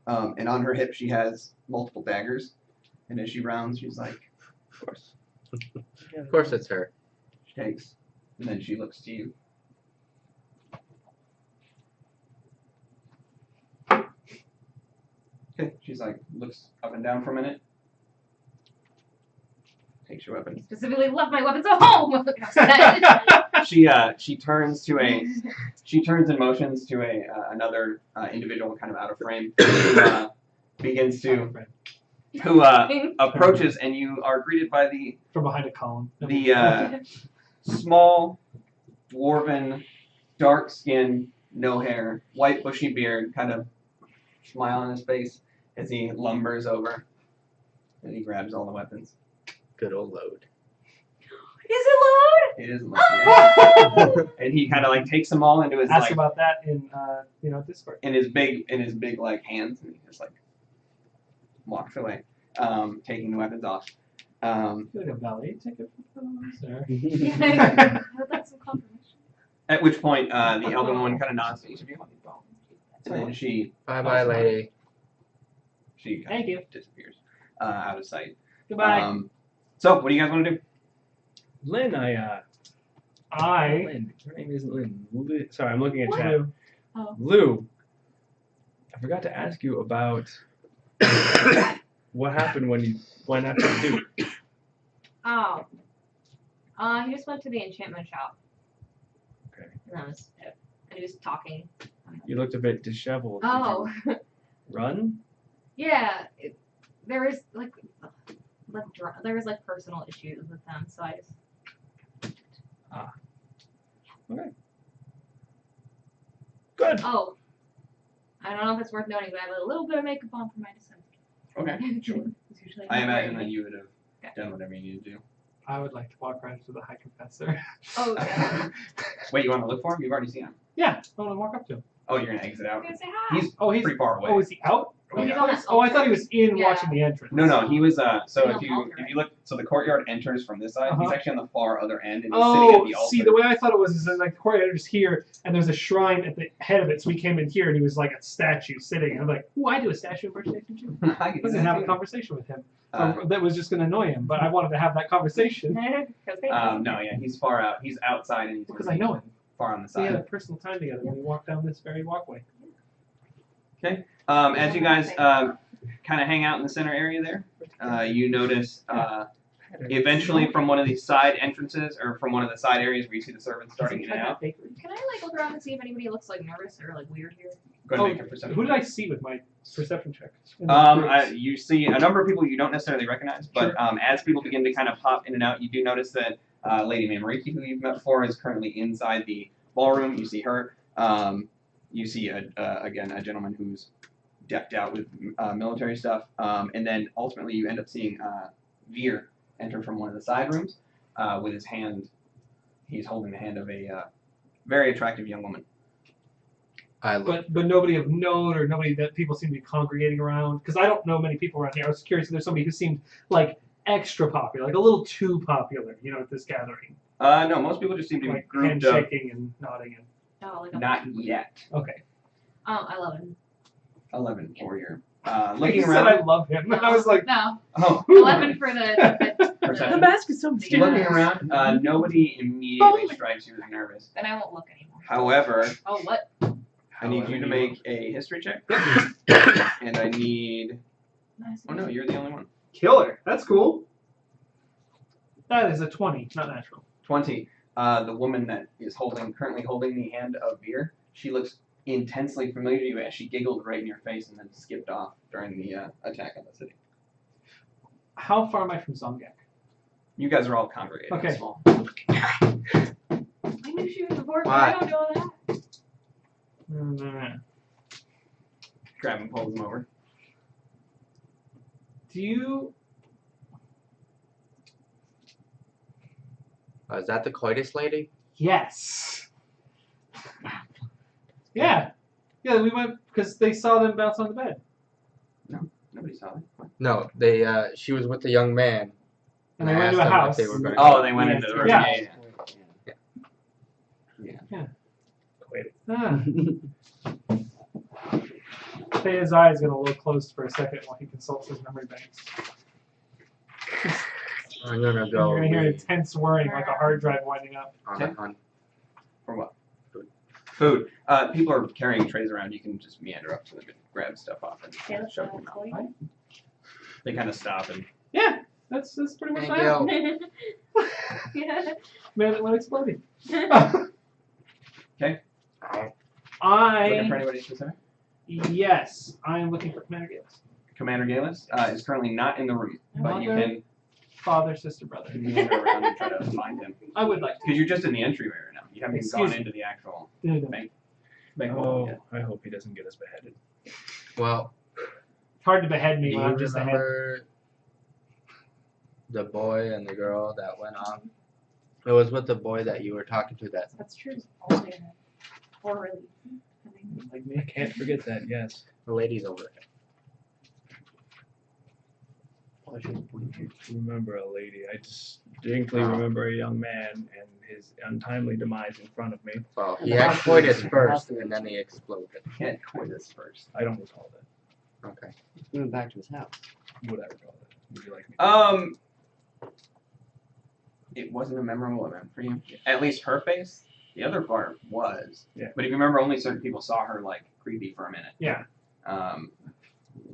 And on her hip she has multiple daggers. And as she rounds, she's like, of course. Of course, it's her. She takes, and then she looks to you. Okay, she's like, looks up and down for a minute. Takes your weapon. Specifically left my weapons at home. She turns and motions to another individual kind of out of frame who begins to approaches, and you are greeted by From behind a column. the small dwarven, dark skin, no hair, white bushy beard, kind of smile on his face as he lumbers over and he grabs all the weapons. Good old load. Is it loud? It is loaded. And he kind of like takes them all into his Ask like about that in Discord. in his big like hands, and he just like walks away, taking the weapons off. Like a valet ticket for those, or? Yeah, that's some confirmation. At which point, the elven one kind of nods to each of you, and then she Bye, lady. Thank you. disappears out of sight. Goodbye. So, what do you guys want to do? Lynn, Lynn. Her name isn't Lynn. Sorry, I'm looking at What? chat. Oh. Lou, I forgot to ask you about what happened when you went after the dude. Oh. He just went to the enchantment shop. Okay. And that was it. And he was talking. You looked a bit disheveled. Did Oh. you run? Yeah. There was there was like personal issues with them, so I just. Okay. Good. Oh. I don't know if it's worth noting, but I have a little bit of makeup on for my descent. Okay, sure. It's usually I not imagine very- that you would have done whatever you need to do. I would like to walk around to the High Confessor. Oh, yeah. Wait, you want to look for him? You've already seen him. Yeah, I want to walk up to him. Oh, you're gonna exit I'm out. gonna say hi. He's Oh, he's pretty far away. Oh, is he out? Oh, He's yeah. on that Oh, I thought he was in Yeah. watching the entrance. No, he was. So He's if on you altar, look, so the courtyard enters from this side. He's Uh-huh. actually on the far other end, and he's sitting at Oh, the altar. see, the way I thought it was is that like the courtyard is here, and there's a shrine at the head of it. So we came in here, and he was like a statue sitting. And I'm like, ooh, I do a statue impersonation too. I I can was do gonna have that a too. conversation with him. Uh, That was just gonna annoy him, but I wanted to have that conversation No, yeah, he's far out. He's outside, and he's because I know him. far on the We had a side. personal time together when we walked down this very walkway. As you guys kind of hang out in the center area there, you notice eventually from one of these side entrances, or from one of the side areas where you see the servants starting in and out. Can I like look around and see if anybody looks like nervous or like weird here? Go ahead and make a perception. Who did I see with my perception check? You see a number of people you don't necessarily recognize, but as people begin to kind of pop in and out, you do notice that Lady Mamariki, who you've met before, is currently inside the ballroom. You see her. You see again a gentleman who's decked out with military stuff, and then ultimately you end up seeing Veer enter from one of the side rooms with his hand. He's holding the hand of a very attractive young woman. I look. But nobody of note or nobody that people seem to be congregating around, because I don't know many people around here. I was curious if there's somebody who seemed like extra popular, like a little too popular, at this gathering. No, most people just seem to be Like grouped up. handshaking and nodding. Oh, like a Not yet. Okay. I love him. 11 for your He looking said around. I love him, and I was like, No, Oh, 11 for the Perception. mask is so Yeah. Looking around, nobody immediately strikes you as nervous. Then I won't look anymore. However, Oh, what? I need you to make a history check, and I need. Oh no, you're the only one. killer. That's cool. That is a 20, not natural. 20. The woman that is currently holding the hand of Veer, she looks intensely familiar to you as she giggled right in your face and then skipped off during the attack on the city. How far am I from Zomgak? You guys are all congregated. Okay. It's small. I knew she was before, but I don't know that. Grab and pulls them over. Do you? Is that the coitus lady? Yes. Yeah. Yeah, we went because they saw them bounce on the bed. Nobody saw it. What? No, they. She was with the young man. And they I went to asked a them if house. they were gonna Oh, go. they went into the room. Yeah. Yeah. Ah. Thea's eye is gonna look closed for a second while he consults his memory banks. I'm gonna And go you're gonna hear read intense whirring like a hard drive winding up. on the hunt. For what? Food. People are carrying trays around. You can just meander up to them and grab stuff off and Yeah, that's shove fine. them out. They kind of stop and Yeah, that's pretty much Thank that. you. Yeah. Man, it went exploding. okay. Looking I for anybody specific? yes, I am looking for Commander Gales. Commander Galis is currently not in the room, but you Okay. can Father, sister, brother. meander around and try to find him. I would like to. Because you're just in the entryway right now. You haven't even gone Excuse me. into the actual do that. bank hall Oh, yet. I hope he doesn't get us beheaded. Well, It's hard to behead me do when you I'm just ahead. remember the boy and the girl that went off? It was with the boy that you were talking to that. That's true. All day. Or really. Like I me. can't forget that. Yes. The lady's over there. Probably shouldn't point here. Remember a lady. I distinctly remember a young man and his untimely demise in front of me. Well, he had coitus first, and then he exploded. Can't coitus first. I don't recall that. Okay. He went back to his house. Would I recall that? Would you like me? It wasn't a memorable event for you. At least her face. The other part was. Yeah. But if you remember, only certain people saw her like creepy for a minute. Yeah.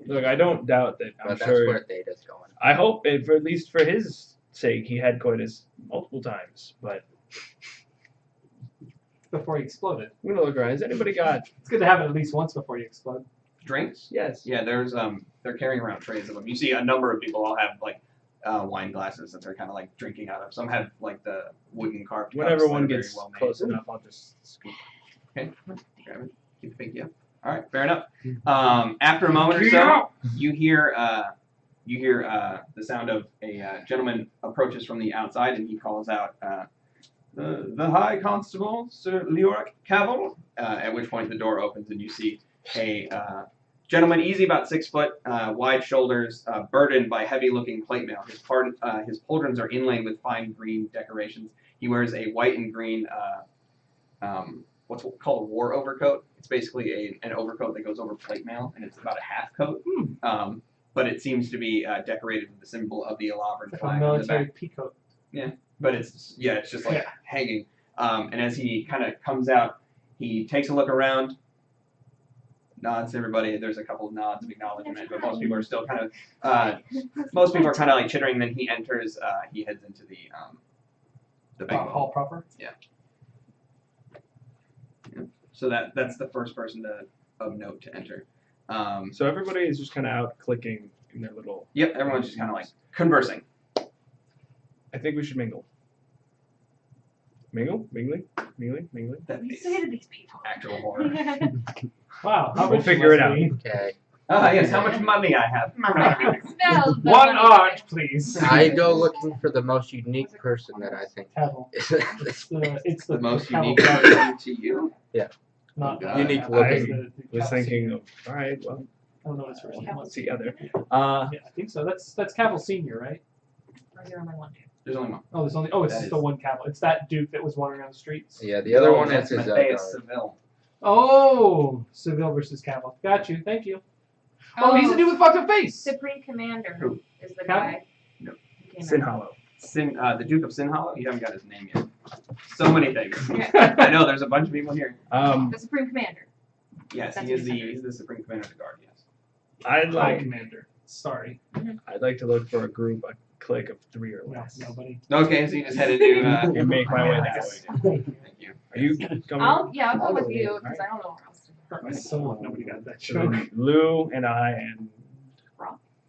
Look, I don't doubt that. I'm But that's sure. where Theta's going. I hope, for at least for his sake, he had coitus multiple times. But Before he exploded. I'm gonna look around. Has anybody got? It's good to have it at least once before you explode. Drinks? Yes. Yeah, there's they're carrying around trays of them. You see a number of people all have like wine glasses that they're kind of like drinking out of. Some have like the wooden carved When cups that everyone are very gets well made. close enough, I'll just scoop. Okay, grab it. Keep the pinky up. All right, fair enough. After a moment or so, you hear the sound of a gentleman approaches from the outside, and he calls out, "The High Constable, Sir Leoric Cavil." At which point the door opens, and you see a gentleman, easy about 6 foot, wide shoulders, burdened by heavy-looking plate mail. His pauldrons are inlaid with fine green decorations. He wears a white and green what's called a war overcoat. It's basically an overcoat that goes over plate mail, and it's about a half coat. But it seems to be decorated with the symbol of the Alavra Like a flag on the military back. peacoat. But it's just like Yeah. hanging. And as he kind of comes out, he takes a look around, nods to everybody. There's a couple of nods of acknowledgement, but most people are still kind of like chittering. Then he enters. He heads into the banquet hall. Hall proper. So that's the first person of note to enter. So everybody is just kind of out clicking in their little. Yep, everyone's just kind of like conversing. I think we should mingle. Mingle, mingling. That We face. say to these people. Actual horror. Wow. How We'll rich figure it must out. be. Okay. Yes, how much money I have. Spells the One money. art, please. I go looking for the most unique person that I think Cavil. is It's The most Cavil unique card. person to you. Not Unique Cavil, looking. it's the Was Cavil thinking Senior. of. All right, well, I don't know what his first name let's was. see other. Yeah, I think so. That's Cavil Senior, right? Or is there only one dude? There's only one. Oh, there's only. Oh, it's That just is- the one Cavil. It's that Duke that was wandering around the streets. Yeah, the other one that's is his Matthias guard. Seville. Oh, Seville versus Cavil. Got you. Thank you. Oh, he's a dude with fucked up face. Supreme Commander Who? is the Cavil? guy. No. who came Sin out. Hollow. The Duke of Sin Hollow. You haven't got his name yet. So many things. Yeah. I know. There's a bunch of people here. The Supreme Commander. Yes, That's he is what he said. he's the Supreme Commander of the Guard. Yes. I'd Like like. Commander. Sorry. I'd like to look for a clique of 3 or No, less. nobody. Okay, so you just headed to. And make my way Yeah, I that guess. way. Thank you. Are you coming? I'll go I'll with go you with because I don't know where else to go. Hurt my soul if nobody got that So joke. then Lou and I and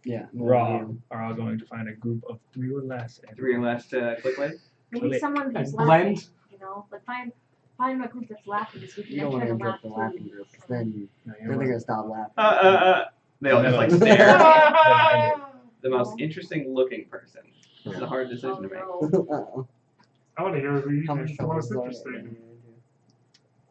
Yeah. Raw are all going to find a group of 3 or less. And 3 or less to click with. Maybe Click. someone who's And laughing. blend. You know, like find a group that's laughing because we can You don't want to enter interrupt the the laugh laughing too. group, 'cause then No, then they're gonna stop laughing. They all just like No. stare. The most interesting looking person. This is a hard decision Oh, to make. no. Uh-oh. I want to hear who you How think much is the trouble most is that? interesting.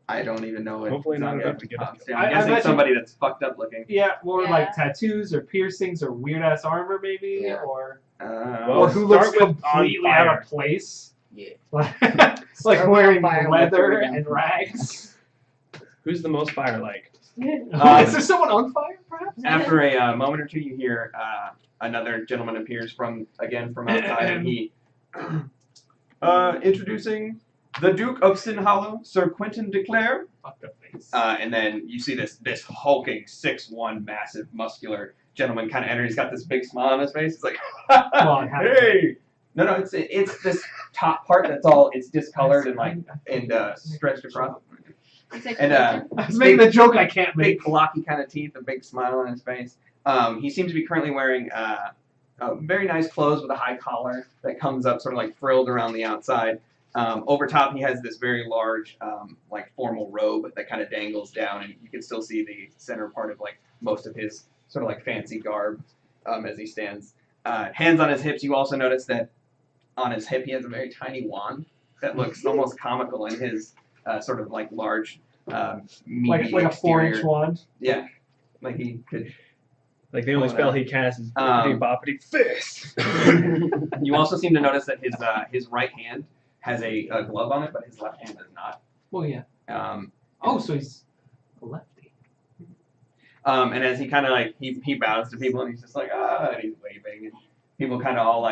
I don't even know what. Hopefully not Zanga enough to get pops up. down. I I'm guessing imagine- somebody that's fucked up looking. Yeah, more Yeah. like tattoos or piercings or weird ass armor, maybe, Yeah. or Well, or who looks start with on completely out fire. of place, Yeah. like Start with wearing on fire and leather let them and down. rags. Who's the most fire-like? Is there someone on fire, perhaps? After a moment or two, you hear another gentleman appears from outside, and he introducing the Duke of Sin Hollow, Sir Quentin de Clare. Fuck that face. And then you see this hulking 6'1", massive, muscular gentleman kind of enter. He's got this big smile on his face. He's like, Come on, have it. hey. No, it's this top part it's discolored and stretched across. And I was making the joke I can't make. big blocky kind of teeth, a big smile on his face. He seems to be currently wearing very nice clothes with a high collar that comes up sort of like frilled around the outside. Over top, he has this very large, formal robe that kind of dangles down, and you can still see the center part of most of his sort of fancy garb as he stands. Hands on his hips. You also notice that on his hip he has a very tiny wand that looks almost comical in his sort of large, meaty Like a 4-inch exterior. wand. Yeah, like he could. Like the only spell he casts is boppity fist. You also seem to notice that his right hand has a glove on it, but his left hand does not. Well, yeah. Um, So he's a lefty. And as he kind of he bows to people, and he's just and he's waving, and people kind of all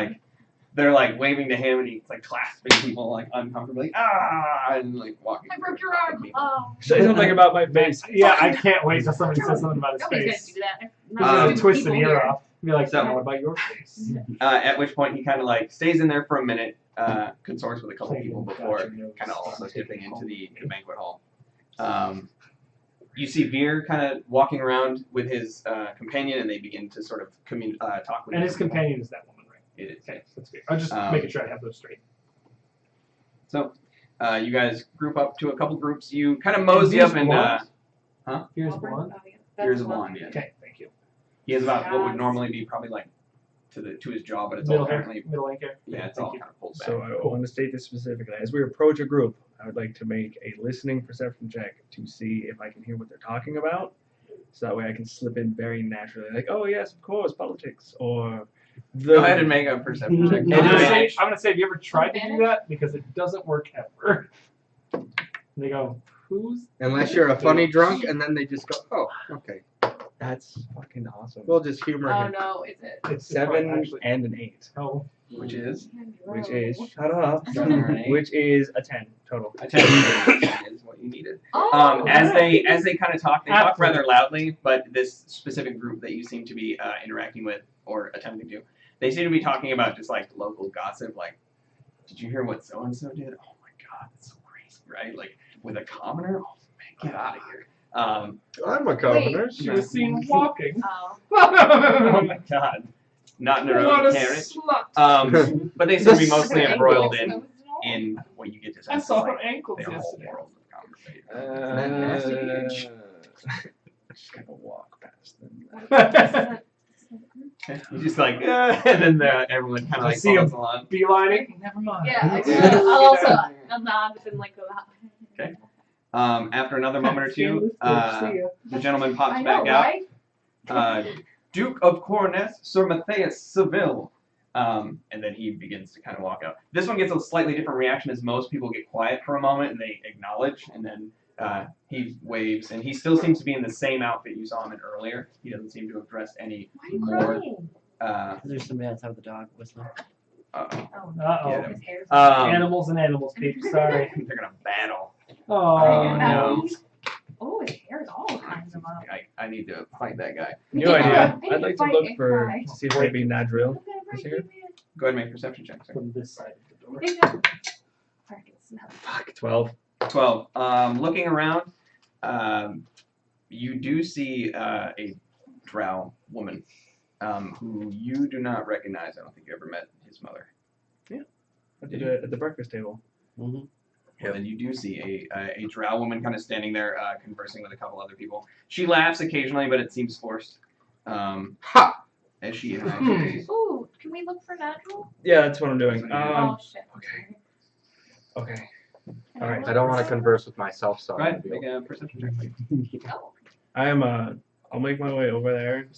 they're waving to him, and he's clasping people uncomfortably, and walking. I broke through your talking arm. to people. Oh. Say something about my face. Yeah, I can't wait till somebody says something about his Nobody's face. gonna do that. He's Not gonna stupid twist an people ear here. off. Be like, So- what about your face? At which point he kind of stays in there for a minute, consorts with a couple people before Gotcha, no, kind of stop also taking dipping into home. the banquet hall. You see Veer kind of walking around with his companion, and they begin to sort of talk with And each his other. companion is that woman, right? It is. Okay, that's good. I'm just Um, making sure I have those straight. So, you guys group up to a couple groups. You kind of mosey up and Here's Auburn? one. Oh, yeah. here's That's a the one. blonde. Yeah, Okay, thank you. he has about what would Yes. normally be probably to his jaw, but it's all Middle hair. currently Middle hair. yeah, it's Thank all you. kind of pulled back. So I want to state this specifically. As we approach a group, I would like to make a listening perception check to see if I can hear what they're talking about. So that way I can slip in very naturally, oh yes, of course, politics, or the. Go ahead and make a perception check. I'm gonna Advantage. say, have you ever tried to do Advantage? that? Because it doesn't work ever. And they go, who's? Unless you're a funny drunk, and then they just go, oh, okay. That's fucking awesome. We'll just humor Oh him. no, is it? It's 7 actually. and an 8, Oh. Which is which is shut up, Seven or an eight. which is a 10 total. a 10 is what you needed. Oh, As they kind of talk, they talk Absolutely. rather loudly, but this specific group that you seem to be interacting with or attempting to, they seem to be talking about just local gossip. Did you hear what so and so did? Oh my God, that's so crazy, right? With a commoner. Oh man, get out of here. I'm a commoner. She was seen walking. Oh. Oh my God, not in her What own a carriage. slut. But they seem to be mostly Okay. embroiled in what you get to I sense saw is her ankles their whole yesterday. world of conversation. Just gonna walk past them. You just and then everyone kind I of see follows him. along. Beelining. Never mind. Yeah, Yeah. I'll also nod and go out. Okay. After another moment or two, the gentleman pops I know, back out. right? Duke of Corness, Sir Matthias Seville. And then he begins to kind of walk out. This one gets a slightly different reaction as most people get quiet for a moment and they acknowledge, and then he waves, and he still seems to be in the same outfit you saw him in earlier. He doesn't seem to have dressed any Why are you more. crying? There's somebody else with the dog whistling. Uh-oh. Oh, Uh-oh. Yeah. his hair's Animals and animals, people. Sorry. They're gonna battle. Oh, no. Oh, his hair's all kinds of up. I need to fight that guy. New Yeah. idea. Maybe I'd like to fight look and for cry. to see if maybe Nadril Look at is him here. right here. Go ahead and make a perception check, sir. from this side of the door. Big up. Fucking smell. Fuck 12. 12. Looking around, you do see a drow woman who you do not recognize. I don't think you ever met his mother. I did it at the breakfast table. Mm-hmm. And then you do see a drow woman kind of standing there conversing with a couple other people. She laughs occasionally, but it seems forced. Ha! As she imagines. Ooh, can we look for natural? Yeah, that's what I'm doing. Oh shit. okay. Okay. Can All right, I don't want to converse with myself, so Go I'm ahead, gonna make be a perception check, please. Oh. I am I'll make my way over there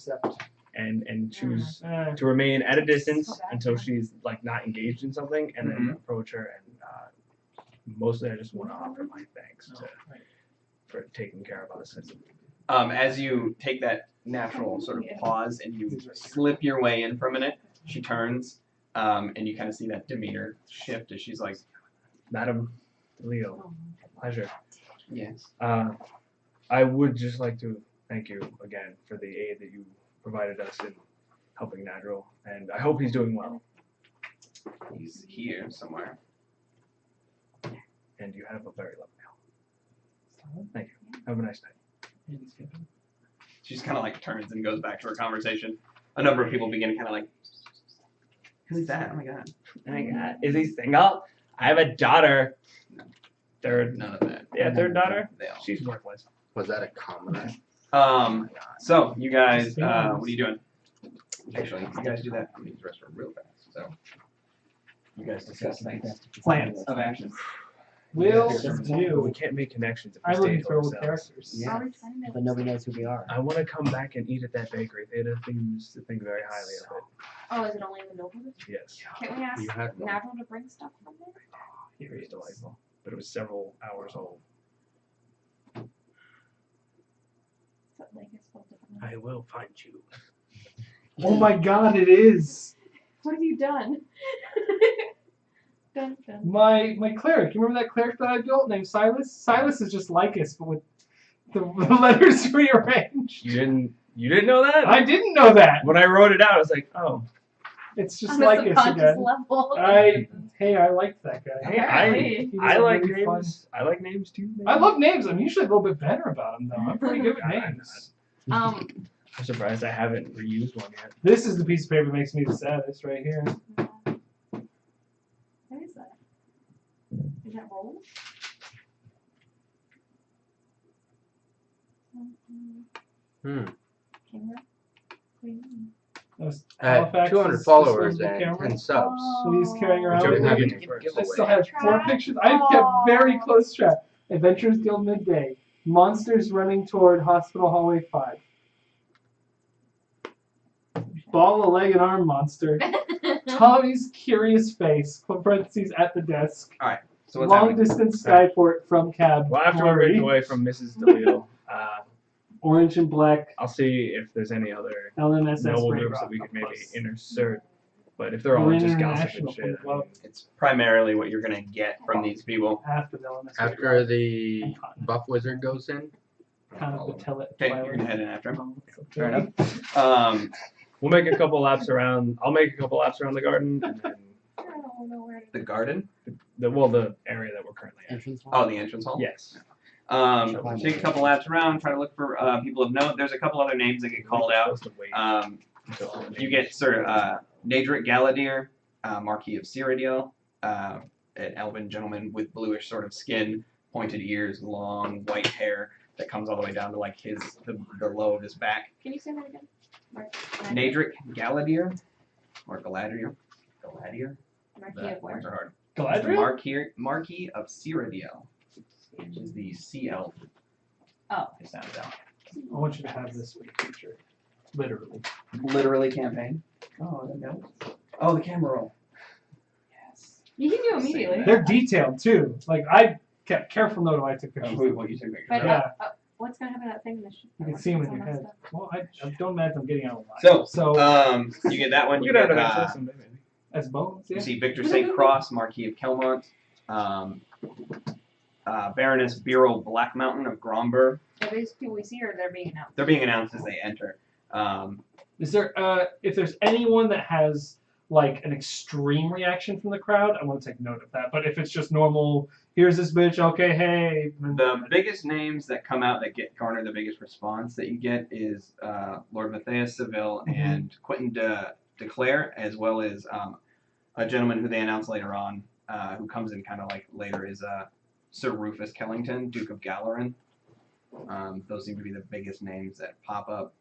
and choose to remain at a distance until she's not engaged in something, and then approach her, and mostly I just want to offer my thanks to for taking care of us. As you take that natural sort of pause and you slip your way in for a minute, she turns, and you kind of see that demeanor shift as she's like, Madam Leo, pleasure. yes. I would just like to thank you again for the aid that you provided us in helping Nadril, and I hope he's doing well. He's here somewhere. And you have a very lovely home. Thank you. Have a nice night. She just kind of like turns and goes back to her conversation. A number of people begin to kind of like, who's that? Oh my god. Oh my god. Is he single? I have a daughter. Third. None of that. Yeah, third daughter. They all. She's worthless. Was that a commoner? So you guys, what are you doing? Actually, you guys do that. I'm gonna use the restroom real fast. So you guys discuss things. Plans of action. Will But do. we can't make connections if I'm we stay looking to for old ourselves. characters. Yeah. But nobody knows who we are. I want to come back and eat at that bakery. Theta seems to think very highly of it. Oh, is it only in the Noblewood? Yes. Can't we ask You had one. Natural to bring stuff from there? It was delightful. But it was several hours old. So, like, it's spelled differently. I will find you. Oh my god, it is. What have you done? Dun, dun. My cleric. You remember that cleric that I built named Silas? Silas is just Lycus, but with the letters rearranged. You didn't know that? I didn't know that. When I wrote it out, I was like, oh. It's just On a Lycus subconscious again. level. I liked that guy. Hey, Apparently. He was I like really fun. names. I like names too. I love names. I'm usually a little bit better about them, though. I'm pretty good with names. Um, I'm surprised I haven't reused one yet. This is the piece of paper that makes me the saddest right here. what is that? Is that roll? Hmm. Camera? Clean. That was At Halifax's 200 followers disposable and camera. 10 subs. So he's carrying around Whichever with have him. you first. I still have 4 pictures. I've kept very close track. Adventures Guild Midday. Monsters running toward Hospital Hallway 5. Ball, a leg, and arm monster. Tommy's curious face. Parentheses at the desk. So what's Long happening? distance skyport from cab. Well, after we Flurry. break away from Mrs. DeLeo, Orange and black. I'll see if there's any other LMSS noble Ray groups Rock that we could maybe plus. insert. But if they're all We're just gossip international and shit, from above. It's primarily what you're gonna get from these people. Half of LMS Ray After Rock. the buff wizard goes in, Kind of the Tellet. Okay, you're gonna head in after him. Oh, it's okay. Fair enough. we'll make a couple laps around. I'll make a couple laps around the garden, and then I don't know where to The garden? the area that we're currently at. Entrance hall? Oh, the entrance hall? Yes. Take a couple laps around, try to look for people of note. There's a couple other names that get called out. Supposed to wait Um, until all the you names- get Sir Nadric Galadir, Marquis of Cyrodiil, an elven gentleman with bluish sort of skin, pointed ears, long white hair that comes all the way down to like the low of his back. Can you say that again? Mark? Nadric Galadir, or Galadriel. Galadier? Marquis The of where? words are hard. It's the Galadriel? Marquis of Cyrodiil, which is the sea elf. Oh. It sounds out. I want you to have this for the future. Literally. Literally campaign. Oh, the camera roll. Yes. You can do immediately. They're detailed too. Like I kept careful note of I took pictures. What you took pictures But of. Yeah. what's gonna happen to that thing in the You can see them in your head. Well, I don't imagine I'm getting out alive. So, you get that one. We You could have get it eventually someday, maybe. As bones, yeah. you see Victor St. Cross, Marquis of Kelmont, Baroness Beryl Black Mountain of Gromberg. Are these people we see or they're being announced? They're being announced as they enter. Is there if there's anyone that has like an extreme reaction from the crowd, I want to take note of that. But if it's just normal, here's this bitch, okay, hey. The biggest names that come out that garner the biggest response that you get is Lord Matthias Seville and Quentin de Clare, as well as a gentleman who they announce later on, who comes in kind of like later, is Sir Rufus Kellington, Duke of Galarin. Those seem to be the biggest names that pop up.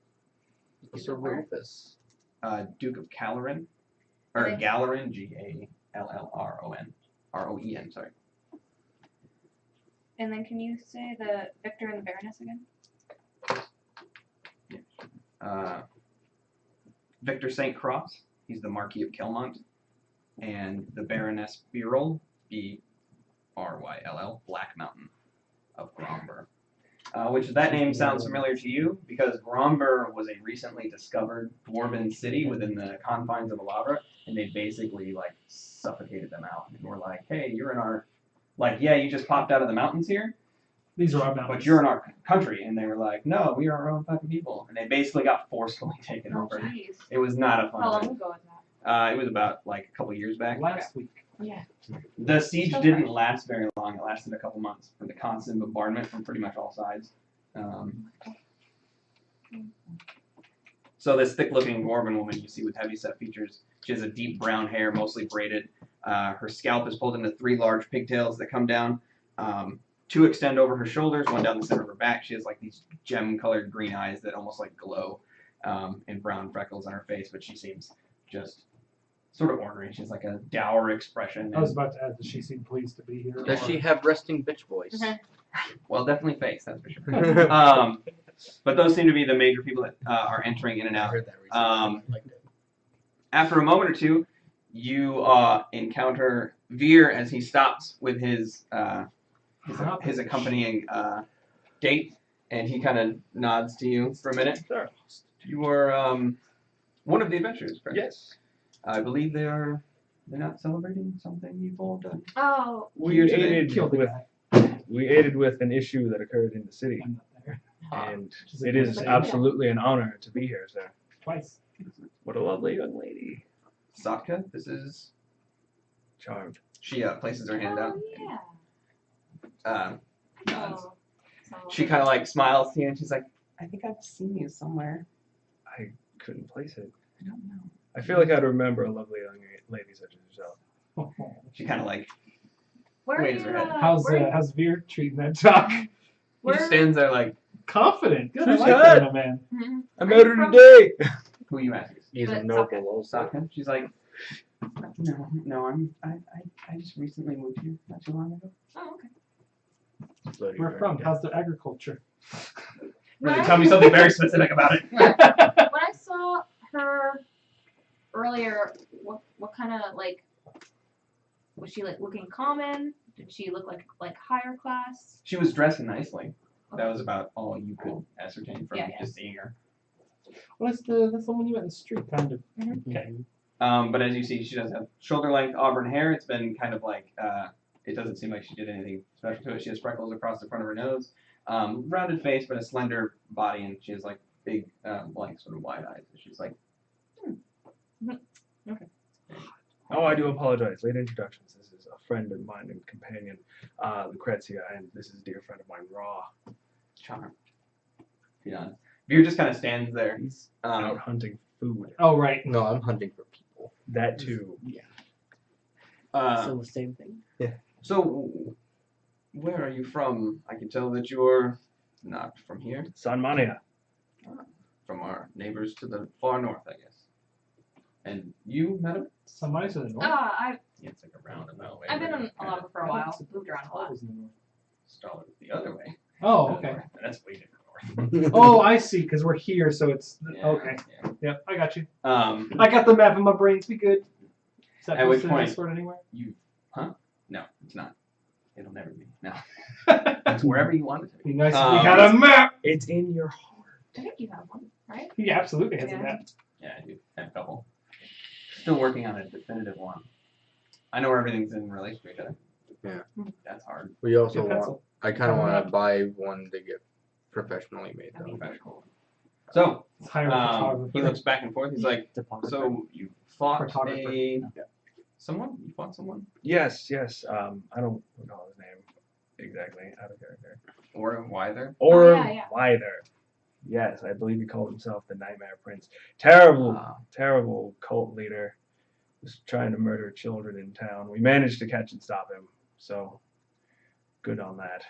Sir Rufus. Duke of Galarin, or Okay. Galarin, Gallron, Roen, sorry. And then can you say the Victor and the Baroness again? Victor St. Cross, he's the Marquis of Kelmont, and the Baroness Beryl, Bryll, Black Mountain of Gromberg. which that name sounds familiar to you because Gromber was a recently discovered dwarven city within the confines of Alavra, and they basically like suffocated them out and were like, "Hey, you're in our, like, yeah, you just popped out of the mountains here, These are our mountains. but you're in our country." And they were like, "No, we are our own fucking people," and they basically got forcefully taken Oh, over. jeez. It was not a fun. How long thing. ago was that? It was about like a couple years back. Last week. Yeah. The siege Still didn't fresh. last very long. It lasted a couple months from the constant bombardment from pretty much all sides. So this thick-looking dwarven woman you see with heavy-set features, she has a deep brown hair, mostly braided. Her scalp is pulled into 3 large pigtails that come down. 2 extend over her shoulders, 1 down the center of her back. She has like these gem-colored green eyes that almost like glow, and brown freckles on her face, but she seems just sort of ornery. She has like a dour expression. I was about to add that she seemed pleased to be here. Does she have resting bitch voice? Well, definitely face, that's for sure. But those seem to be the major people that are entering in and I out. heard that recently. I liked it. After a moment or two, you encounter Veer as he stops with his accompanying date, and he kind of nods to you for a minute. Sure. You are one of the adventurers, correct? Yes. I believe they're not celebrating something you've all done. Oh. We Here today. aided Killed the with guy. an issue that occurred in the city, I'm not there. and She's it like, is "Yeah." absolutely an honor to be here, sir. Twice. What a lovely young lady. Satka, this is. Charmed. She places her hand out. Oh, Nods. yeah. Oh, so She kind of like smiles to you, and she's like, "I think I've seen you somewhere. I couldn't place it. I don't know." I feel like I'd remember a lovely young lady such as yourself. She kind of like Where are waves you, her head. How's Veer treating that talk? he where, just stands there like, Confident. Good. I Who's like that? that, man. Mhm. I Are met you her from- today. "Who are you asking?" He's a But noble also. Satka. She's like, "No, I just recently moved here not too long ago." Oh, okay. Bloody Where bird. from? How's the agriculture? Really, When tell me something very specific about it. when I saw her earlier, what kind of like was she like looking common? Did she look like higher class? She was dressed nicely. That Okay. was about all you could ascertain from Yeah, just seeing her. Well, that's the one you met in the street, kind of. Mhm. Okay. But as you see, she does have shoulder-length auburn hair. It's been kind of like, it doesn't seem like she did anything special to it. She has freckles across the front of her nose, rounded face, but a slender body, and she has like big, blank, sort of wide eyes. She's like, Oh, I do apologize. Late introductions. This is a friend of mine and companion, Lucrezia, and this is a dear friend of mine, Raw. charmed. Yeah. Veer just kind of stands there. He's out hunting food. Oh, right. No, I'm hunting for people. That too. So the same thing. So, where are you from? I can tell that you're not from here. San Mania. From our neighbors to the far north, I guess. And you, madam? Somebody's in the north. I've Yeah, it's like a roundabout way. been in Alavra for a while. Moved around a lot. Was in the north. Started the other way. Oh, To the okay. north, and that's way different north. Oh, I see. Because we're here, so it's Yeah, okay. yeah. Yep, I got you. Um, I got the map in my brain. Be good. Is that At which posted in point- Discord anywhere? no, it's not. It'll never be. No. It's wherever you want it to be. Be nice if Um, we had a map. It's in your heart. I think you have one, right? He absolutely has a Yeah. map. Yeah, I do have a couple. Still working on a definitive one. I know where everything's in relation to each other. Yeah. That's hard. We also Get want. pencil. I kind of want to buy one to get professionally made That'd be though. Professional. So, Let's hire a photographer. he looks back and forth. He's like, Deposit. so you fought Photographer. someone? You fought someone? Yes, yes. I don't recall his name exactly. Out of character. Or why there? Or yeah. Wither. Yes, I believe he called himself the Nightmare Prince. Terrible, Ah. terrible cult leader. Was trying to murder children in town. We managed to catch and stop him, so good on that.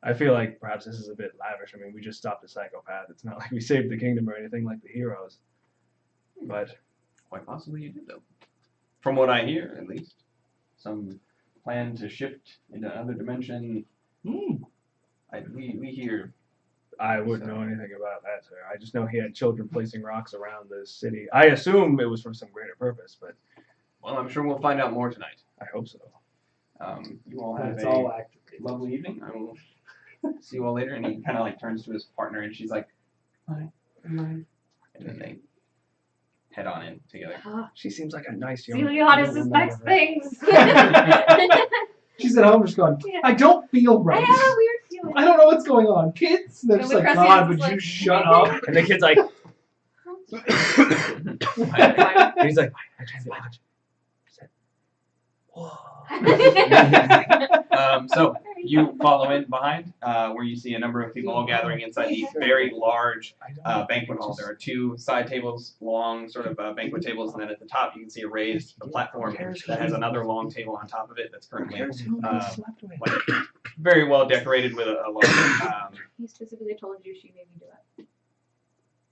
I feel like perhaps this is a bit lavish. I mean, we just stopped a psychopath. It's not like we saved the kingdom or anything like the heroes. But Quite possibly you did, though. From what I hear, at least. Some plan to shift into another dimension. Hmm. We hear. I wouldn't know anything about that, sir. I just know he had children placing rocks around the city. I assume it was for some greater purpose, but Well, I'm sure we'll find out more tonight. I hope so. You all have That's a all active. lovely evening. I will See you all later. And he kind of like turns to his partner, and she's like, "Bye." And then they head on in together. She seems like a nice young. Celiana suspects things. She's at home just going, Yeah. I don't feel I right. have a weird feeling. I don't know what's going on. Kids? And they're just like, Lucrezia's God, just would you like- shut up? And the kid's like, and he's like, I can't be watching. Whoa. So you follow in behind, where you see a number of people all gathering inside the very large banquet hall. There are two side tables, long sort of banquet tables, and then at the top you can see a raised platform that has another long table on top of it that's currently like very well decorated with a large. He specifically told you she made me do it.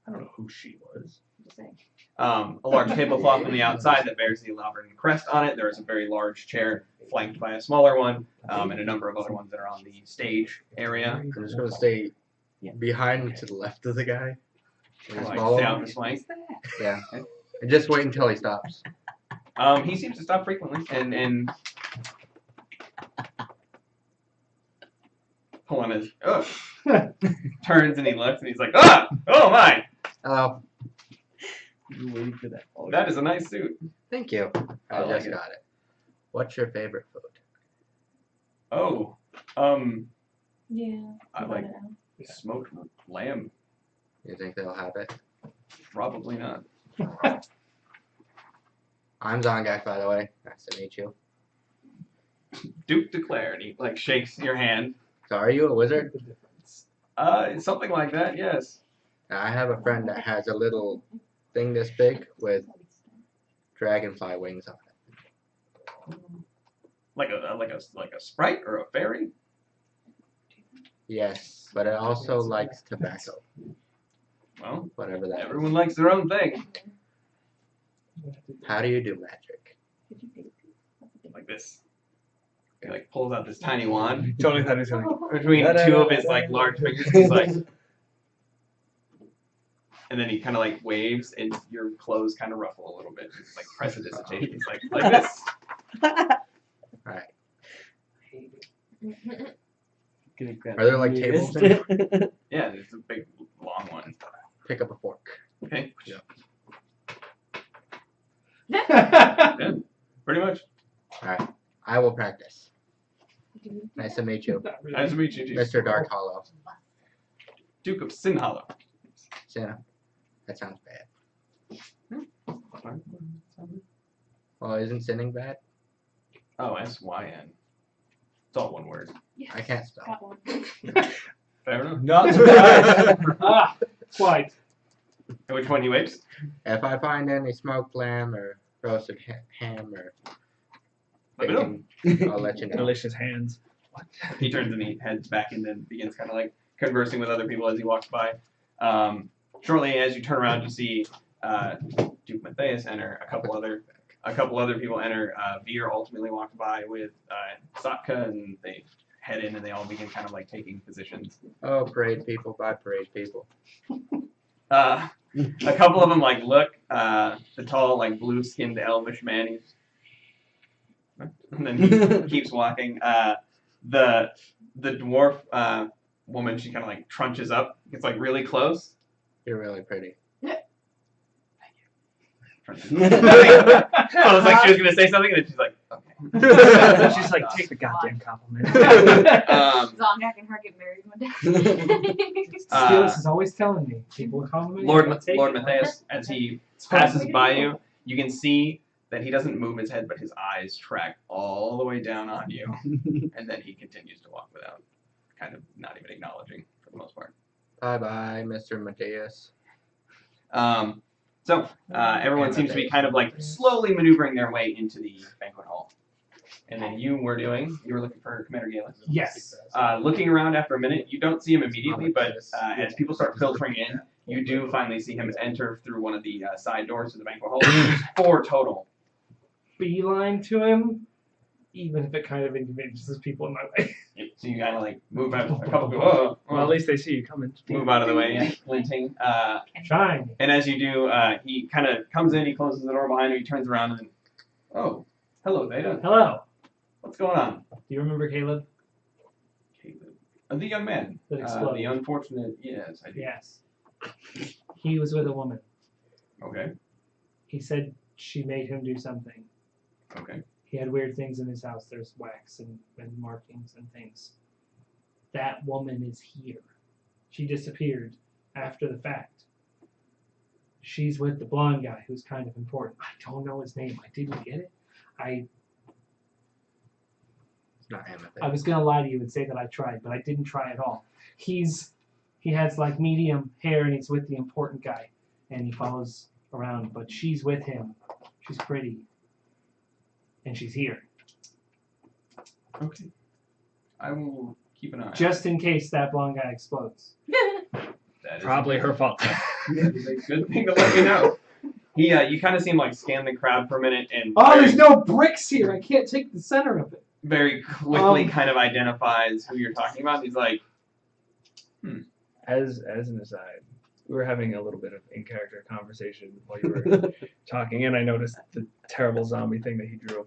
I don't know who she was. Just saying. A large tablecloth on the outside that bears the Alavra crest on it. There is a very large chair flanked by a smaller one, and a number of other ones that are on the stage area. I'm just gonna stay behind to the left of the guy. And just Like follow stay him. out this way. Yeah. And just wait until he stops. He seems to stop frequently and pull on his turns and he looks and he's like, oh my, Hello. You're waiting for that. that is a nice suit. Thank you. I I like just it. got it. What's your favorite food? Oh, Yeah. I like smoked lamb. You think they'll have it? Probably not. I'm Zongak, by the way. Nice to meet you. Duke declared. And he like shakes your hand. So are you a wizard? Something like that. Yes. I have a friend that has a little thing this big with dragonfly wings on it. Like a sprite or a fairy. Yes, but it also likes tobacco. Well, Whatever that is. everyone likes their own thing. How do you do magic? Like this. He like pulls out this tiny wand Totally thought he was like, between two of his like large fingers. He's like, and then he kind of like waves, and your clothes kind of ruffle a little bit. It's like prestidigitation. He's like this. Alright. Gonna grab Are there, like, the tables nearest. Yeah, it's a big long one. Pick up a fork. Okay. Yeah. Yeah, pretty much. Alright. I will practice. Nice to meet you. Not really. Nice to meet you, Chief. Mr. Dark Hollow. Duke of Sin Hollow. Santa. That sounds bad. Well, isn't sinning bad? Oh, S-Y-N. It's all one word. I can't spell. Got one. Fair enough. not surprised. Quite. At which one he waves? If I find any smoked lamb or roasted ham or Let me know. bacon, I'll let you know. Delicious hands. He turns and he heads back and then begins kind of like conversing with other people as he walks by. Shortly as you turn around, you see Duke Matthias enter. A couple other people enter. Veer ultimately walks by with Satka, and they head in and they all begin kind of like taking positions. Oh, parade people, bye parade people. A couple of them like look. The tall like blue-skinned elvish man. He's and then he keeps walking. The dwarf woman, she kind of like trunches up. It's like really close. You're really pretty. Trunches up. I was like she was gonna say something, and then she's like, okay. She's like, take the goddamn compliment. Zongak and her get married one day. Steelix is always telling me. People compliment me, Lord I'll take Lord it. Matthias, as he passes by you, you can see that he doesn't move his head, but his eyes track all the way down on you, and then he continues to walk without, kind of not even acknowledging for the most part. Bye bye, Mr. Matthias. So everyone seems to be kind of like slowly maneuvering their way into the banquet hall. And then you were looking for Commander Galen. Yes. Looking around after a minute, you don't see him immediately, but as people start filtering in, you do finally see him enter through one of the side doors to the banquet hall. There's 4 total. Beeline to him, even if it kind of inconveniences people in my way. So you kind of like move out, a couple go, Well, at least they see you coming. move out of the way, glinting. Shine. And as you do, he kind of comes in, he closes the door behind him, he turns around and then, oh, hello, Veda. Hello. What's going on? Do you remember Caleb? Caleb. The young man. That exploded. The unfortunate. Yes, I do. Yes. He was with a woman. Okay. He said she made him do something. Okay. He had weird things in his house. There's wax and markings and things. That woman is here. She disappeared after the fact. She's with the blonde guy who's kind of important. I don't know his name. I didn't get it. It's not him, I think. I was gonna lie to you and say that I tried, but I didn't try at all. He has like medium hair and he's with the important guy and he follows around, but she's with him. She's pretty. And she's here. Okay. I will keep an eye. Just in case that blonde guy explodes. That is Probably her fault. That is a good thing to let you know. You kind of seem like scan the crowd for a minute and There's no bricks here. I can't take the center of it. very quickly kind of identifies who you're talking about. He's like, As an aside, we were having a little bit of in-character conversation while you were talking, and I noticed the terrible zombie thing that he drew.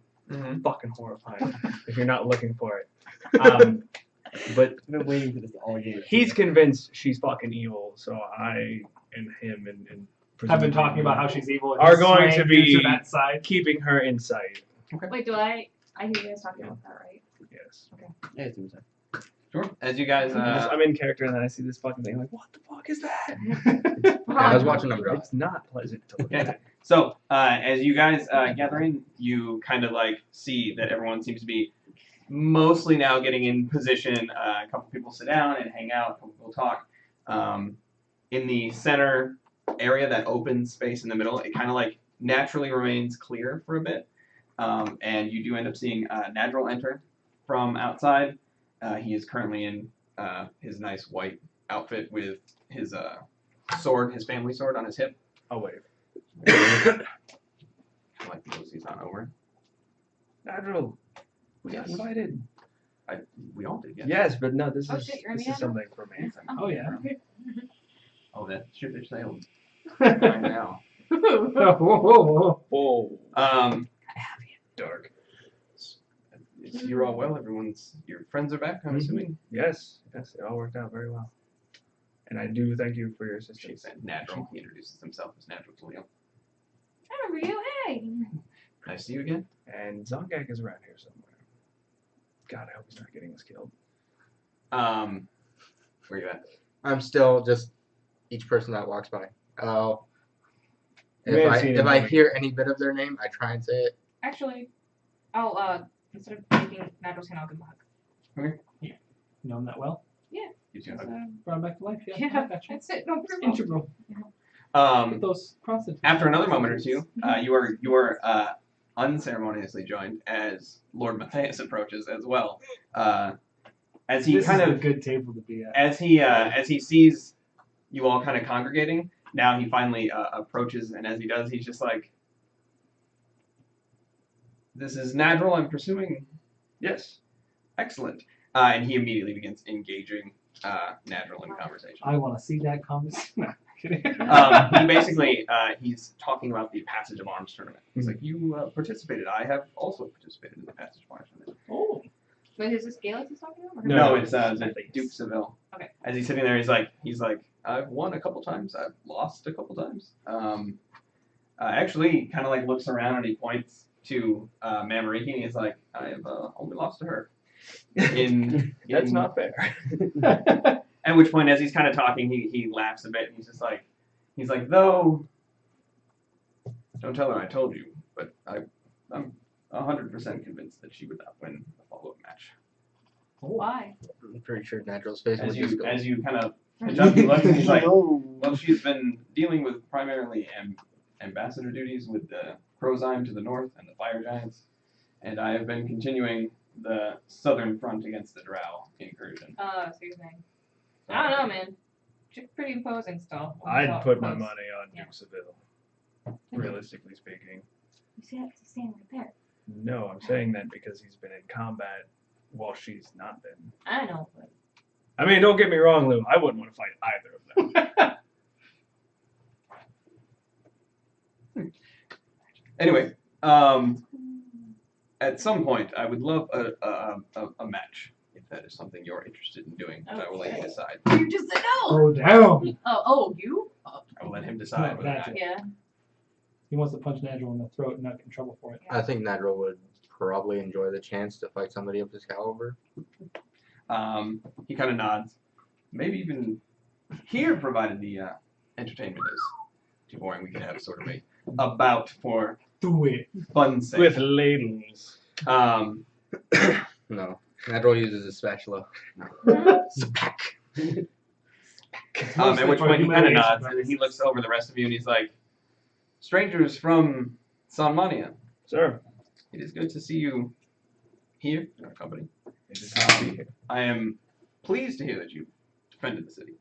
Fucking horrifying. If you're not looking for it. But I've been waiting for this all game. he's convinced she's fucking evil, so I and him and I've been talking about how she's evil. And Are he's going to swaying be to that side. keeping her in sight. Wait, do I hear you guys talking about that, right? Yes. Yeah, it's inside. sure. As you guys, I'm in character, and then I see this fucking thing. I'm like, what the fuck is that? Yeah, I was watching them draw. It's not pleasant to look Yeah. at. so as you guys gather in, you kind of like see that everyone seems to be mostly now getting in position. A couple people sit down and hang out. A couple people talk. In the center area, that open space in the middle, it kind of like naturally remains clear for a bit. And you do end up seeing Nadril enter from outside. He is currently in his nice white outfit with his sword, his family sword on his hip. I'll wave. I like those he's not over. Nadril, we got invited. We all did, yes. Yes, but no, this Oh, is shit, you're this in is the something for me. Oh, yeah. Oh, that ship is sailed right now. Whoa, dark. You're all well. Your friends are back. I'm assuming. Yes, it all worked out very well. And I do thank you for your She assistance. said Nadril. He introduces himself as Nadril Tulio. I remember you. Hey. Nice to see you again. And Zongak is around here somewhere. God, I hope he's not getting us killed. Where you at? I'm still just each person that walks by. Oh. You may have seen If him I moving. hear any bit of their name, I try and say it. Actually, instead of taking Nadrill's hand, I'll give him a hug. You know him that well? Gives you a hug. Brought him back to life. Yeah. Yeah, I got you. that's it. No It's problem. integral. With those prostitutes. After another moment or two, you are unceremoniously joined as Lord Matthias approaches as well. As he This kind is of a good table to be at. as he sees you all kind of congregating, now he finally approaches, and as he does, he's just like, "This is Nadril I'm pursuing." Yes. Excellent. And he immediately begins engaging Nadril in conversation. I want to see that conversation. No, I'm kidding. He basically he's talking about the Passage of Arms tournament. He's like, "You participated. I have also participated in the Passage of Arms tournament." Oh. Wait, is this Galex he's talking about? Or No, No, it's the Duke Seville. Okay. As he's sitting there, he's like, I've won a couple times. I've lost a couple times. Actually, he kind of like looks around and he points to Mamariki and he's like, I have only lost to her. That's not fair. At which point, as he's kind of talking, he laughs a bit and he's like, though, don't tell her I told you, but I'm 100% convinced that she would not win the follow-up match. Why? I'm pretty sure Natural's face As would just go. you kind of adjust, he looks and he's like, well, she's been dealing with primarily ambassador duties with the Prozyme to the north and the Fire Giants, and I have been continuing the southern front against the Drow incursion. So you're saying. I don't know, man. She's pretty imposing still. I'd put my Close. money on Yeah. Duke Seville, realistically speaking. You see that? He's standing right there. No, I'm saying that because he's been in combat while she's not been. I know, but I mean, don't get me wrong, Lou. I wouldn't want to fight either of them. Anyway, at some point, I would love a match, if that is something you're interested in doing, but I will let you decide. You just said no. Oh, down. Oh, you? Oh, I will let him decide whether or not. yeah. He wants to punch Nigel in the throat and not get in trouble for it. I think Nadril would probably enjoy the chance to fight somebody of his caliber. He kind of nods. Maybe even here, provided the entertainment is too boring, we could have sort of a bout for Do it. fun's sake. With ladles. No. Nadril uses a spatula. At which For point he kind of humiliation nods, and then he looks over the rest of you, and he's like, "Strangers from Sanmania, Sir. it is good to see you here in our company. It is good to be here. I am pleased to hear that you defended the city.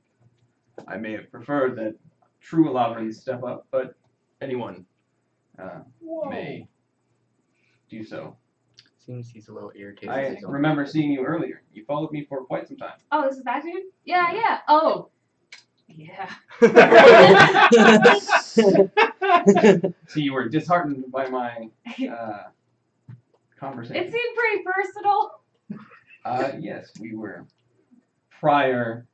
I may have preferred that true Alavrans step up, but anyone may do so. Seems he's a little irritated. I with his own remember people. seeing you earlier. You followed me for quite some time. Oh, this is that dude? Yeah, yeah. Oh. Yeah. So you were disheartened by my conversation. It seemed pretty personal. Yes, we were prior.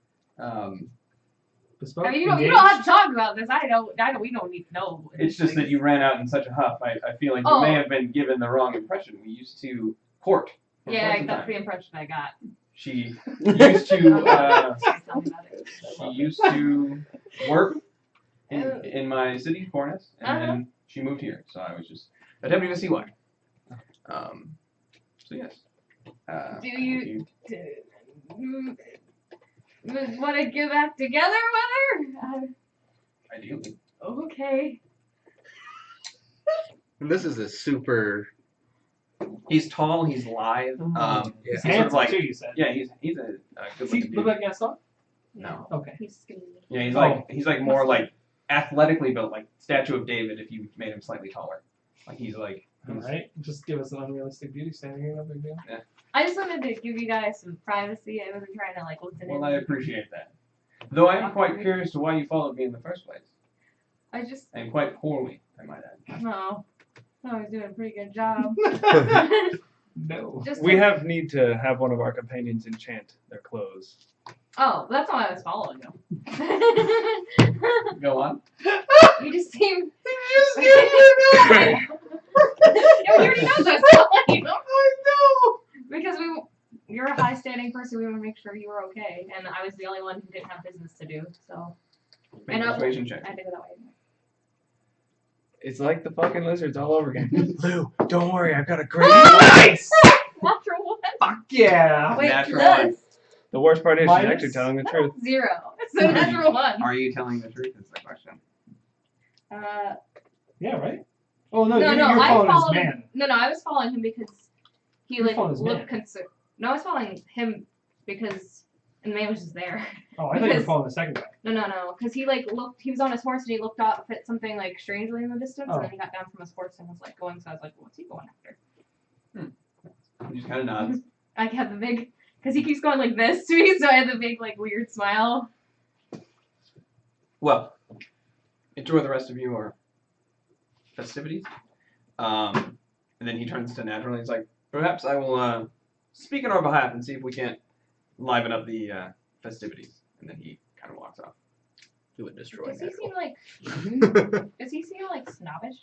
Bespoke. I mean, you don't have to talk about this. I know. We don't need to know. It's just that you ran out in such a huff. I feel like you may have been given the wrong impression. We used to court. For quite Yeah, some that's time. the impression I got. She used to. Tell me about it. She used to work in my city, Cornus, and then she moved here. So I was just attempting to see why. So yes. Do you want to get back together with her? Ideally. Okay. And this is a super. He's tall. He's lithe. Yeah. He's Handsome sort of like too, you said. yeah. He's a good Does he looking look dude. like Gaston? No. Okay. He's skinny. Yeah, he's like more like athletically built, like statue of David if you made him slightly taller. Like he's like. All right. Just give us an unrealistic beauty standard here. No big deal. I just wanted to give you guys some privacy. I wasn't trying to like listen in. Well, I appreciate that. Though I am quite curious to why you followed me in the first place, I just and quite poorly, I might add. no. I was doing a pretty good job. No. Just We to- need to have one of our companions enchant their clothes. Oh, that's why I was following him. Go on. You just seem. You already know that's following him. I know. Because you're a high-standing person. We want to make sure you were okay, and I was the only one who didn't have business to do. So Make a persuasion check. I had to go that way. It's like the fucking lizards all over again. Lou, don't worry, I've got a great. Nice. Natural one. Fuck yeah. Wait, Natural plus one. The worst part is she's Minus? actually telling the truth. 0. So natural one. Are you telling the truth? Is the question. Yeah, right? Oh, no, No, you're I following his followed. man. No, I was following him because he You're like following his man. looked concerned. No, I was following him because and the man was just there. Oh, I thought you were Because- following the second guy. No, because he like looked. He was on his horse and he looked up at something like strangely in the distance, Oh. and then he got down from his horse and was like going. So I was like, "What's he going after?" He just kind of nods. I had the big, because he keeps going like this to me, so I had the big like weird smile. Well, enjoy the rest of your festivities. And then he turns to Natural and he's like, perhaps I will speak on our behalf and see if we can't liven up the festivities. And then he kind of walks off. He would destroy Does he Nadril. seem like? Does he seem like snobbish?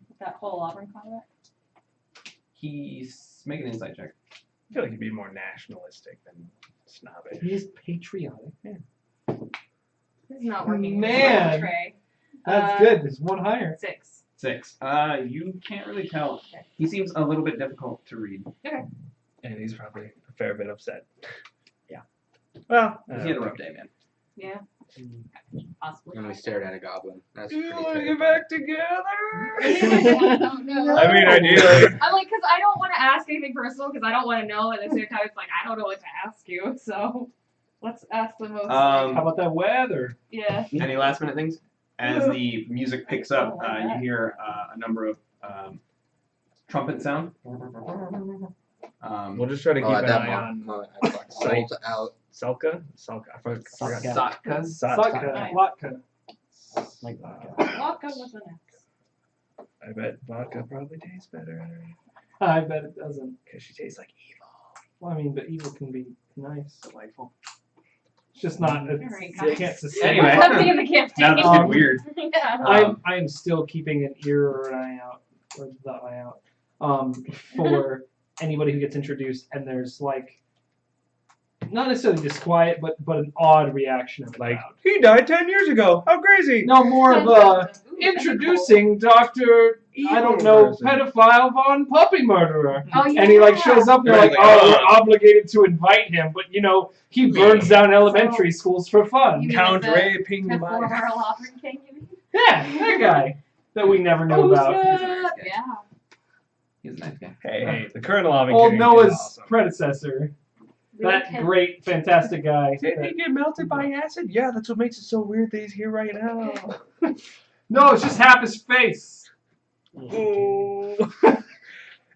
With that whole Alavra combat. He's make an insight check. I feel like he'd be more nationalistic than snobbish. He is patriotic. This is not working. Man. Trey. That's good. There's one higher. 6. 6. You can't really tell. He seems a little bit difficult to read. And he's probably a fair bit upset. Yeah. Well, He had a rough day, man. Yeah. Possibly. And we stared at a goblin. That's Do you pretty want to get terrifying. back together? I don't know. I mean, ideally. I'm like, because I don't want to ask anything personal, because I don't want to know. At the same time, it's like I don't know what to ask you. So let's ask the most. How about that weather? Yeah. Any last minute things? As the music picks up, you hear a number of trumpet sound. We'll just try to keep Oh, at an that eye on moment, I fucking Sight. bolt out. Selka. I forgot. Satkas. Vodka. Vodka. Like Vodka was an X. I bet vodka probably tastes better I bet it doesn't. because she tastes like evil. Well, I mean, but evil can be nice, delightful. It's just not. Very I can't sustain. Anyway. Something in the campaign. Now this gets weird. Yeah. I am still keeping an ear or an eye out, or the eye out, for anybody who gets introduced, and there's like, not necessarily disquiet, but an odd reaction of the Like, crowd. he died 10 years ago. How crazy! No, more of Ooh, introducing Doctor. I don't know, person. pedophile von puppy murderer. Oh, yeah. And he like shows up and they're like, Right, oh, like, we're obligated to invite him, but you know, he burns down elementary schools for fun. You mean Count the- raping The my. former Alavra king, you mean? Yeah, that guy that we never knew about. He's a nice guy. Yeah. He's a nice guy. Hey, the Colonel of Old Noah's awesome. predecessor. We That can- great, fantastic guy. Did he get melted by acid? Yeah, that's what makes it so weird that he's here right now. No, it's just half his face. Ooh.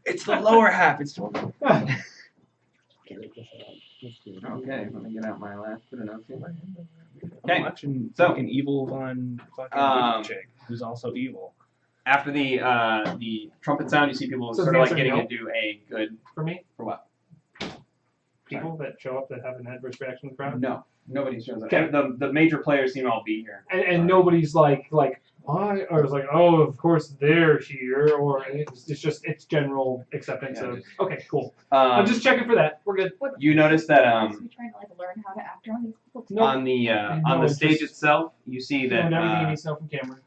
It's the lower half. It's Okay, let me get out my last bit of notes here. I'm Okay, watching so- fucking evil von fucking Um, chick who's also evil. After the trumpet sound, you see people So sort the of like answer getting no? into a good For me, for what? people that show up that have an adverse reaction to the crowd. No, nobody shows up. Okay. The major players seem to all be here. And nobody's like why, or it's like, oh, of course they're here, or it's general acceptance Yeah, of. just- Okay, cool. I'm just checking for that. We're good. You notice that So we trying to like learn how to act around these people. Nope. on the No stage interest. itself, you see Doing everything he that needs to know from Cameron.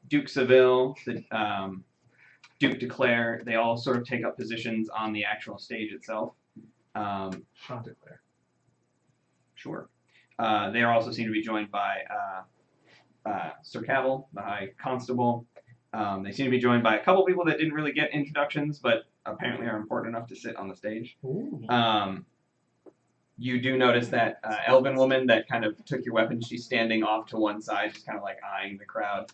Duke Seville, the Duke de Clare, they all sort of take up positions on the actual stage itself. Chanticleer. Sure. They are also seen to be joined by Sir Cavill, the High Constable. They seem to be joined by a couple people that didn't really get introductions, but apparently are important enough to sit on the stage. Ooh. You do notice that elven woman that kind of took your weapon, she's standing off to one side, just kind of like eyeing the crowd.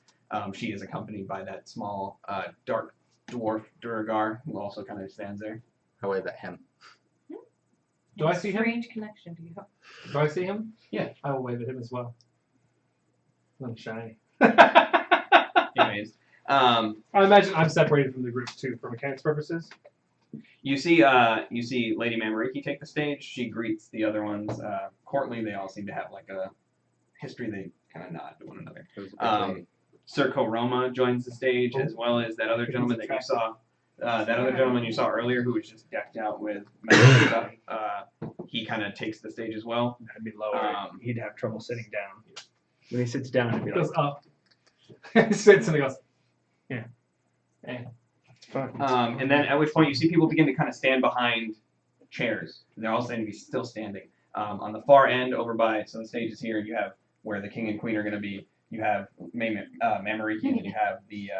She is accompanied by that small dark dwarf Duragar, who also kind of stands there. I wave at him. Do I see him? Strange connection to you. Do I see him? Yeah. I will wave at him as well. I'm shiny. Anyways, I imagine I'm separated from the group too, for mechanics purposes. you see Lady Mamariki take the stage. She greets the other ones. Courtly, they all seem to have like a history. They kind of nod to one another. Sir Koroma joins the stage, as well as that other gentleman that you saw. That other gentleman you saw earlier, who was just decked out with magic stuff. He kind of takes the stage as well. That'd be lower. He'd have trouble sitting down. Yeah. When he sits down, he'd be It like, goes up. Sits and it goes. Yeah. Eh. fuck. And then at which point you see people begin to kind of stand behind chairs. They're all saying to be still standing. On the far end, over by, so the stage is here, you have where the king and queen are going to be. You have Mamariki, and then you have the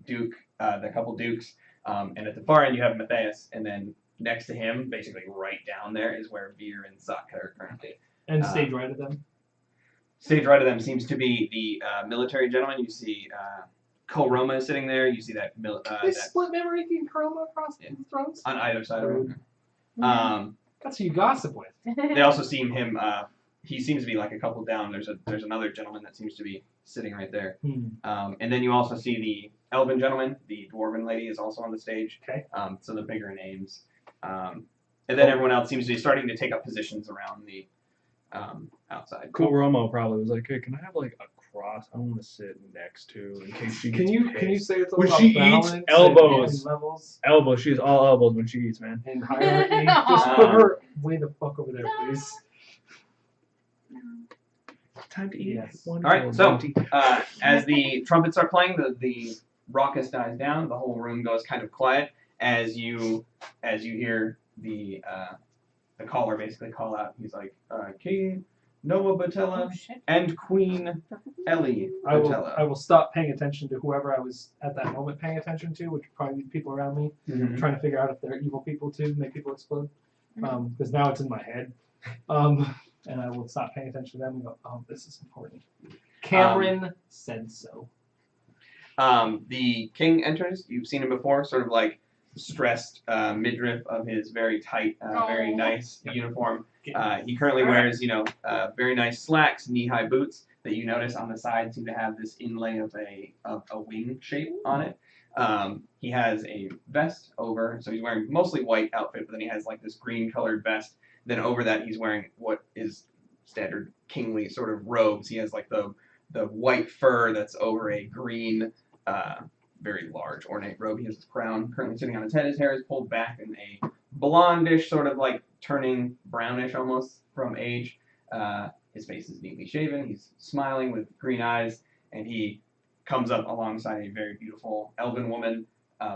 duke, the couple dukes. And at the far end, you have Matthias, and then next to him, basically right down there, is where Veer and Suck are currently. And stage right of them. Stage right of them seems to be the military gentleman. You see Koroma is sitting there. You see that They split Mamariki and Chroma across the thrones. on either side of him. That's who you gossip with. They also seem him. He seems to be like a couple down. There's another gentleman that seems to be sitting right there. And then you also see the elven gentleman. The dwarven lady is also on the stage. Okay. So the bigger names. And then everyone else seems to be starting to take up positions around the outside. Cool Romo probably was like, hey, can I have like a cross? I want to sit next to in case she gets Can you pissed. say it's a When little she about eats balance elbows. and levels Elbow. She's all elbows when she eats, man. and hierarchy? Just put her way the fuck over there, please. Time to eat. Yes. All right. So as the trumpets are playing, the raucous dies down. The whole room goes kind of quiet as you hear the caller basically call out. He's like, King Noah Batella Oh, shit. and Queen Ellie I Batella. will stop paying attention to whoever I was at that moment paying attention to, which would probably be people around me, trying to figure out if they're evil people too, make people explode. Because now it's in my head. And I will stop paying attention to them and go, oh, this is important. Cameron said so. The king enters. You've seen him before, sort of like stressed midriff of his very tight, very Oh. nice uniform. He currently wears, very nice slacks, knee-high boots that you notice on the side seem to have this inlay of a wing shape on it. He has a vest over, so he's wearing mostly white outfit, but then he has like this green colored vest. Then over that, he's wearing what is standard kingly sort of robes. He has like the white fur that's over a green, very large ornate robe. He has his crown currently sitting on his head. His hair is pulled back in a blondish, sort of like turning brownish almost from age. His face is neatly shaven. He's smiling with green eyes, and he comes up alongside a very beautiful elven woman,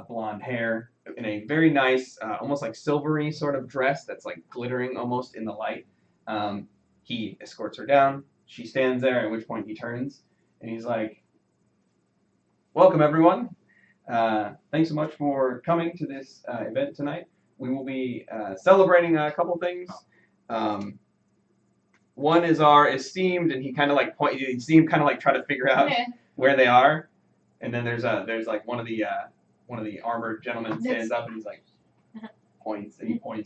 blonde hair, in a very nice, almost like silvery sort of dress that's like glittering almost in the light. He escorts her down. She stands there, at which point he turns, and he's like, "Welcome, everyone. Thanks so much for coming to this event tonight. We will be celebrating a couple things. One is our esteemed," and he kind of like point. You see him kind of like try to figure out where they are, and then there's like one of the armored gentlemen stands up and he's like points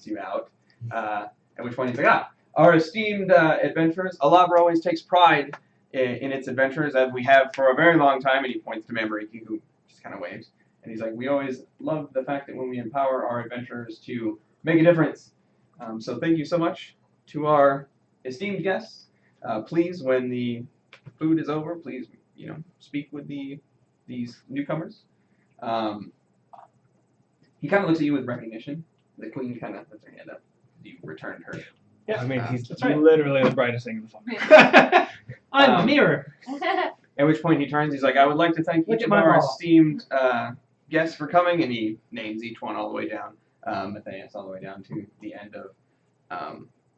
you out. At which point he's like, our esteemed adventurers. Alavra always takes pride in its adventurers, as we have for a very long time. And he points to Mambariki, who just kind of waves. And he's like, we always love the fact that when we empower our adventurers to make a difference. So thank you so much to our esteemed guests. Please, when the food is over, please, speak with these newcomers. He kind of looks at you with recognition. The queen kind of puts her hand up. You returned her. Yeah, I mean, he's that's right. literally the brightest thing in the fun. I'm a mirror. At which point he turns, he's like, I would like to thank each of our esteemed guests for coming, and he names each one all the way down, Matthias, all the way down to the end of...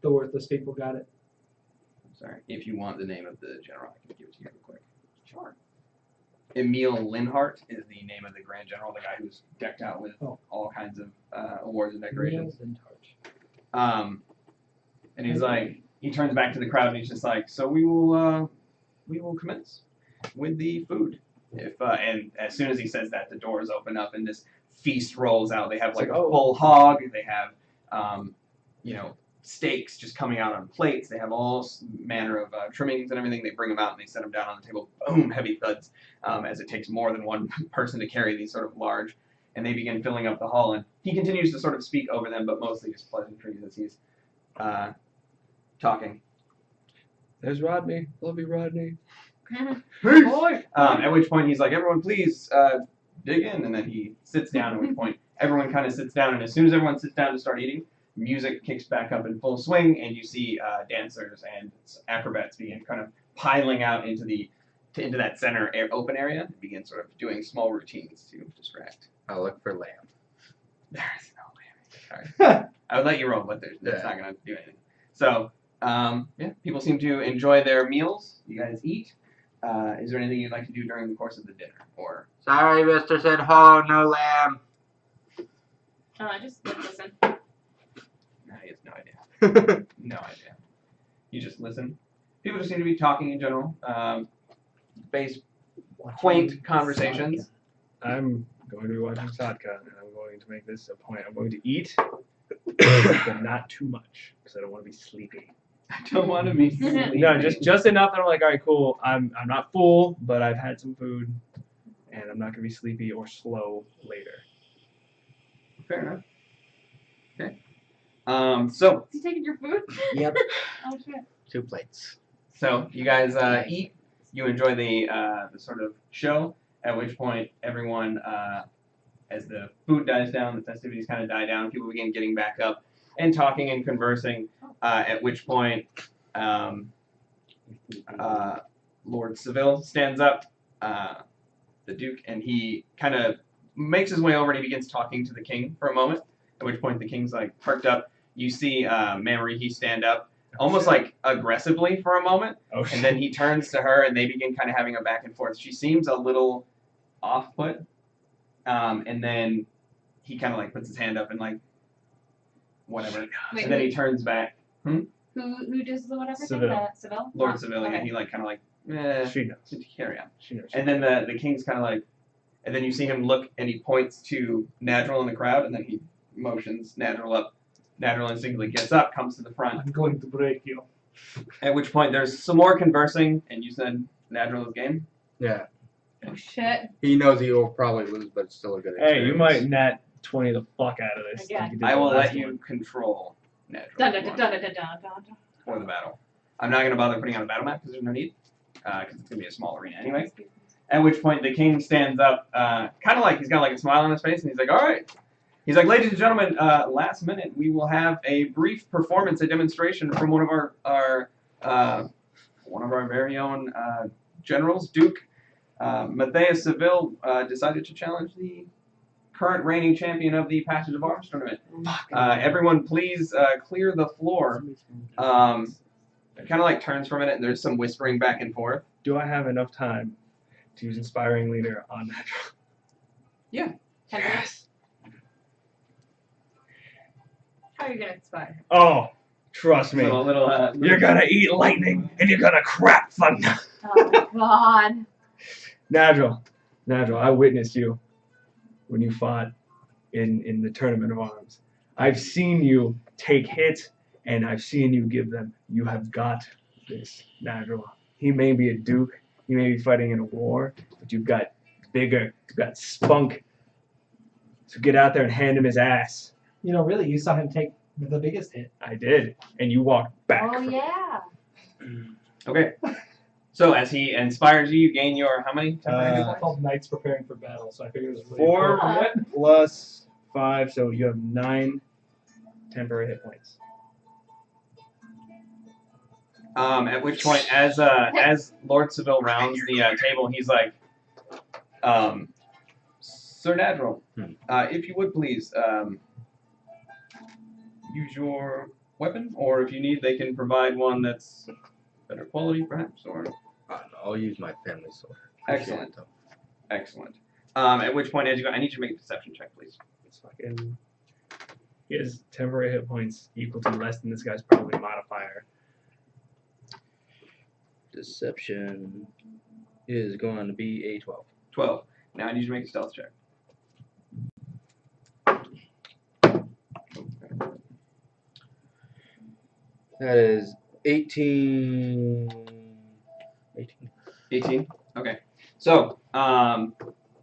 The worthless people got it. Sorry, if you want the name of the general, I can give it to you real quick. Sure. Emil Linhart is the name of the Grand General, the guy who's decked out with all kinds of awards and decorations. And he's like, he turns back to the crowd and he's just like, so we will commence with the food. And as soon as he says that, the doors open up and this feast rolls out. They have like a full hog. They have, steaks just coming out on plates. They have all manner of trimmings and everything. They bring them out and they set them down on the table. Boom, heavy thuds, as it takes more than one person to carry these sort of large. And they begin filling up the hall. And he continues to sort of speak over them, but mostly just pleasantries as he's talking. There's Rodney. Love you, Rodney. At which point he's like, everyone please dig in. And then he sits down, at which point everyone kind of sits down. And as soon as everyone sits down to start eating, music kicks back up in full swing, and you see dancers and acrobats begin kind of piling out into that center open area and begin sort of doing small routines to distract. I'll look for lamb. There's no lamb. Sorry. I would let you roll, but that's not going to do anything. So, people seem to enjoy their meals. You guys eat. Is there anything you'd like to do during the course of the dinner? Or Sorry, Mr. Said Ho, no lamb. Just listen. No, he has no idea. No idea. You just listen. People just seem to be talking in general. Quaint conversations. I'm going to be watching Sadka, and I'm going to make this a point. I'm going to eat, but not too much, because I don't want to be sleepy. I don't want to be sleepy. No, just enough that I'm like, all right, cool. I'm not full, but I've had some food, and I'm not going to be sleepy or slow later. Fair enough. Okay. So. Is he taking your food? Yep. Oh shit. 2 plates. So you guys eat. You enjoy the sort of show. At which point, everyone, as the food dies down, the festivities kind of die down. People begin getting back up and talking and conversing. At which point, Lord Seville stands up, the Duke, and he kind of makes his way over and he begins talking to the king for a moment. At which point, the king's like perked up. You see Mamarihi stand up, almost like aggressively for a moment, and then he turns to her and they begin kind of having a back and forth. She seems a little off-put, and then he kind of like puts his hand up and like whatever, Wait, and then he turns back. Who does the whatever Seville. thing? Seville? Lord Oh, Seville, okay. and he like kind of like She knows. carry on. She knows. And then the king's kind of like, and then you see him look and he points to Nadril in the crowd, and then he motions Nadril up. Nadril instinctively gets up, comes to the front. I'm going to break you. At which point there's some more conversing, and you said Nadril is game? Yeah. Oh shit. He knows he will probably lose, but it's still a good Hey, you experience. might nat 20 the fuck out of this. Yeah. like you did I the will last let you one. control natural Dun dun dun one dun dun dun dun dun. for the battle. I'm not going to bother putting on a battle map because there's no need, because it's going to be a small arena anyway. At which point the king stands up, kind of like he's got like a smile on his face, and he's like, "All right." He's like, "Ladies and gentlemen, last minute we will have a brief performance, a demonstration from one of our very own generals, Duke Matthias Seville, decided to challenge the current reigning champion of the Passage of Arms tournament. Everyone, please clear the floor." It kind of like turns for a minute, and there's some whispering back and forth. Do I have enough time to use Inspiring Leader on natural? Ten minutes. How are you gonna inspire? Oh, trust me. You're gonna eat lightning and you're gonna crap thunder. Oh god. Nigel, I witnessed you when you fought in the Tournament of Arms. I've seen you take hits and I've seen you give them. You have got this, Nigel. He may be a duke, he may be fighting in a war, but you've got bigger, you've got spunk. So get out there and hand him his ass. You know, really, you saw him take the biggest hit. I did, and you walked back. Oh from it. yeah. Okay. So as he inspires you, you gain your how many temporary hit It's points? called Knights Preparing for Battle, so I figured it was really 4 appropriate. plus 5, so you have 9 temporary hit points. At which point, as Lord Seville rounds the table, he's like, "Sir Nadril, if you would please use your weapon, or if you need, they can provide one that's better quality, perhaps." Or I'll use my family sword. excellent, excellent. At which point, as you go, I need you to make a deception check, please. It's fucking. He has temporary hit points equal to less than this guy's probably modifier. Deception is going to be a 12. 12. Now I need you to make a stealth check. That is 18. 18. Okay. So,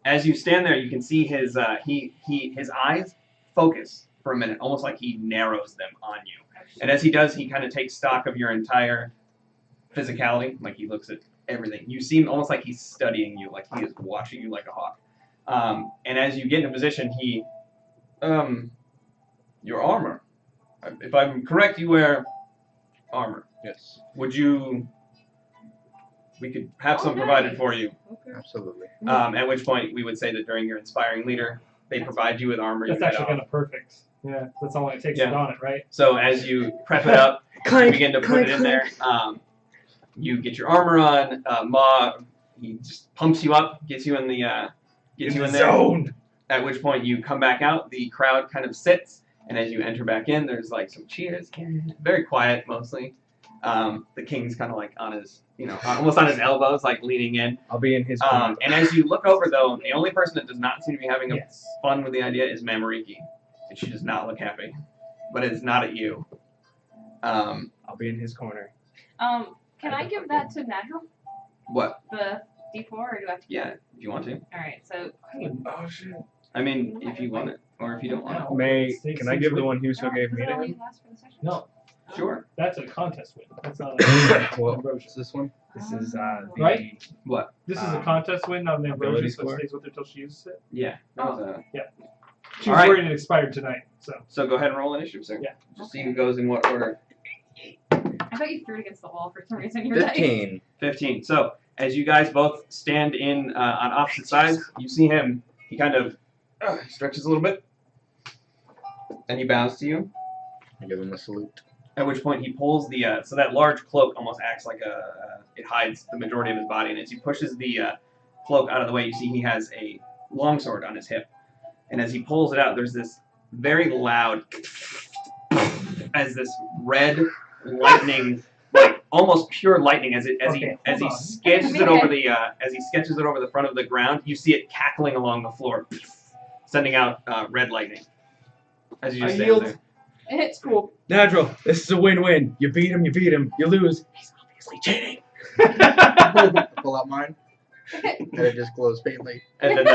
as you stand there, you can see his his eyes focus for a minute, almost like he narrows them on you. And as he does, he kind of takes stock of your entire physicality, like he looks at everything. You seem almost like he's studying you, like he is watching you like a hawk. And as you get into position, he, your armor. If I'm correct, you wear armor. Yes, Would you? We could have some provided for you. Okay. absolutely. At which point we would say that during your inspiring leader, they provide you with armor. That's you actually get kind off. of perfect. Yeah, that's all it takes Yeah. to don it, right? So as you prep it up, you begin to put it in there. You get your armor on. Ma, he just pumps you up, gets you in the gets you in there. Zone. At which point you come back out. The crowd kind of sits, and as you enter back in, there's like some cheers. Very quiet, mostly. The king's kind of like on his, almost on his elbows, like leaning in. I'll be in his corner. And as you look over, though, the only person that does not seem to be having Yes. fun with the idea is Mamariki. And she does not look happy. But it's not at you. I'll be in his corner. Can I give that to Natural? What? The D4, or do I have to? Yeah, if you want to. Alright, so Oh shit. I mean, if you want it, or if you don't want it. May, can I give the one Huso gave me does it to only him? last for the session? No, Sure. that's a contest win. That's not a What ambrosia. is this one? This is the Right? What? This is a contest win, not an ability ambrosia, so score? it stays with her till she uses it. Yeah. That was a... She was Alright. worried it expired tonight, so. So go ahead and roll initiative, sir. Yeah. Just see who goes in what order. I thought you threw it against the wall for some reason. You're like, 15. 15. So as you guys both stand in on opposite sides, you see him. He kind of stretches a little bit, and he bows to you. I give him a salute. At which point he pulls the so that large cloak almost acts like it hides the majority of his body, and as he pushes the cloak out of the way, you see he has a longsword on his hip, and as he pulls it out, there's this very loud as this red lightning, like almost pure lightning, as he Okay, hold on. sketches it over the front of the ground. You see it cackling along the floor, sending out red lightning. As you just I stand yield. there. it's cool. Natural, this is a win-win. You beat him, you lose. He's obviously cheating. Pull out mine. And it just glows faintly. And then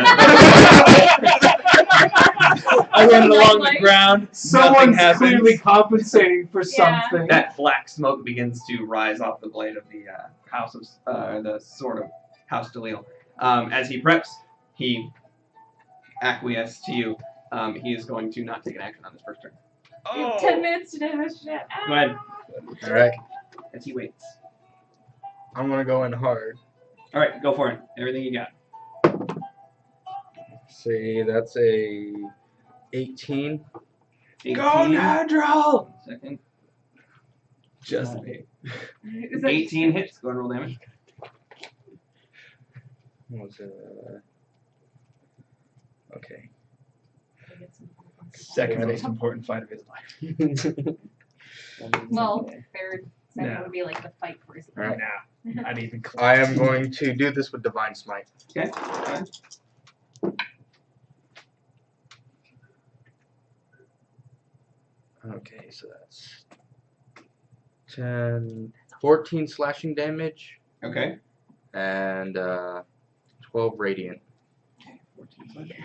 I run it along the Like- ground. Someone's happens. clearly compensating for Yeah. something. that black smoke begins to rise off the blade of the house of the sword of House Delil. As he preps, he acquiesces to you. He is going to not take an action on this first turn. You have 10 minutes to damage shit. Go ahead. All right. As he waits. I'm gonna go in hard. All right, go for it. Everything you got. See, that's a 18. 18. Nadrol! Second. Just Is that 18 hits. Go ahead and roll damage. What was it? Okay. second most important fight of his life. Well, third, second No. would be like the fight for his All right. Nah, not even close. I am going to do this with Divine Smite. Okay. Fine. Okay, so that's 14 slashing damage Okay. and 12 radiant. 14.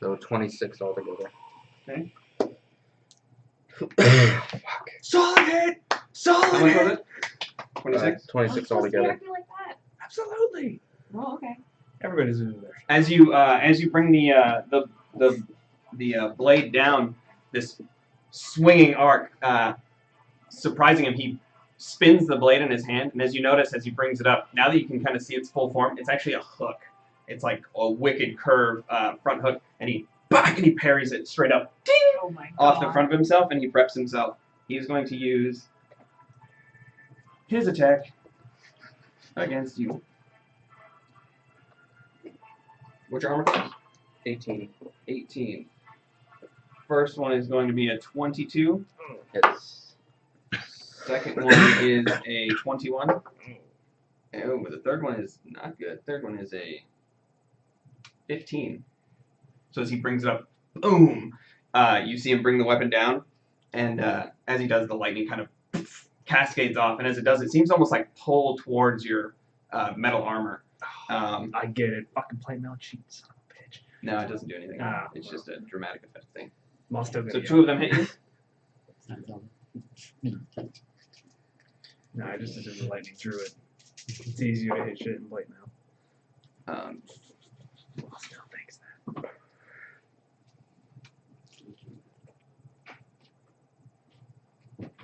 So 26 altogether. Okay. Fuck. Solid hit! Solid How much was hit! it? 26. 26 Oh, altogether. like that. Absolutely. Oh, okay. Everybody's in there. As you bring the blade down, this swinging arc, surprising him, he spins the blade in his hand, and as you notice, as he brings it up, now that you can kind of see its full form, it's actually a hook. It's like a wicked curve front hook, and he parries it straight up, ding, Oh my god. off the front of himself, and he preps himself. He's going to use his attack against you. What's your armor class? 18. 18. First one is going to be a 22. Hits. Second one is a 21. Oh, the third one is not good. Third one is a 15. So as he brings it up, boom! You see him bring the weapon down, and as he does, the lightning kind of cascades off, and as it does, it seems almost like pull towards your metal armor. I get it. Fucking play Mel cheat, son of a bitch. No, it doesn't do anything. Ah, It's just a dramatic effect thing. I'm still gonna So get 2 of them hit you. No, I just assumed the lightning through it. It's easier to hit shit in plate now. Well, still thanks that.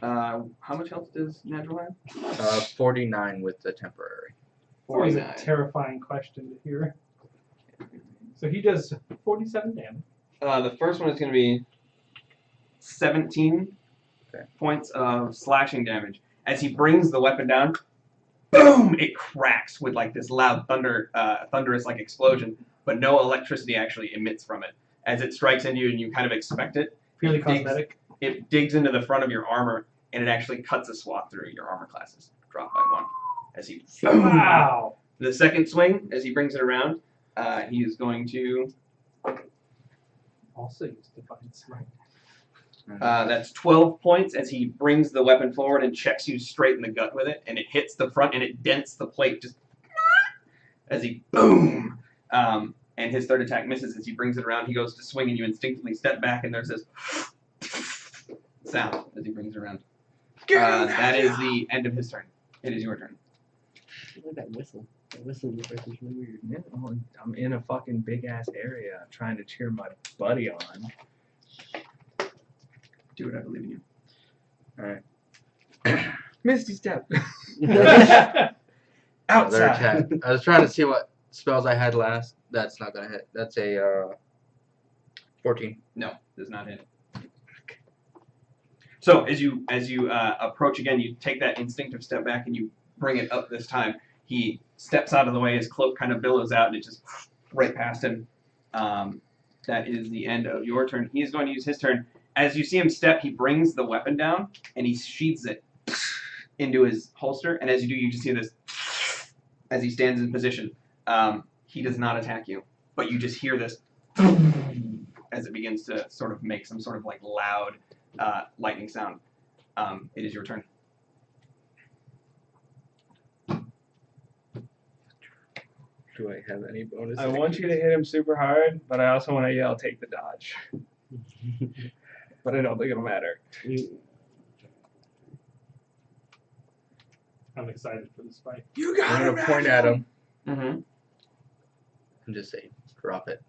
How much health does Natural have? 49 with the temporary. It's always a 49. terrifying question to hear. So he does 47 damage. The first one is going to be 17 points of slashing damage. As he brings the weapon down, boom! It cracks with like this loud thunderous like explosion, but no electricity actually emits from it. As it strikes into you, and you kind of expect it, Purely it digs- cosmetic. It digs into the front of your armor, and it actually cuts a swath through your armor classes. Drop by 1. As he boom! Wow. The second swing, as he brings it around, he is going to. Also use Divine Smite. That's 12 points as he brings the weapon forward and checks you straight in the gut with it, and it hits the front and it dents the plate just as he boom. And his third attack misses as he brings it around. He goes to swing and you instinctively step back, and there's this sound as he brings it around. That is the end of his turn. It is your turn. Look at that whistle. That whistle in the first was really weird. Yeah, well, I'm in a fucking big ass area trying to cheer my buddy on. Do it. I believe in you. Alright. Misty step. Another Outside. attack. I was trying to see what spells I had last. That's not gonna hit. That's a 14. No, does not hit. So as you approach again, you take that instinctive step back and you bring it up this time. He steps out of the way, his cloak kind of billows out, and it just right past him. That is the end of your turn. He's going to use his turn. As you see him step, he brings the weapon down, and he sheathes it into his holster, and as you do, you just hear this as he stands in position. He does not attack you, but you just hear this as it begins to sort of make some sort of like loud lightning sound. It is your turn. Do I have any bonus? I want you to hit him super hard, but I also want to yell, take the dodge. But I don't think it'll matter. I'm excited for this fight. I'm gonna point at him Mm-hmm. and just say, drop it.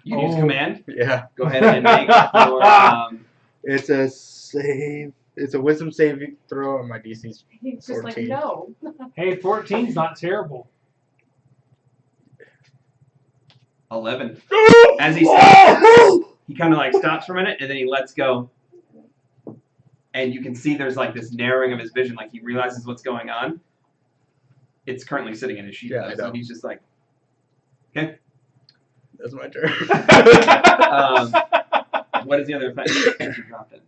You use command. Yeah. Go ahead and make your. It's a save. It's a wisdom saving throw, and my DC's He's just like 14. no. Hey, 14's not terrible. 11. As he stops, he kind of like stops for a minute and then he lets go. And you can see there's like this narrowing of his vision, like he realizes what's going on. It's currently sitting in his sheath, Yeah, I so know. he's just like, okay. That's my turn. What is the other effect that you dropped in?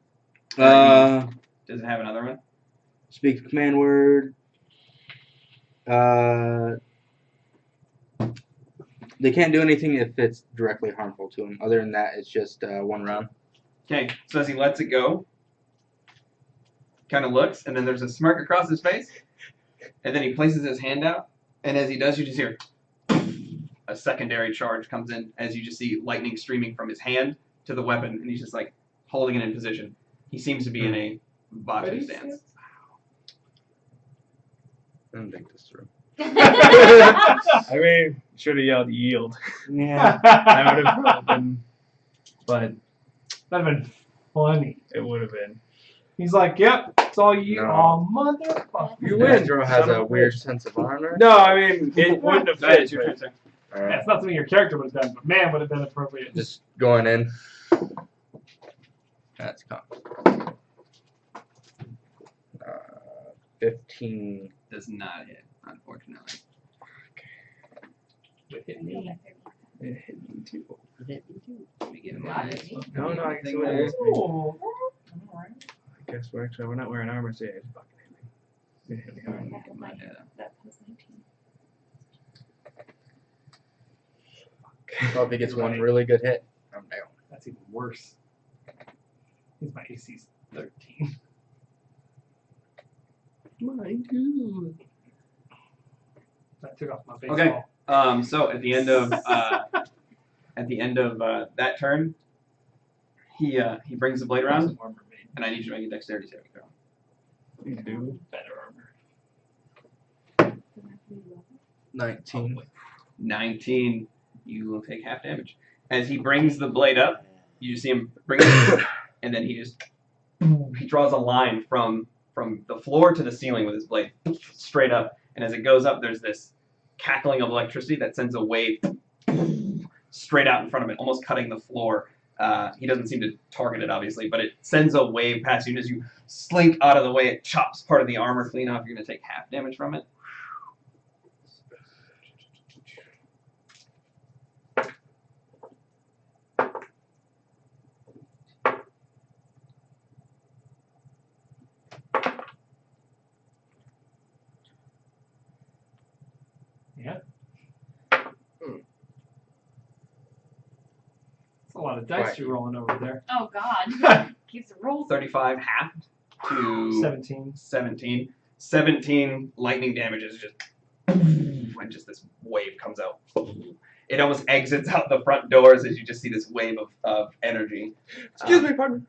Does it have another one? Speak the command word. They can't do anything if it's directly harmful to him. Other than that, it's just 1 round. Okay, so as he lets it go, kind of looks, and then there's a smirk across his face, and then he places his hand out, and as he does, you just hear a secondary charge comes in, as you just see lightning streaming from his hand to the weapon, and he's just like holding it in position. He seems to be in a bottom stance. I don't think this through. I mean, should have yelled yield. Yeah. That would have been, but That'd have been funny. it would have been. He's like, yep, it's all you. No. Oh, motherfucker. You The win. Astro has Son of a a weird bitch. sense of honor. No, I mean, it wouldn't have Go ahead, fit. it's your turn, sir. Yeah, it's not something your character would have done, but man, would have been appropriate. Just going in. That's con. 15. Does not hit, unfortunately. It hit me. It hit me too. Let me get him Got my it. No, I guess thing it there. was. Oh, I guess we're not wearing armor, so yeah, it's fucking hit me. It hit me hard. That was 19. Well, if he gets one really good hit, I'm down. that's even worse. He's my AC's 13. Mine too. I took off my baseball. Okay. So at the end of that turn, he brings the blade around, Armor made and I need you to make a dexterity saving throw. You do. better armor. 19. 19. You will take half damage. As he brings the blade up, you just see him bring it, and then he draws a line from the floor to the ceiling with his blade, straight up. And as it goes up, there's this cackling of electricity that sends a wave straight out in front of it, almost cutting the floor. He doesn't seem to target it, obviously, but it sends a wave past you, and as you slink out of the way, it chops part of the armor clean off. You're going to take half damage from it. Yeah. That's a lot of dice Right. you're rolling over there. Oh God. Keeps the rolls. 35 half to 17. 17. 17 lightning damage is just when just this wave comes out. It almost exits out the front doors as you just see this wave of energy. Excuse me, partner.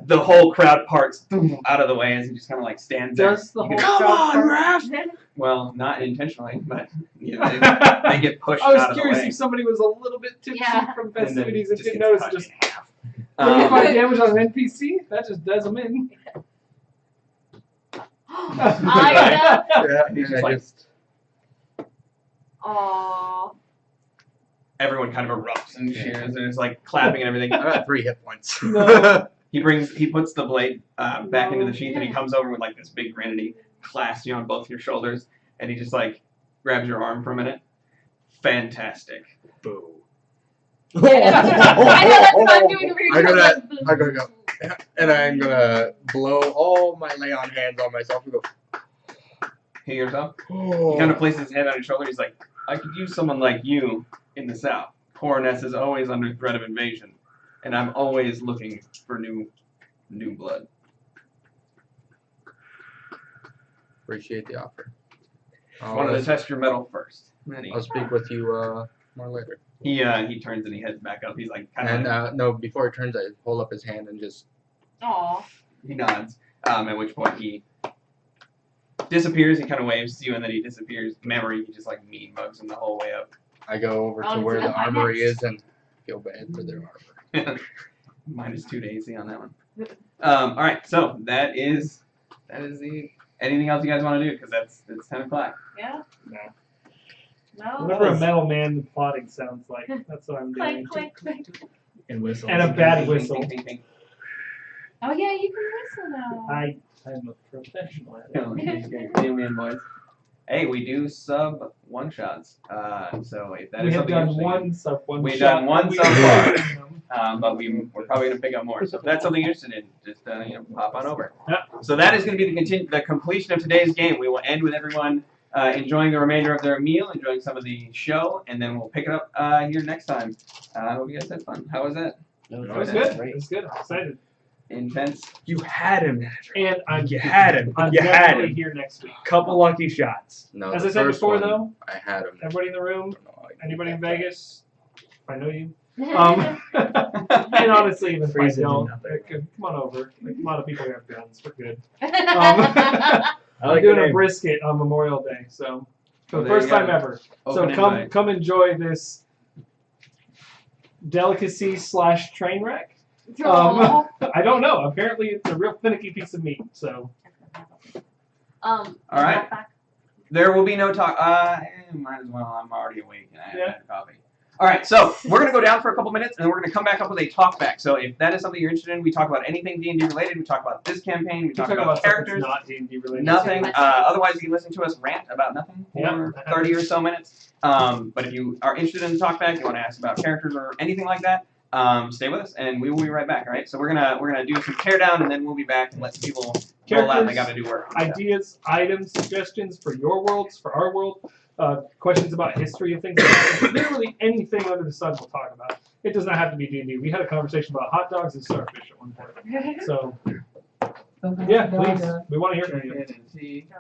The whole crowd parts out of the way as he just kind of like stands there. Does the You whole can- crowd part- Raph! Well, not intentionally, but you know, they get pushed I was out of the curious way. if somebody was a little bit tipsy Yeah. from And then festivities and just didn't gets notice. cut Just in half. 25 damage on an NPC? That just does them in. I know. Yeah, He's just I like- just Aww. Everyone kind of erupts and cheers and it's like clapping and everything. I'm at 3 hit points. No. He puts the blade back into the sheath and he comes over with like this big grin and he clasps you on both your shoulders and he just like grabs your arm for a minute. Fantastic. Boo. I know that's what I'm doing over here. I know I'm that. like, I'm gonna go. And I'm gonna blow all my lay on hands on myself and go. Hear yourself? Oh. He kind of places his hand on your shoulder. He's like, I could use someone like you in the South. Coroness is always under threat of invasion, and I'm always looking for new blood. Appreciate the offer. I wanted to test your metal first. And then I'll speak with you more later. he turns and he heads back up. He's like kind And of no, before he turns, I hold up his hand and just. Aw. he nods. At which point he disappears. He kind of waves to you, and then he disappears. Memory. He just like mean mugs him the whole way up. I go over Oh, to is where it the up right armory next? is and feel bad for their armor. -2 to AC on that one. All right, so that is the. Anything else you guys want to do? Because it's 10 o'clock. Yeah? No. No? Whatever a metal man plotting sounds like. That's what I'm doing. Click, click, click. And whistle. And a bad whistle. Ping, ping, ping, Oh, yeah, you can whistle now. I'm a professional at it. ping. Damn man, boys. Hey, we do sub one shots. So if that We is have something done interesting, one sub one We've shot. done one and we- so far. But we're probably gonna pick up more. So if that's something you're interested in, just pop on over. Yeah. So that is gonna be the completion of today's game. We will end with everyone enjoying the remainder of their meal, enjoying some of the show, and then we'll pick it up here next time. I hope you guys had fun. How was that? It was good. It was good. I'm excited. Intense. You had him, Natural. And I'm You had him. I'm You had definitely him. here next week. Couple lucky shots. No, As the I said first before, one, though, I had him. everybody in the room, I don't know how I did anybody in that. Vegas, if I know you. And honestly, even if I Freezing don't, nothing. come on over. Like, a lot of people have guns. We're good. I I'm like doing the a name. brisket on Memorial Day, so for Well, the there first you go. time ever. Open So come invite. enjoy this delicacy / train wreck. Aw. I don't know. Apparently, it's a real finicky piece of meat. So All right. Back. There will be no talk. Might as well. I'm already awake and I haven't Yeah. had coffee. All right, so we're gonna go down for a couple minutes, and then we're gonna come back up with a talk back. So if that is something you're interested in, we talk about anything D&D related. We talk about this campaign. We we talk talk about about stuff characters. that's not D&D related. Nothing. Much. Otherwise, you can listen to us rant about nothing Yeah. for 30 or so minutes. But if you are interested in the talkback, you want to ask about characters or anything like that, stay with us, and we will be right back. All right. So we're gonna do some teardown, and then we'll be back and let some people roll out. And they got to do work. Ideas, items, suggestions for your worlds, for our world, questions about history and things like that. Literally anything under the sun we'll talk about. It does not have to be D&D. We had a conversation about hot dogs and starfish at one point. So, yeah, please. We want to hear from you.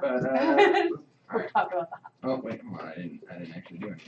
We'll talk about that. Oh wait, hold on. I didn't actually do it.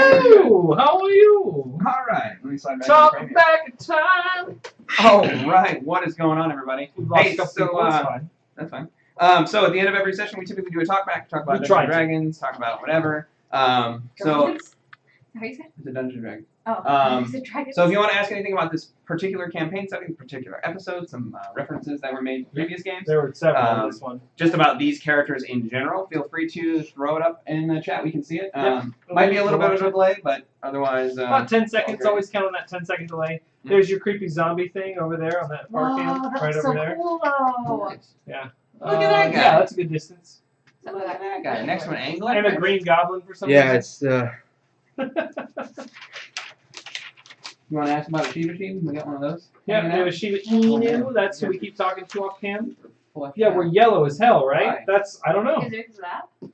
Hello! How are you? All right. Let me slide back. Talk to the back in time. All right. What is going on, everybody? We've lost Hey, a couple so, people. It's fine. That's fine. So at the end of every session, we typically do a talk back, talk about We Dungeons try and to. Dragons, talk about whatever. So How you said? it's a Dungeons and Dragons. Oh, is it dragons? So if you want to ask anything about this particular campaign setting, particular episode, some references that were made in previous games, There were several in this one. just about these characters in general, feel free to throw it up in the chat. We can see it. Yep. Might be a little bit of a delay, but otherwise. About 10 seconds. okay. Always count on that 10-second delay. Yeah. There's your creepy zombie thing over there on that far Whoa, cam. that Right looks over so there. cool though. Nice. Yeah. Look at that guy. Yeah, that's a good distance. Look at that guy. Next one, Angler. And a green goblin for some Yeah, reason. it's You want to ask about a Shiva team? We got one of those. Yeah, Hanging it out? was Shiva Inu. That's who we keep talking to off cam. Flush Yeah, out. we're yellow as hell, right? Why? That's I don't know. Is it because of that?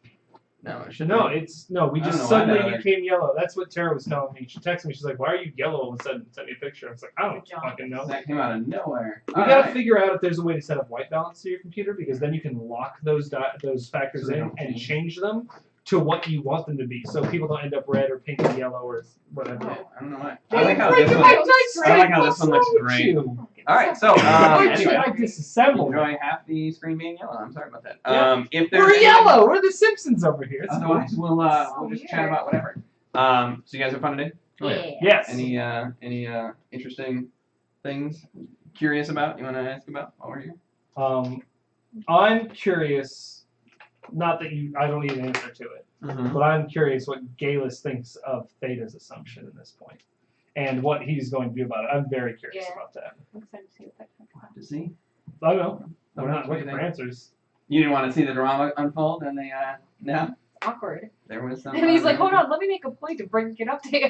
No, it should No, be. it's no. We I don't just know why suddenly that- became yellow. That's what Tara was telling me. She texted me. She's like, "Why are you yellow?" All of a sudden, sent me a picture. I was like, "I don't Good job. fucking know." That came out of nowhere. We gotta figure out if there's a way to set up white balance to your computer because then you can lock those factors So they in don't and change. change them to what you want them to be, so people don't end up red or pink and yellow or whatever. Oh, I don't know why. Damn, I like how Frank, this you one. like nice I like how this What's one looks wrong with great. you? All right, so Why should anyway, I disassemble? enjoy half the screen being yellow. I'm sorry about that. Yeah. If there's We're any- yellow. We're the Simpsons over here. It's cool. Otherwise, we'll So just chat weird. about whatever. So you guys have fun today? Yeah. Yes. Any interesting things curious about you want to ask about while we're here? I'm curious. Not that I don't need an answer to it, but I'm curious what Galus thinks of Theta's assumption at this point, and what he's going to do about it. I'm very curious Yeah. about that. I'm excited to see what that comes out. To see. I don't know. What We're else not do you looking for think? answers. You didn't want to see the drama unfold, and they no, Awkward. there was some. And he's like, hold on, let me make a point to bring it up to you.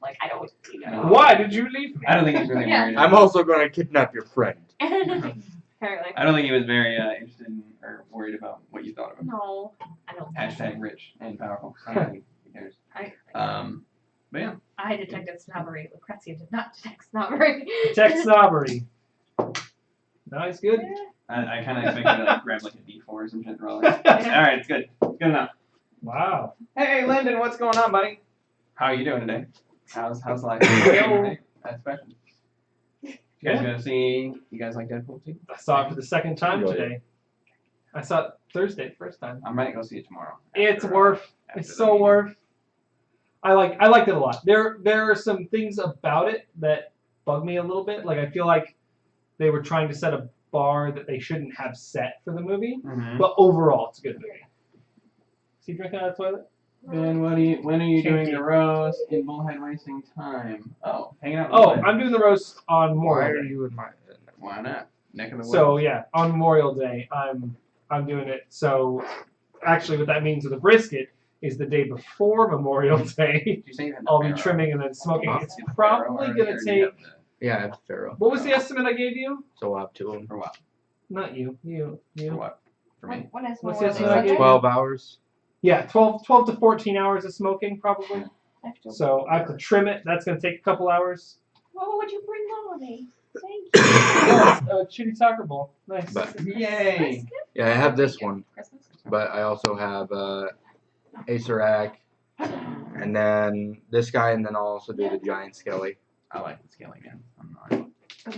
Like, I don't, you know. Why did you leave me? I don't think he's really Yeah. worried. I'm also going to kidnap your friend. Apparently. I don't think he was very interested in or worried about what you thought of him. No, I don't. Hashtag rich and powerful. I don't think he cares. But yeah. I detected snobbery. Lucrezia did not detect snobbery. Tech snobbery. Nice, good. I kind of expected to like grab like a D4 or some shit. All right, it's good. Good enough. Wow. Hey, Lyndon, what's going on, buddy? How are you doing today? How's life? Yo. That's special. You guys gonna see? You guys like Deadpool too? I saw it for the second time Enjoy it. today. I saw it Thursday, the first time. I might go see it tomorrow. It's after, worth. after It's the so meeting. worth. I liked it a lot. There are some things about it that bug me a little bit. Like I feel like they were trying to set a bar that they shouldn't have set for the movie. Mhm. But overall, it's a good movie. Is he drinking out of the toilet? Then when are you doing Kinky. the roast in Bullhead Racing time? Oh, hanging out. With Oh, Bullhead. I'm doing the roast on Why Memorial are Day. you in my? Why not? Neck of the woods. So yeah, on Memorial Day, I'm doing it. So actually, what that means with the brisket is the day before Memorial Day. Did you say you had the I'll be Pharaoh? trimming and then smoking. Huh? It's You had the probably Pharaoh already, gonna or do take. you have Yeah, I have Pharaoh. What was the estimate I gave you? So I'll have two of them. For what? Not you. For what? For me? What is What's Memorial the Day estimate I Sunday? gave? 12 hours. Yeah, 12 to 14 hours of smoking probably. So I have to trim it. That's gonna take a couple hours. What would you bring holiday? Thank you. Yeah, shitty soccer ball. Nice. But Yay! yeah, I have this one, Christmas? but I also have Acerak, and then this guy, and then I'll also do the giant skelly. I like the scaling man. I'm not.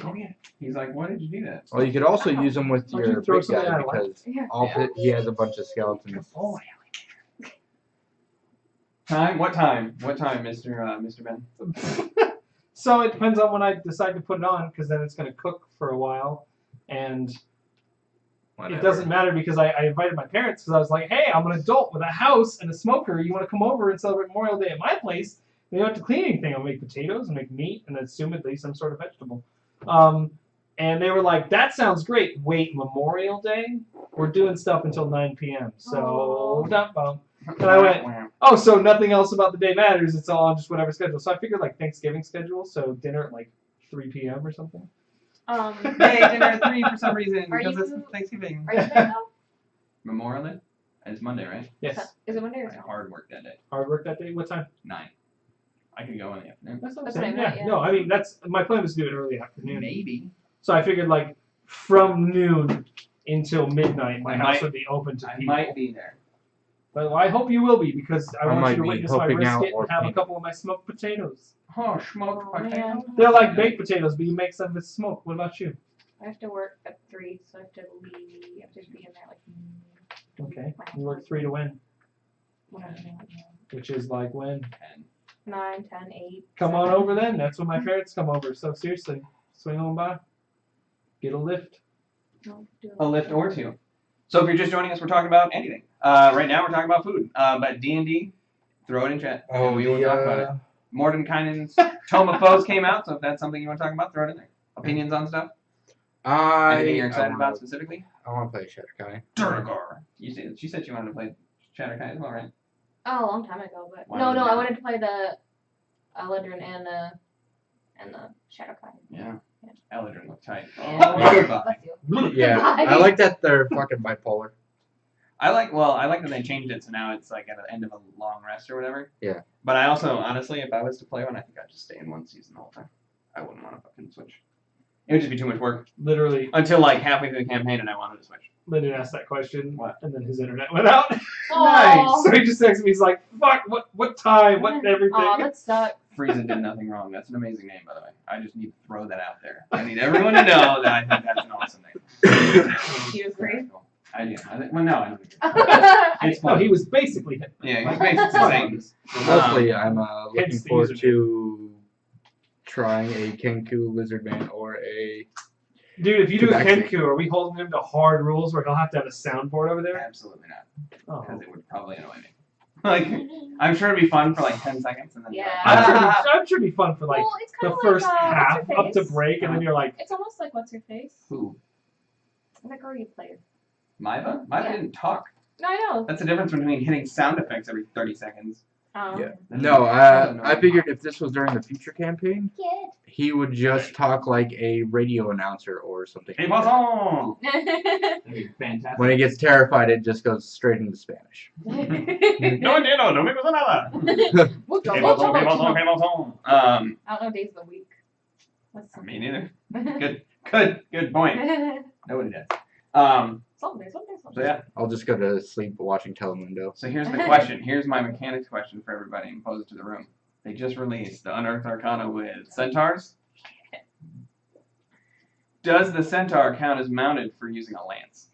Oh yeah. He's like, why did you do that? Well, you could also use them with Why'd you your throw big something guy out of line? because Yeah. he has a bunch of skeletons. Oh, Time? What time? What time, Mr. Ben? So it depends on when I decide to put it on, because then it's gonna cook for a while, and Whatever. it doesn't matter because I invited my parents because I was like, hey, I'm an adult with a house and a smoker. You want to come over and celebrate Memorial Day at my place? You don't have to clean anything. I'll make potatoes and make meat and assumedly some sort of vegetable. And they were like, that sounds great. Wait, Memorial Day? We're doing stuff until 9 p.m. So, Oh. dump bump. And I went, oh, so nothing else about the day matters. It's all on just whatever schedule. So I figured like Thanksgiving schedule. So dinner at like 3 p.m. or something. Hey, dinner at 3 for some reason Are because you- it's Thanksgiving. Are you there though? Memorial Day? It's Monday, right? Yes. Is it Monday or I no? hard work that day. Hard work that day. What time? 9. I could go in the afternoon. That's what I'm That's saying. what I meant, Yeah. yeah. No, I mean that's my plan was to do it early afternoon. Maybe. So I figured like from noon until midnight, my I house might- would be open to I people. might be there. But I hope you will be, because I want might you to be witness my helping out brisket or and have a painting. couple of my smoked potatoes. Oh, smoked Oh, potato. man. They're like baked potatoes, but you make some with smoke. What about you? I have to work at 3, so I have to leave. I have to be in there like. Okay. You work 3 to win, Whatever they want, yeah. which is like when? 9, 10, 8. Come 7. on over then. That's when my parents come over. So seriously, swing on by. Get a lift. No, do it. A lift or two. So if you're just joining us, we're talking about anything. Right now we're talking about food. But D&D, throw it in chat. Oh, and we will talk about it. Mordenkainen's Tome of Foes came out, so if that's something you want to talk about, throw it in there. Opinions on stuff? Anything you're excited about specifically? I want to play Shatterkai. Durgar. She said she wanted to play Shatterkai as well, right? Oh, a long time ago, but Why no, was I that? wanted to play the Eladrin and the Shadowkai. Yeah. Eladrin looked tight. Yeah. Oh, Bless you. Yeah, I like that they're fucking bipolar. I like that they changed it so now it's like at the end of a long rest or whatever. Yeah. But I also, honestly, if I was to play one, I think I'd just stay in one season the whole time. I wouldn't want to fucking switch. It would just be too much work. Literally, Until like halfway through the campaign and I wanted to switch. Lyndon asked that question, What? and then his internet went out. Aw. So he just texted me. He's like, "Fuck, what time, what everything." Aw, that sucks. Frieza did nothing wrong. That's an amazing name, by the way. I just need to throw that out there. I need everyone to know that I think that's an awesome name. You agree? I do. Well, no, I don't agree. It's No, fun. he was basically him. Yeah, he's basically saying. Mostly, I'm looking hence the forward username. to trying a Kenku Lizardman or a. Dude, if you do a Tabaxi. Kenku, are we holding him to hard rules where he'll have to have a soundboard over there? Absolutely not. Oh. Because it would probably annoy me. Like, I'm sure it'd be fun for like 10 seconds and then. Yeah. I'm sure it'd be fun for like Well, it's the kinda first like, half what's her up to face? break, and then you're like, It's almost like what's her face? Who? That girl you played. Maiva? Maiva Yeah. didn't talk. No, I know. That's the difference between hitting sound effects every 30 seconds. Yeah. That's No, annoying. I figured if this was during the future campaign, Kid. he would just talk like a radio announcer or something. Hey, what's on? That'd be fantastic. When he gets terrified, it just goes straight into Spanish. No entiendo, no me gusta nada. Mucho, Hey, what's mucho, on? Hey, what's on? mucho. Hey, what's on? I don't know days of the week. What's Me neither. Good point. Nobody does. Someday. So yeah. I'll just go to sleep watching Telemundo. So here's the question. Here's my mechanics question for everybody and pose it to the room. They just released the Unearthed Arcana with centaurs. Does the centaur count as mounted for using a lance?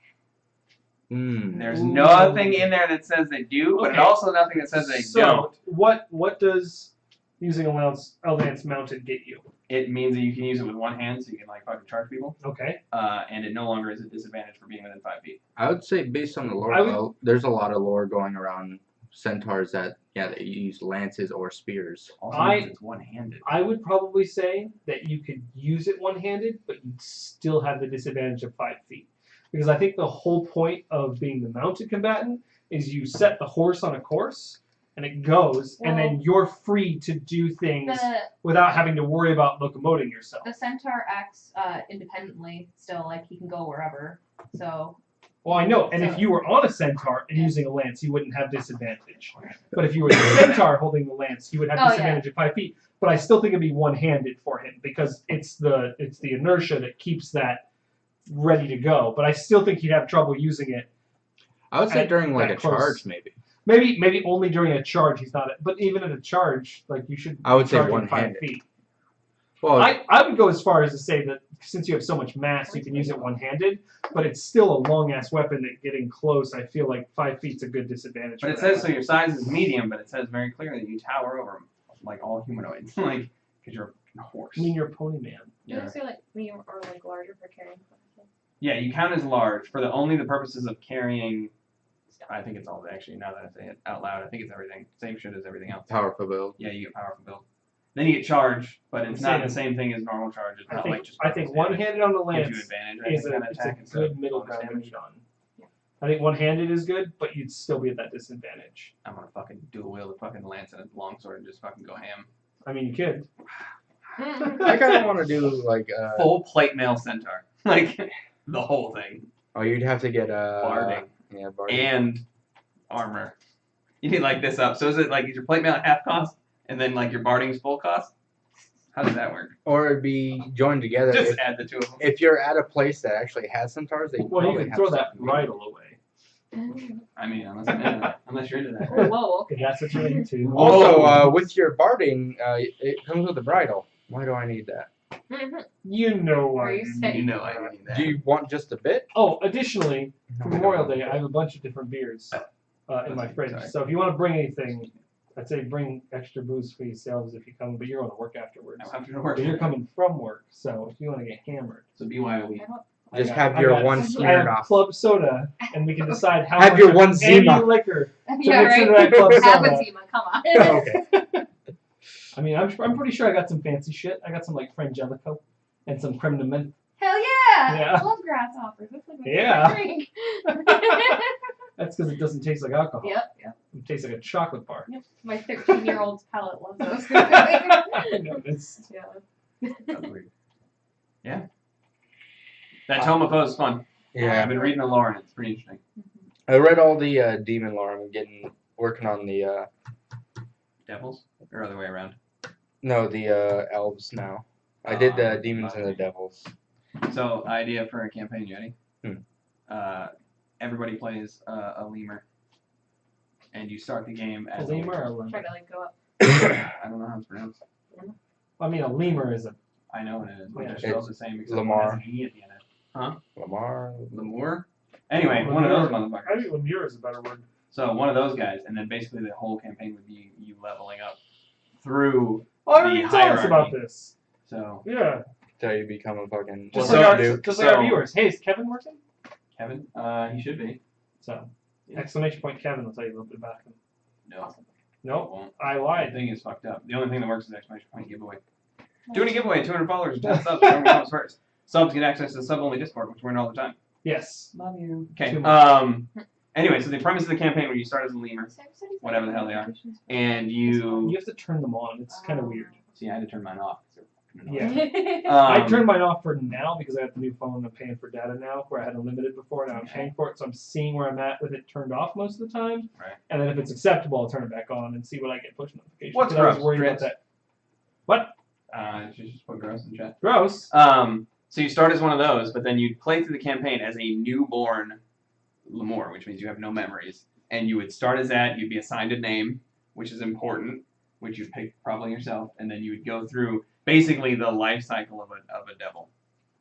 There's Ooh. nothing in there that says they do, but Okay. also nothing that says they so don't. what does using a lance mounted get you? It means that you can use it with one hand, so you can like fucking charge people. Okay. And it no longer is a disadvantage for being within 5 feet. I would say based on the lore, I would- though, there's a lot of lore going around centaurs that, they use lances or spears. Also I- means it's one-handed. I would probably say that you could use it one-handed, but you'd still have the disadvantage of 5 feet. Because I think the whole point of being the mounted combatant is you set the horse on a course, and it goes, and then you're free to do things without having to worry about locomoting yourself. The centaur acts independently still, like he can go wherever. So Well, I know, and if you were on a centaur and using a lance, you wouldn't have disadvantage. But if you were the centaur holding the lance, you would have disadvantage of 5 feet. But I still think it'd be one-handed for him because it's the inertia that keeps that ready to go. But I still think he'd have trouble using it. I would say during like that a close. charge, maybe. Maybe only during a charge he's not. But even at a charge, like you should. I would say charge at one-handed. 5 feet. Well, I would go as far as to say that since you have so much mass, you can use it one-handed, but it's still a long-ass weapon that getting close, I feel like 5 feet's a good disadvantage. But it says so your size is medium, but it says very clearly that you tower over like all humanoids, like because you're a horse. I mean, you're a pony man. you Yeah. say like medium or like larger for carrying stuff. Yeah, you count as large for only the purposes of carrying. I think it's all actually. Now that I say it out loud, I think it's everything. Same shit as everything else. powerful build. Yeah, you get powerful build. Then you get charge, but it's not the same thing as normal charge. It's I not think like just. I think bonus damage. one-handed on the Gives you lance advantage. is I think, on it's attack a instead good of middle bonus ground to damage. meet on. I think one-handed is good, but you'd still be at that disadvantage. I'm gonna fucking dual wield a fucking lance and a longsword and just fucking go ham. I mean, you could. I kind of want to do like Full plate mail centaur, like the whole thing. oh, you'd have to get Barding Yeah, barding. and armor. You need like this up. So is it like is your plate mail at half cost and then like your barding's full cost? How does that work? Or it'd be joined together. Just add the two of them. If you're at a place that actually has centaurs, they Well, you probably can have throw that something. bridle away. I mean, unless you're into that. Oh, whoa, If okay. that's what you're into. Also, with your barding, it comes with a bridle. Why do I need that? You know Are why. you saying? You know I need that. Do you want just a bit? Oh, additionally, for No, I Memorial don't. Day, I have a bunch of different beers in my fridge. Sorry. So if you want to bring anything, I'd say bring extra booze for yourselves if you come, but you're going to work afterwards. I have to work. But you're coming from work, so if you want to get hammered, So BYOB. I don't. Just I have got- your I got- one I Smirnoff. have club soda, and we can decide how Have much your of one any Zima. liquor to Yeah, mix into right. that club Have a soda. Zima, come on. Okay. I mean, I'm pretty sure I got some fancy shit. I got some like Frangelico and some creme de menthe. Hell yeah! Yeah. I love grasshoppers. That's like my Yeah. favorite drink. That's because it doesn't taste like alcohol. Yep. It tastes like a chocolate bar. My 13-year-old's palate loves those. I know, it's Yeah. That's weird. Yeah. That Tome of Foes is fun. Yeah. I've been reading the lore and it's pretty interesting. I read all the demon lore. I'm working on the Devils? Or other way around. the elves now. I did the demons and the devils. So, idea for a campaign, you ready? Hmm. Everybody plays a lemur. And you start the game a as lemur or a Try lemur. to like go up. I don't know how it's pronounced. I mean, a lemur is a. I know it is. But Yeah. they're spelled the same except Lamar. one has an E at the end of it. Lamar. Lemur? Anyway, one of those motherfuckers. I think lemur is a better word. So one of those guys, and then basically the whole campaign would be you leveling up through. Oh, I didn't tell us about hierarchy. this. So Yeah. Till you become a fucking. Just Well, like so- our, dude. just like our so- viewers. Hey, is Kevin working? Kevin, he should be. So, Yeah. exclamation point Kevin will tell you a little bit about him. No, it Nope, won't. I The lied. thing is fucked up. The only thing that works is exclamation point giveaway. Doing a giveaway, 200 followers, 10 subs. Whoever comes first. Subs get access to the sub-only Discord, which we're in all the time. Yes. Love you. Okay. Too much. Anyway, so the premise of the campaign where you start as a lemur, whatever the hell they are, and You you have to turn them on. It's kind of weird. see, I had to turn mine off. 'Cause they're fucking Yeah. annoying. I turned mine off for now because I got the new phone. I'm paying for data now, where I had unlimited before. Now I'm paying for it, so I'm seeing where I'm at with it turned off most of the time. Right. And then if it's acceptable, I'll turn it back on and see what I get push notifications. What's 'cause I was gross? worried about Grits? that. What? Just put gross in chat. Gross. So you start as one of those, but then you play through the campaign as a newborn lemur, which means you have no memories. And you would start as that, you'd be assigned a name, which is important, which you pick probably yourself, and then you would go through basically the life cycle of a devil.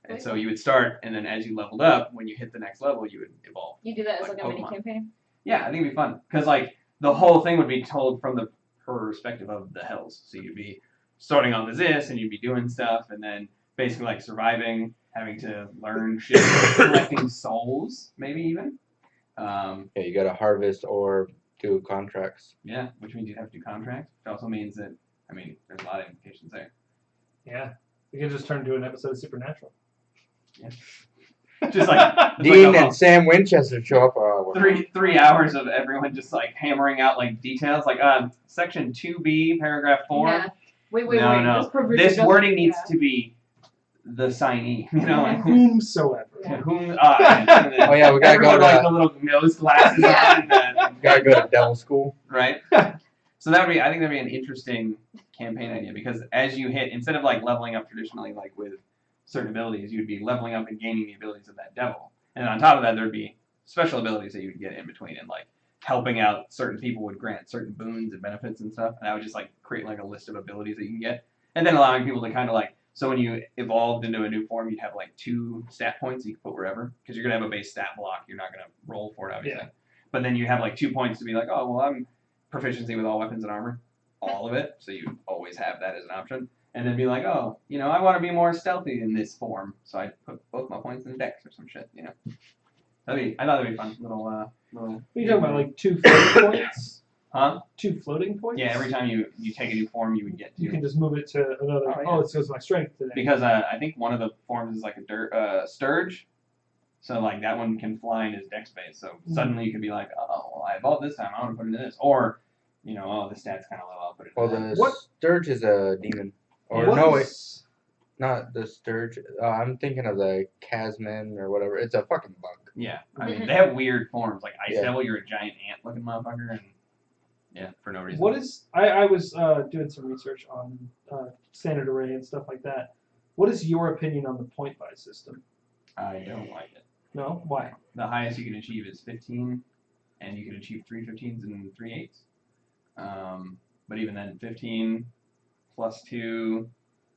And so you would start, and then as you leveled up, when you hit the next level, you would evolve. You do that as Like like a mini Pokemon. campaign. Yeah, I think it'd be fun. Because, like, the whole thing would be told from the perspective of the hells. So you'd be starting off as this, and you'd be doing stuff, and then basically, like, surviving, having to learn shit, collecting souls, maybe even. Yeah, you gotta harvest or do contracts. Yeah, which means you'd have to do contracts, which also means that, I mean, there's a lot of implications there. Yeah. We could just turn into an episode of Supernatural. Just like, Dean and Sam Winchester show up. Oh, well. 3 hours of everyone just, like, hammering out, like, details. Like, section 2B, paragraph 4. Yeah. Wait. No. This provision This doesn't- wording needs yeah. to be the signee. You know, like, Whomsoever. whom, Oh yeah, we gotta everyone go like to the little nose glasses Yeah. on, and gotta go to devil school. right? So that would be, I think that'd be an interesting campaign idea because as you hit, instead of like leveling up traditionally like with certain abilities, you'd be leveling up and gaining the abilities of that devil, and on top of that there'd be special abilities that you'd get in between, and like helping out certain people would grant certain boons and benefits and stuff, and I would just like create like a list of abilities that you can get, and then allowing people to kind of like. So when you evolved into a new form, you'd have like 2 stat points you can put wherever, because you're gonna have a base stat block. You're not gonna roll for it, obviously. Yeah. But then you have like 2 points to be like, oh well, I'm proficiency with all weapons and armor, all of it. So you always have that as an option, and then be like, oh, you know, I want to be more stealthy in this form, so I put both my points in Dex or some shit, you know. I thought that'd be fun, little. What are you talking about, like 2 floating points? Huh? 2 floating points? Yeah, every time you take a new form, you would get You 2. can just move it to another. Oh, yeah. Oh, it goes my strength today. Because I think one of the forms is like a sturge, so like that one can fly in his dex base. So suddenly you could be like, oh, well, I evolved this time. I want to put it into this, or you know, oh, the stat's kind of low. I'll put it. Well, into that. the What- Sturge is a demon. Or What no, is- it's not the Sturge. I'm thinking of the Casman or whatever. It's a fucking bug. Yeah, I mean they have weird forms. Like Ice Yeah. Devil, you're a giant ant-looking motherfucker, and yeah, for no reason. What is I was doing some research on standard array and stuff like that. What is your opinion on the point buy system? I don't like it. No, why? The highest you can achieve is 15, and you can achieve 3 15s and 3 8s. But even then, 15 plus 2,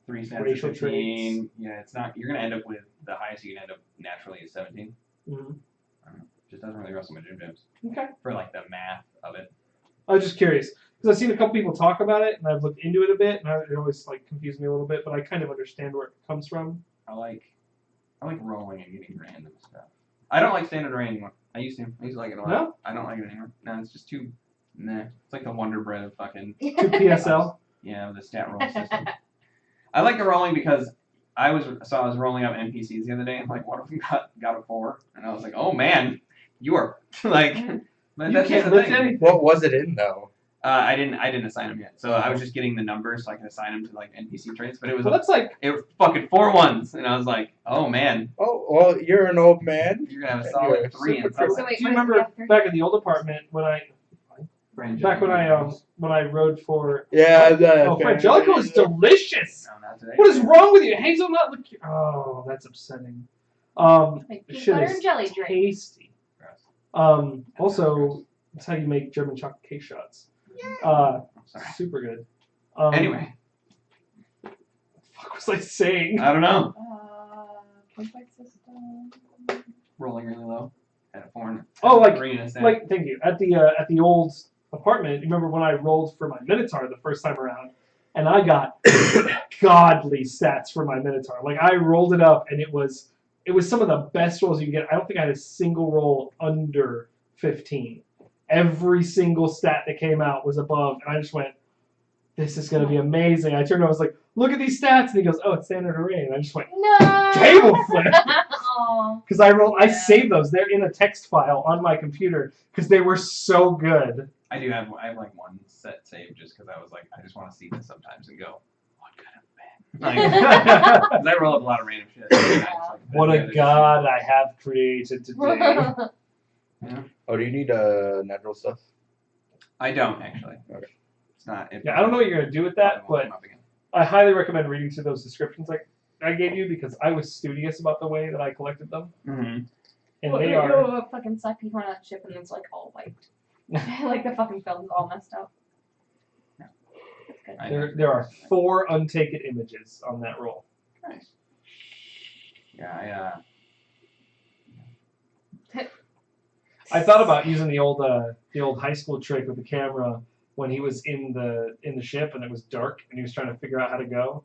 3 stats of Racial 15. traits. Yeah, it's not. You're gonna end up with the highest you can end up naturally is 17. Mm-hmm. Just doesn't really wrestle my gym jams. Okay. For like the math of it. I was just curious because I've seen a couple people talk about it, and I've looked into it a bit, and it always like confused me a little bit. But I kind of understand where it comes from. I like rolling and getting random stuff. I don't like standard array anymore. I used to like it a lot. No? I don't like it anymore. No, it's just too. Nah. It's like the Wonder Bread of fucking. 2 PSL. Yeah, the stat roll system. I like the rolling because I was rolling up NPCs the other day, and like one of them got a 4, and I was like, oh man, you are like. But You that's can't just the lift thing. anything. What was it in though? I didn't assign them yet, so I was just getting the numbers so I could assign them to like NPC traits. But it was Well, that's like it was fucking 4 1s, and I was like, oh man, Oh, well, you're an old man. you're gonna have a And solid you're 3 super and cool. something. So wait, do you what is remember the after? back in the old apartment when I rode for Yeah, Frangelico is delicious. No, not today. What is wrong with you? Hazelnut liqueur. Oh, that's upsetting. Like peanut Shit butter is and jelly drink. tasty. Gross. Also, that's how you make German chocolate cake shots. I'm sorry. Super good. Anyway, what the fuck was I saying? I don't know. Complex system. Rolling really low. Had a 4 and Oh, like- 3 and a stat. Like, thank you. At the old apartment, you remember when I rolled for my Minotaur the first time around, and I got godly stats for my Minotaur. Like I rolled it up, and it was some of the best rolls you can get. I don't think I had a single roll under 15. Every single stat that came out was above, and I just went, "This is gonna be amazing." I turned around, I was like, "Look at these stats," and he goes, "Oh, it's standard array," and I just went, No. "Table flip." Oh. Because I Yeah. saved those. They're in a text file on my computer because they were so good. I have like one set saved just because I was like, I just want to see this sometimes and go, what kind of man? Like, 'cause I roll up a lot of random shit. What a god I have created today. Oh, do you need natural stuff? I don't actually. Okay. It's not. Yeah, I don't know what you're gonna do with that, but I highly recommend reading through those descriptions like I gave you because I was studious about the way that I collected them, Mm-hmm. and Well, they you are. know what fucking suck people on that ship and it's like all wiped. Like the fucking film's all messed up. Yeah. That's good. There are 4 untaken images on that roll. Nice. Yeah, I thought about using the old high school trick with the camera when he was in the ship and it was dark and he was trying to figure out how to go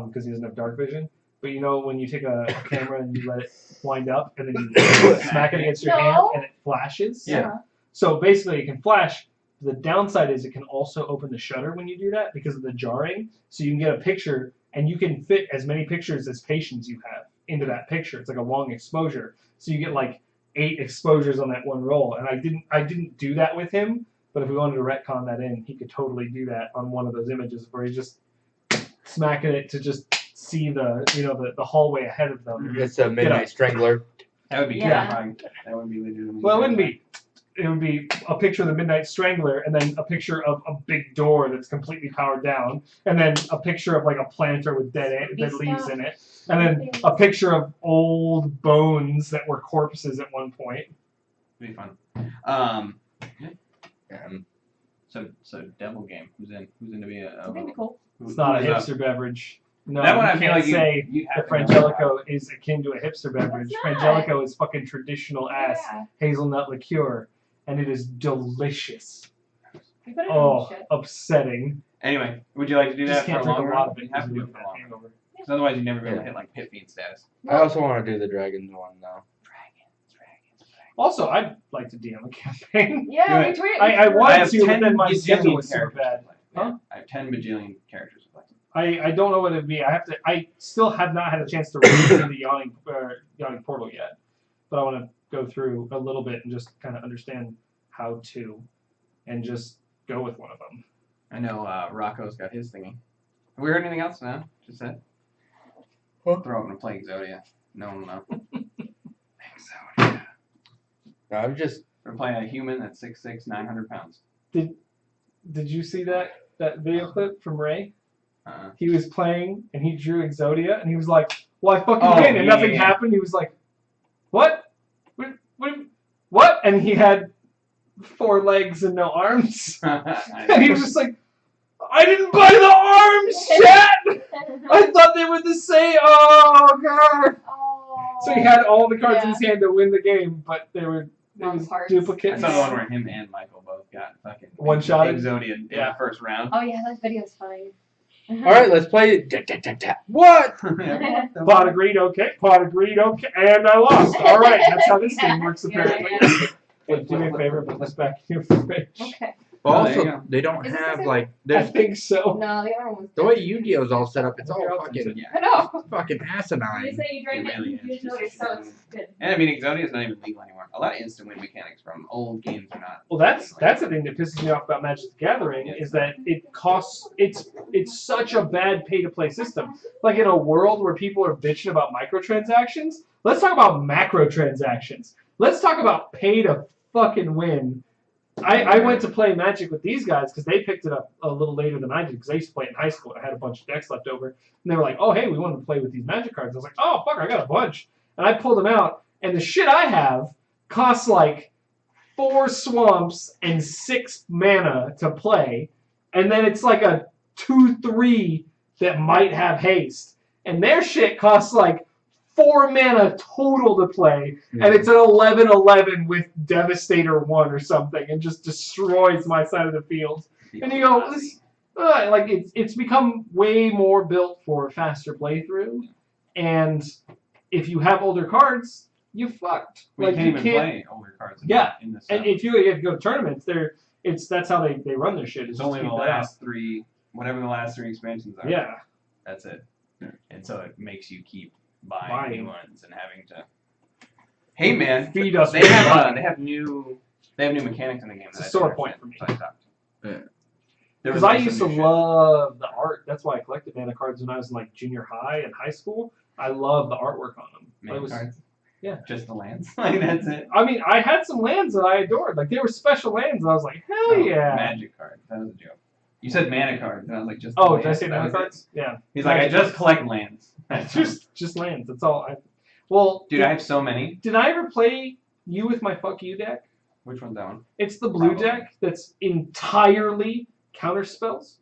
because he doesn't have dark vision. But you know when you take a camera and you let it wind up and then you smack it against your hand and it flashes. Yeah. So basically it can flash. The downside is it can also open the shutter when you do that because of the jarring. So you can get a picture and you can fit as many pictures as patients you have into that picture. It's like a long exposure. So you get like 8 exposures on that one roll. And I didn't do that with him, but if we wanted to retcon that in, he could totally do that on one of those images where he's just smacking it to just see the hallway ahead of them. It's a Midnight Strangler. that would be Yeah. terrifying. That would be legitimately. Well, it wouldn't terrifying. be. It would be a picture of the Midnight Strangler, and then a picture of a big door that's completely powered down, and then a picture of like a planter with dead leaves in it, and then a picture of old bones that were corpses at one point. It'd be fun. Um, So Devil Game. Who's in to be a? That'd be cool. It's not a who's up? hipster beverage. No, That one you I feel can't like say you'd that have to know. Frangelico is akin to a hipster beverage. It's not. Frangelico is fucking traditional ass Yeah. hazelnut liqueur, and it is delicious. You put it Oh, in shit. upsetting. Anyway, would you like to do Just that can't for a drink long a lot run? of it You have to do it because for of a long run. hangover. Because otherwise, you'd never be able to Yeah. hit like pit fiend status. I also want to do the Dragons one now. Also, I'd like to DM a campaign. Yeah, Do we it. tweeted. I wanted I have to, but 10 then my schedule bajillion was so characters. bad. Yeah, Huh? I have 10 bajillion characters to play. I don't know what it'd be. I still have not had a chance to read through the yawning portal yet, but I want to go through a little bit and just kind of understand how to, and just go with one of them. I know Rocco's got his thingy. Have we heard anything else now? Just said. What? Throw up in a plague Exodia. No one will know. Exodia. No, I'm just. We're playing a human that's 6'6", 900 pounds. Did you see that video clip from Ray? He was playing and he drew Exodia and he was like, "Well, I fucking Oh, win," and yeah, nothing yeah. happened. He was like, "What? What? And he had 4 legs and no arms. I And he was just like, I didn't buy the arms, chat! I thought they were the same. Oh, God. Oh. So he had all the cards in his hand to win the game, but they were Wrong parts. I duplicates. saw the one where him and Michael both got fucking One-shotted? Exodia in Yeah. the first round. Oh yeah, that video's funny. All right, let's play. What? Yeah. Pot agreed, okay. Pot agreed, okay. And I lost. All right, that's how this game works, apparently. Yeah. Hey, do me a favor, put this back in your fridge. Okay. But Oh, there you also, go. they don't Is this have the like. I There's think so. No, the other one was. the way Yu-Gi-Oh's all set up. It's all fucking Yeah. I know. fucking You asinine. say you drank It it, really you is didn't notice, just so a it's good. And I mean, Exodia is not even legal anymore. A lot of instant win mechanics from old games are not. Well, that's the thing that pisses me off about Magic the Gathering is that it costs. It's such a bad pay-to-play system. Like in a world where people are bitching about microtransactions, let's talk about macrotransactions. Let's talk about pay to fucking win. I went to play Magic with these guys because they picked it up a little later than I did because I used to play it in high school. I had a bunch of decks left over, and they were like, "Oh, hey, we wanted to play with these Magic cards." I was like, "Oh, fuck, I got a bunch," and I pulled them out, and the shit I have costs like 4 swamps and 6 mana to play, and then it's like a 2/3 that might have haste, and their shit costs like 4 mana total to play, and it's an 11/11 with Devastator 1 or something, and just destroys my side of the field. And you go, like it's become way more built for a faster playthrough, and if you have older cards, you fucked. We Like can't even play older cards. Yeah, In this and if you go to tournaments, that's how they run their shit. it's Is only just the keep that last 3, whatever the last 3 expansions up. are. Yeah. That's it. And so it makes you keep buying Buying. new ones and having to. Hey man, Feed us they with have money. they have new mechanics in the game. It's a that I sore don't point understand, for me. so I stopped. Yeah. There Because was, I like, used to some new shit. love the art. That's why I collected mana cards when I was in like junior high and high school. I love the artwork on them. Mana It was, cards. yeah. Just the lands. Like that's it. I mean, I had some lands that I adored. Like they were special lands, and I was like, hell No, yeah. Magic cards. That was a joke. You said mana cards, and I was like, just. the Oh, did I lands, say that mana was it. cards? Yeah. He's like, I Magic just cards. collect lands. That's Just lands. That's all. Well, Dude, I have so many. did I ever play you with my fuck you deck? Which one's that one? It's the blue Probably. deck that's entirely counter spells.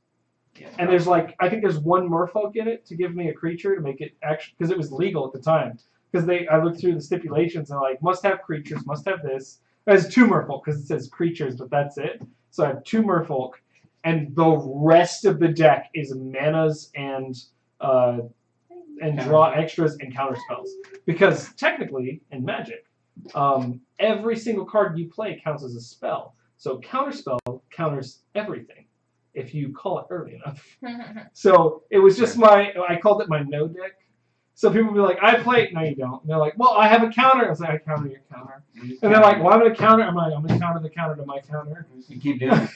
Yeah. And there's like, I think there's 1 merfolk in it to give me a creature to make it actually, because it was legal at the time. Because I looked through the stipulations and like, must have creatures, must have this. There's 2 merfolk because it says creatures, but that's it. So I have 2 merfolk, and the rest of the deck is manas and draw extras and counter spells. Because technically, in Magic, every single card you play counts as a spell. So counterspell counters everything if you call it early enough. So it was just I called it my no deck. So people would be like, I play. No, you don't. And they're like, well, I have a counter. I was like, I counter your counter. And they're like, well, I'm going to counter. I'm going to counter the counter to my counter. You keep doing it.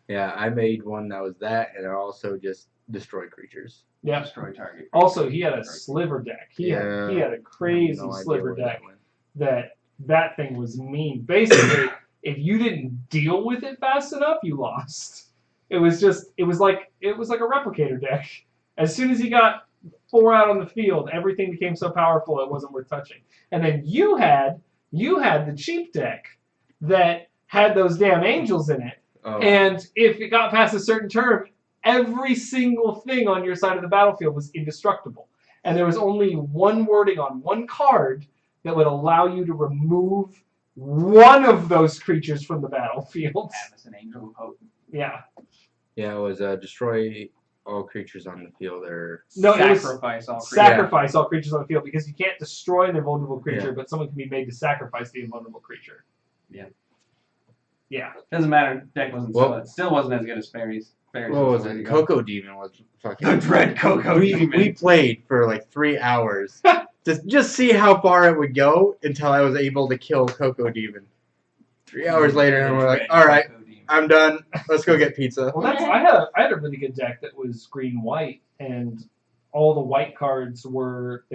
Yeah, I made one that was that, and it also just destroy creatures. Yeah. Destroy target. Also, he had a sliver deck. He had a crazy No idea sliver where that deck. went. That thing was mean. Basically, if you didn't deal with it fast enough, you lost. It was like a replicator deck. As soon as he got 4 out on the field, everything became so powerful it wasn't worth touching. And then you had the cheap deck that had those damn angels in it. Oh. And if it got past a certain term, every single thing on your side of the battlefield was indestructible. And there was only 1 wording on 1 card that would allow you to remove one of those creatures from the battlefield. An angel of hope. Yeah. Yeah, it was destroy all creatures on the field, or No, it was Sacrifice all creatures. sacrifice all creatures on the field because you can't destroy an invulnerable creature, Yeah. but someone can be made to sacrifice the invulnerable creature. Yeah. Yeah. Doesn't matter. Deck wasn't still wasn't as good as fairies. Fairies what was the way to it? go. Cocoa Demon was fucking. The dread Cocoa we Demon. played for like 3 hours to just see how far it would go until I was able to kill Cocoa Demon. 3 hours later, and we're like, all right, I'm done. Let's go get pizza. Well, I had a really good deck that was green white, and all the white cards were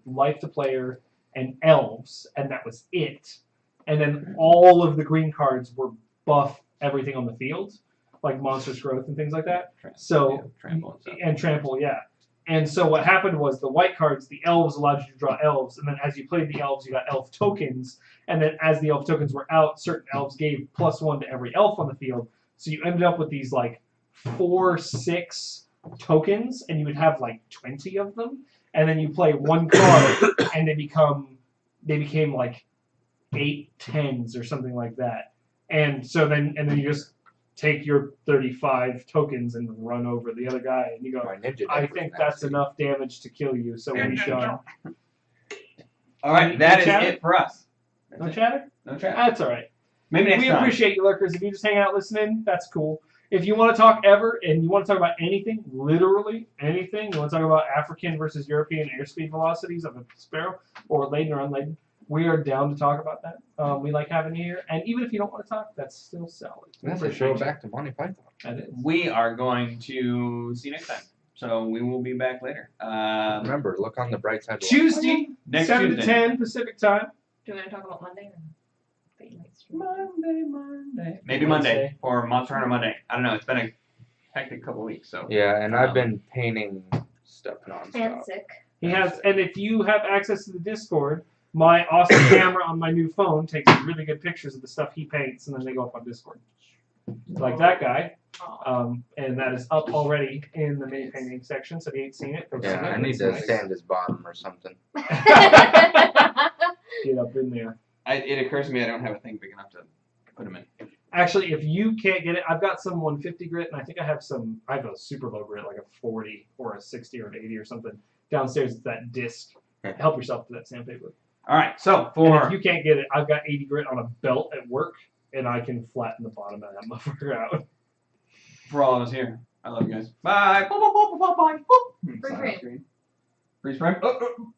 life to player and elves, and that was it. And then all of the green cards were buff everything on the field, like monstrous growth and things like that. So trample and stuff. and trample, yeah. And so what happened was the white cards, the elves allowed you to draw elves, and then as you played the elves, you got elf tokens, and then as the elf tokens were out, certain elves gave +1 to every elf on the field. So you ended up with these like 4, 6 tokens, and you would have like 20 of them, and then you play one card, and they became like 8 10s or something like that. And so then you just take your 35 tokens and run over the other guy, and you go, I think that's enough damage to kill you, so we're done. All right, that is it for us. No chatter? No chatter. That's all right. Maybe next We time. appreciate you, lurkers. If you just hang out listening, that's cool. If you want to talk ever, and you want to talk about anything, literally anything, you want to talk about African versus European airspeed velocities of a sparrow, or laden or unladen, we are down to talk about that. We like having you here, and even if you don't want to talk, that's still solid. That's a throwback to Monty Python. That is. We are going to see you next time. So we will be back later. Remember, look on the bright side. Tuesday, Next 7 to Tuesday. 10 Pacific time. Do you want to talk about Monday? Or that you might stream? Monday. Maybe Monday or Monster Hunter Monday. I don't know. It's been a hectic couple of weeks. So Yeah, and I've been painting stuff nonstop. And sick. He has, and if you have access to the Discord, my awesome camera on my new phone takes really good pictures of the stuff he paints, and then they go up on Discord. Like that guy. And that is up already in the mini painting section, so if you ain't seen it, go see Yeah, it. I need It's to nice. sand his bottom or something. Get up in there. it occurs to me I don't have a thing big enough to put them in. Actually, if you can't get it, I've got some 150 grit, and I think I have a super low grit, like a 40 or a 60 or an 80 or something. Downstairs, it's that disc. Help yourself to that sandpaper. All right. So And for if you can't get it, I've got 80 grit on a belt at work, and I can flatten the bottom of that motherfucker out. for all of us here, I love you guys. Bye. Bye. Bye. Bye. Bye. Bye. Freeze frame. Freeze frame. Oh, oh.